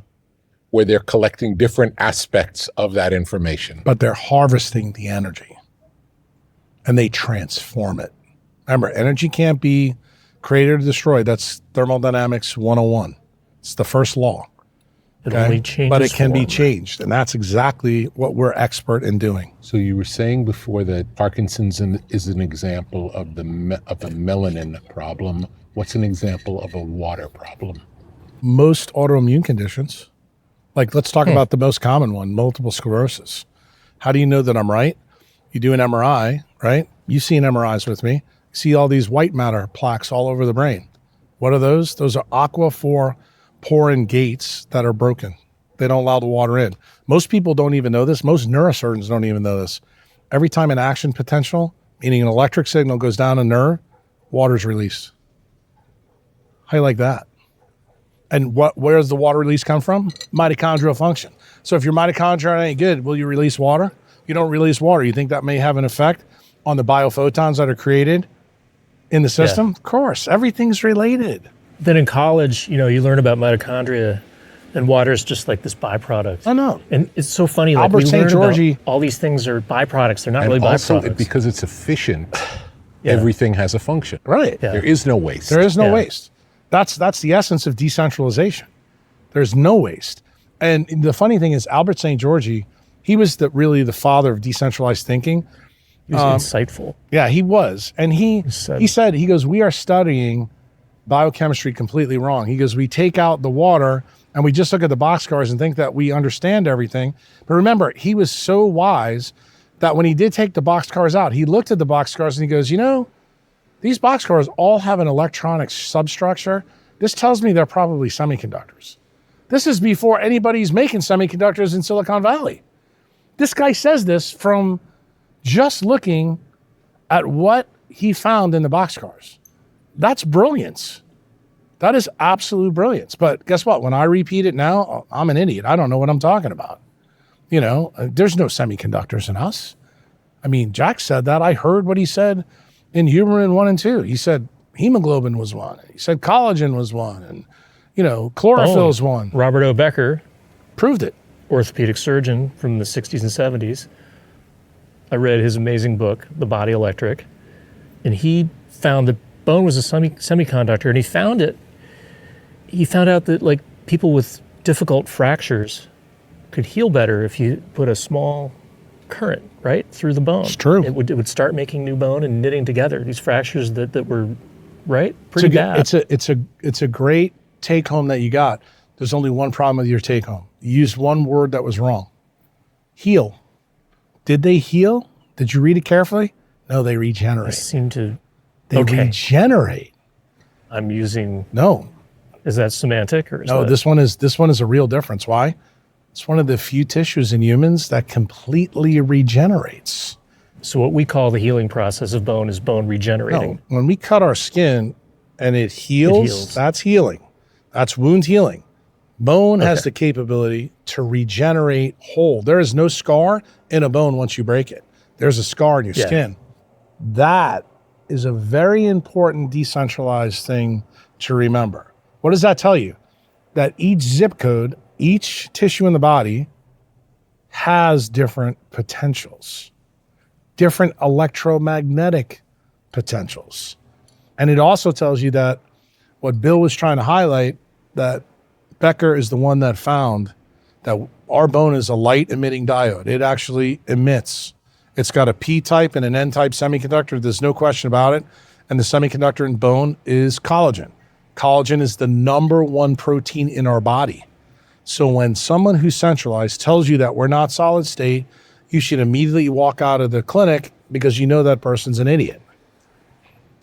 where they're collecting different aspects of that information. But they're harvesting the energy and they transform it. Remember, energy can't be created or destroyed. That's thermodynamics 101. It's the first law. It Okay? only changes But it can be form. changed. And that's exactly what we're expert in doing. So you were saying before that Parkinson's is an example of a melanin problem. What's an example of a water problem? Most autoimmune conditions, like let's talk about the most common one, multiple sclerosis. How do you know that I'm right? You do an MRI, right? You've seen MRIs with me. See all these white matter plaques all over the brain. What are those? Those are aquaphor porin gates that are broken. They don't allow the water in. Most people don't even know this. Most neurosurgeons don't even know this. Every time an action potential, meaning an electric signal, goes down a nerve, water's released. How you like that? And where does the water release come from? Mitochondrial function. So if your mitochondria ain't good, will you release water? You don't release water. You think that may have an effect on the biophotons that are created in the system? Of course. Everything's related. Then in college, you learn about mitochondria, and water is just like this byproduct. I know. And it's so funny. Like Albert we St. learn about Georgi- all these things are byproducts. They're not And really also, byproducts. because it's efficient, Yeah. everything has a function. Right. Yeah. There is no waste. There is no Yeah. waste. That's the essence of decentralization. There's no waste. And the funny thing is, Albert St. Georgi, he was really the father of decentralized thinking. It was insightful. Yeah, he was. And he said, we are studying biochemistry completely wrong. He goes, we take out the water And we just look at the boxcars and think that we understand everything. But remember, he was so wise that when he did take the boxcars out, he looked at the boxcars and he goes, you know, these boxcars all have an electronic substructure. This tells me they're probably semiconductors. This is before anybody's making semiconductors in Silicon Valley. This guy says this from just looking at what he found in the boxcars. That's brilliance. That is absolute brilliance. But guess what? When I repeat it now, I'm an idiot. I don't know what I'm talking about. You know, there's no semiconductors in us. I mean, Jack said that. I heard what he said in Humorin 1 and 2. He said hemoglobin was one. He said collagen was one. And, you know, chlorophyll is one. Robert O. Becker, Proved it. orthopedic surgeon from the 60s and 70s. I read his amazing book, The Body Electric, and he found that bone was a semiconductor, and he found out that like people with difficult fractures could heal better if you put a small current right through the bone. It's true. It would start making new bone and knitting together these fractures that were pretty bad. It's a great take home that you got. There's only one problem with your take home. You used one word that was wrong. Heal. Did they heal? Did you read it carefully? No, they I regenerate. seem to. They okay. regenerate. I'm using. No, Is that semantic or is no. that, This one is a real difference. Why? It's one of the few tissues in humans that completely regenerates. So what we call the healing process of bone is bone regenerating. No, when we cut our skin and it heals, that's healing. That's wound healing. Bone has the capability to regenerate whole. There is no scar in a bone once you break it. There's a scar in your skin. That is a very important decentralized thing to remember. What does that tell you? That each zip code, each tissue in the body has different potentials, different electromagnetic potentials. And it also tells you that what Bill was trying to highlight, that Becker is the one that found that our bone is a light emitting diode. It actually emits. It's got a P-type and an N-type semiconductor. There's no question about it. And the semiconductor in bone is collagen. Collagen is the number one protein in our body. So when someone who's centralized tells you that we're not solid state, you should immediately walk out of the clinic because you know that person's an idiot.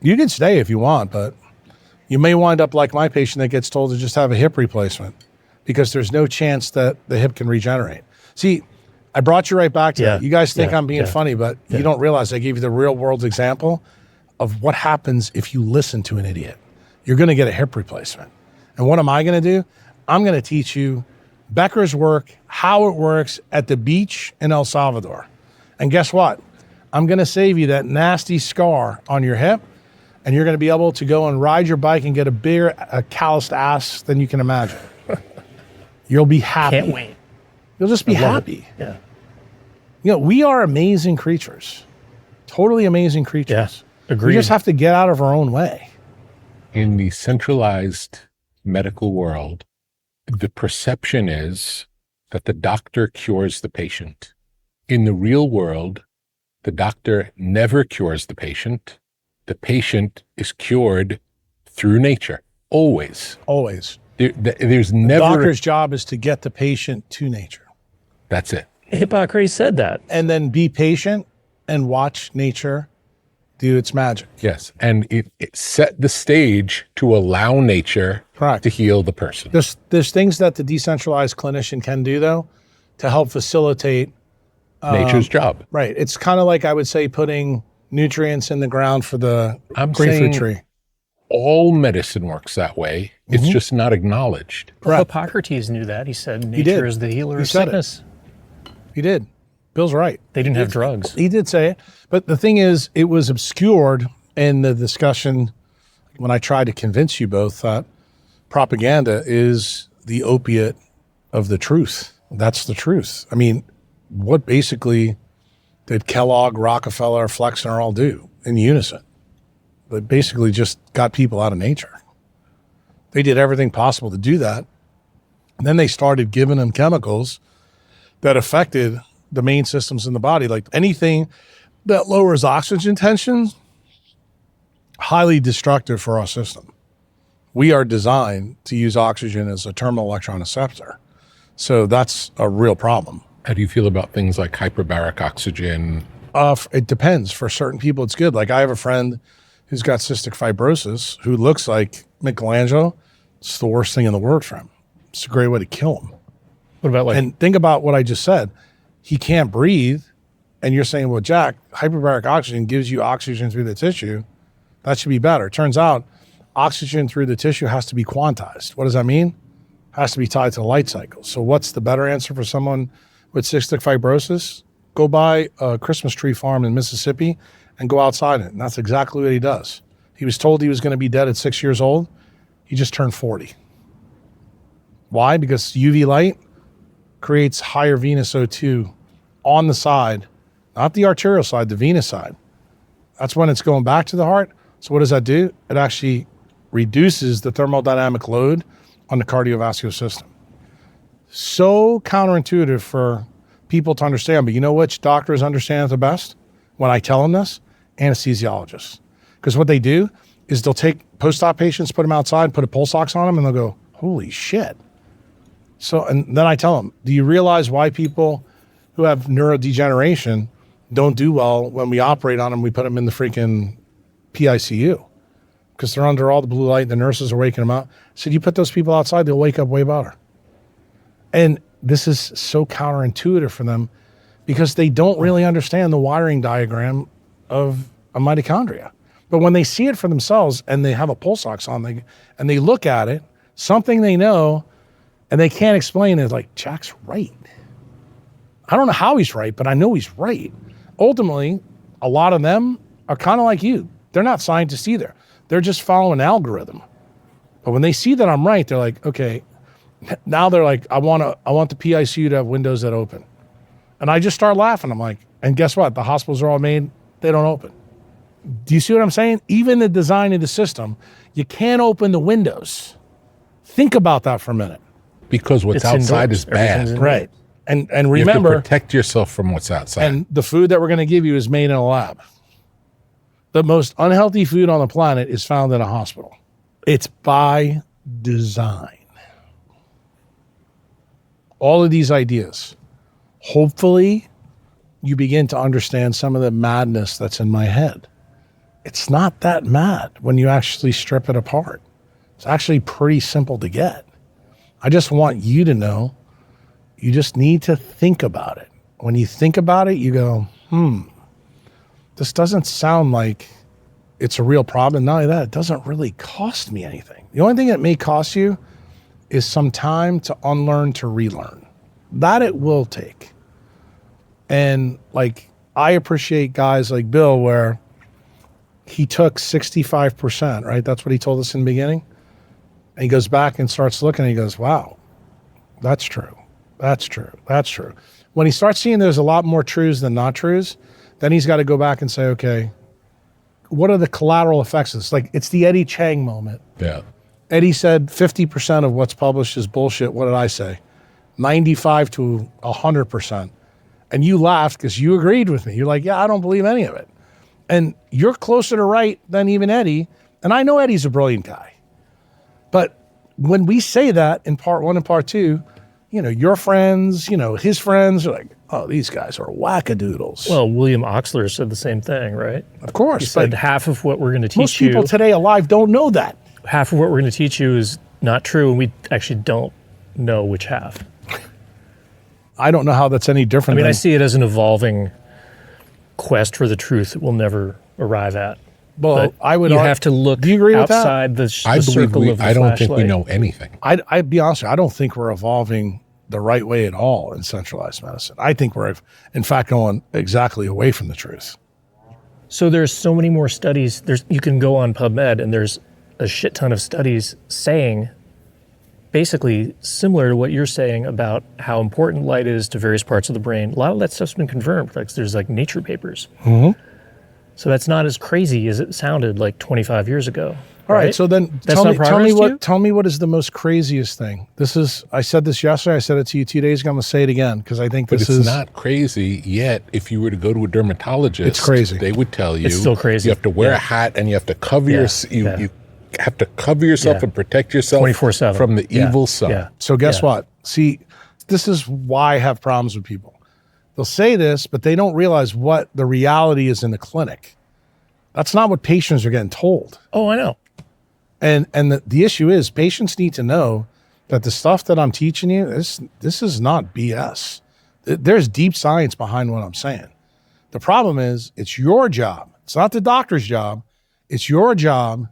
You can stay if you want, but you may wind up like my patient that gets told to just have a hip replacement because there's no chance that the hip can regenerate. See, I brought you right back to that. You guys think I'm being funny, but you don't realize I gave you the real world example of what happens if you listen to an idiot. You're going to get a hip replacement. And what am I going to do? I'm going to teach you Becker's work, how it works at the beach in El Salvador. And guess what? I'm going to save you that nasty scar on your hip, and you're going to be able to go and ride your bike and get a bigger calloused ass than you can imagine. You'll be happy. Can't wait. You'll just be happy. Yeah. You know, we are amazing creatures. Totally amazing creatures. Agreed. We just have to get out of our own way. In the centralized medical world, the perception is that the doctor cures the patient. In the real world, the doctor never cures the patient. The patient is cured through nature, always. Always. There's The never... doctor's job is to get the patient to nature. That's it. Hippocrates said that. And then be patient and watch nature do its magic. Yes, and it set the stage to allow nature Correct. to heal the person. There's things that the decentralized clinician can do, though, to help facilitate Nature's job. Right. It's kind of like I would say putting nutrients in the ground for the grapefruit tree. All medicine works that way. It's just not acknowledged. Well, Hippocrates knew that. He said nature did. is the healer He of said it. sickness. He did. Bill's right. They didn't have drugs. He did say it. But the thing is, it was obscured in the discussion when I tried to convince you both that propaganda is the opiate of the truth. That's the truth. I mean, what basically did Kellogg, Rockefeller, Flexner all do in unison? They basically just got people out of nature. They did everything possible to do that. And then they started giving them chemicals that affected the main systems in the body. Like anything that lowers oxygen tension, highly destructive for our system. We are designed to use oxygen as a terminal electron acceptor. So that's a real problem. How do you feel about things like hyperbaric oxygen? It depends. For certain people, it's good. Like I have a friend who's got cystic fibrosis who looks like Michelangelo. It's the worst thing in the world for him. It's a great way to kill him. What about like And think about what I just said. He can't breathe. And you're saying, well, Jack, hyperbaric oxygen gives you oxygen through the tissue. That should be better. Turns out oxygen through the tissue has to be quantized. What does that mean? Has to be tied to the light cycle. So what's the better answer for someone with cystic fibrosis? Go buy a Christmas tree farm in Mississippi and go outside it. And that's exactly what he does. He was told he was going to be dead at 6 years old. He just turned 40. Why? Because UV light creates higher venous O2 on the side, not the arterial side, the venous side. That's when it's going back to the heart. So what does that do? It actually reduces the thermodynamic load on the cardiovascular system. So counterintuitive for people to understand, but you know which doctors understand it the best when I tell them this? Anesthesiologists. Because what they do is they'll take post-op patients, put them outside, put a pulse ox on them, and they'll go, holy shit. So, and then I tell them, do you realize why people who have neurodegeneration don't do well when we operate on them, we put them in the freaking PICU? Because they're under all the blue light, the nurses are waking them up. So you put those people outside, they'll wake up way better. And this is so counterintuitive for them because they don't really understand the wiring diagram of a mitochondria. But when they see it for themselves and they have a pulse ox on, and they look at it, something they know, and they can't explain it, like, Jack's right. I don't know how he's right, but I know he's right. Ultimately, a lot of them are kind of like you. They're not scientists either. They're just following an algorithm. But when they see that I'm right, they're like, okay, now they're like, I want the PICU to have windows that open. And I just start laughing. I'm like, and guess what? The hospitals are all made, they don't open. Do you see what I'm saying? Even the design of the system, you can't open the windows. Think about that for a minute. Because what's It's outside indoors. is bad. Everything's indoors. Right. And You have to remember, protect yourself from what's outside. and the food that we're going to give you is made in a lab. The most unhealthy food on the planet is found in a hospital. It's by design. All of these ideas. Hopefully, you begin to understand some of the madness that's in my head. It's not that mad when you actually strip it apart. It's actually pretty simple to get. I just want you to know, you just need to think about it. When you think about it, you go, this doesn't sound like it's a real problem. Not only that, it doesn't really cost me anything. The only thing it may cost you is some time to unlearn, to relearn. That it will take. And like, I appreciate guys like Bill where he took 65%, right? That's what he told us in the beginning. And he goes back and starts looking and he goes, wow, that's true. That's true. That's true. When he starts seeing there's a lot more truths than not truths, then he's got to go back and say, okay, what are the collateral effects of this? Like, it's the Eddie Chang moment. yeah. Eddie said 50% of what's published is bullshit. What did I say? 95 to 100%. And you laughed because you agreed with me. You're like, yeah, I don't believe any of it. And you're closer to right than even Eddie. And I know Eddie's a brilliant guy. But when we say that in part one and part two, you know, your friends, you know, his friends are like, oh, these guys are wackadoodles. Well, William Oxler said the same thing, right? of course. He said but half of what we're going to teach most you, people today alive don't know that. half of what we're going to teach you is not true, and we actually don't know which half. I don't know how that's any I different mean, than I see it as an evolving quest for the truth that we'll never arrive at. well, But I would you ar- have to look Do you agree with that? outside the, I the believe circle of the I don't think we flashlight. know anything. I'd be honest with you, I don't think we're evolving the right way at all in centralized medicine. I think we're, in fact, going exactly away from the truth. So there's so many more studies. You can go on PubMed and there's a shit ton of studies saying basically similar to what you're saying about how important light is to various parts of the brain. A lot of that stuff's been confirmed. Like there's like Nature papers. Mm-hmm. So that's not as crazy as it sounded like 25 years ago. All right, so then That's tell not me progress to you? tell me what is the most craziest thing. I said this yesterday. I said it to you 2 days ago. I'm gonna say it again because I think But this it's is not crazy yet. If you were to go to a dermatologist, It's crazy. They would tell you It's still crazy. You have to wear Yeah. a hat and you have to cover Yeah, your. You, yeah. you have to cover yourself Yeah. and protect yourself 24/7 from the evil sun. Yeah. So guess Yeah. what? See, this is why I have problems with people. They'll say this, but they don't realize what the reality is in the clinic. That's not what patients are getting told. Oh, I know. And the issue is patients need to know that the stuff that I'm teaching you, this is not BS. There's deep science behind what I'm saying. The problem is it's your job. It's not the doctor's job. It's your job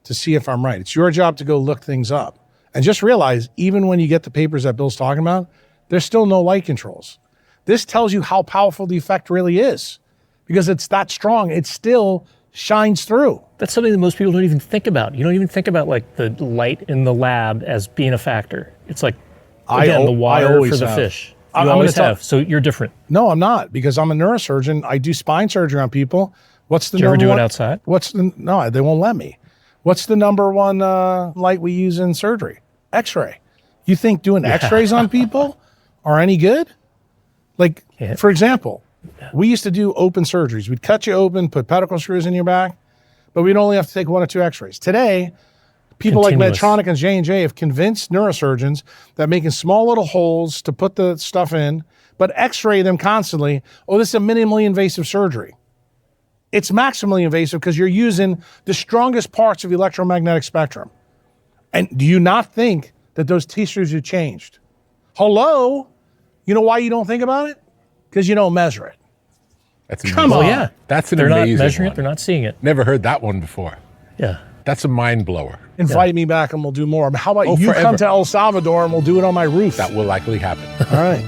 to see if I'm right. It's your job to go look things up. And just realize, even when you get the papers that Bill's talking about, there's still no light controls. This tells you how powerful the effect really is because it's that strong. It still shines through. That's something that most people don't even think about. You don't even think about like the light in the lab as being a factor. It's like, again, the water always for the have. fish. I'm You gonna always tell- have. So you're different. No, I'm not, because I'm a neurosurgeon. I do spine surgery on people. What's the Do you ever number do one? it outside? No, they won't let me. What's the number one light we use in surgery? X-ray. You think doing X-rays on people are any good? Like, Yeah. for example, we used to do open surgeries. We'd cut you open, put pedicle screws in your back, but we'd only have to take 1 or 2 X-rays. Today, people Continuous. like Medtronic and J&J have convinced neurosurgeons that making small little holes to put the stuff in, but X-ray them constantly. Oh, this is a minimally invasive surgery. It's maximally invasive because you're using the strongest parts of the electromagnetic spectrum. And do you not think that those tissues have changed? Hello? You know why you don't think about it? Because you don't measure it. That's Come amazing. on. Yeah. That's an They're amazing not measuring one. it. They're not seeing it. Never heard that one before. Yeah. That's a mind blower. Invite me back and we'll do more. How about Oh, you forever. come to El Salvador and we'll do it on my roof? That will likely happen. All right.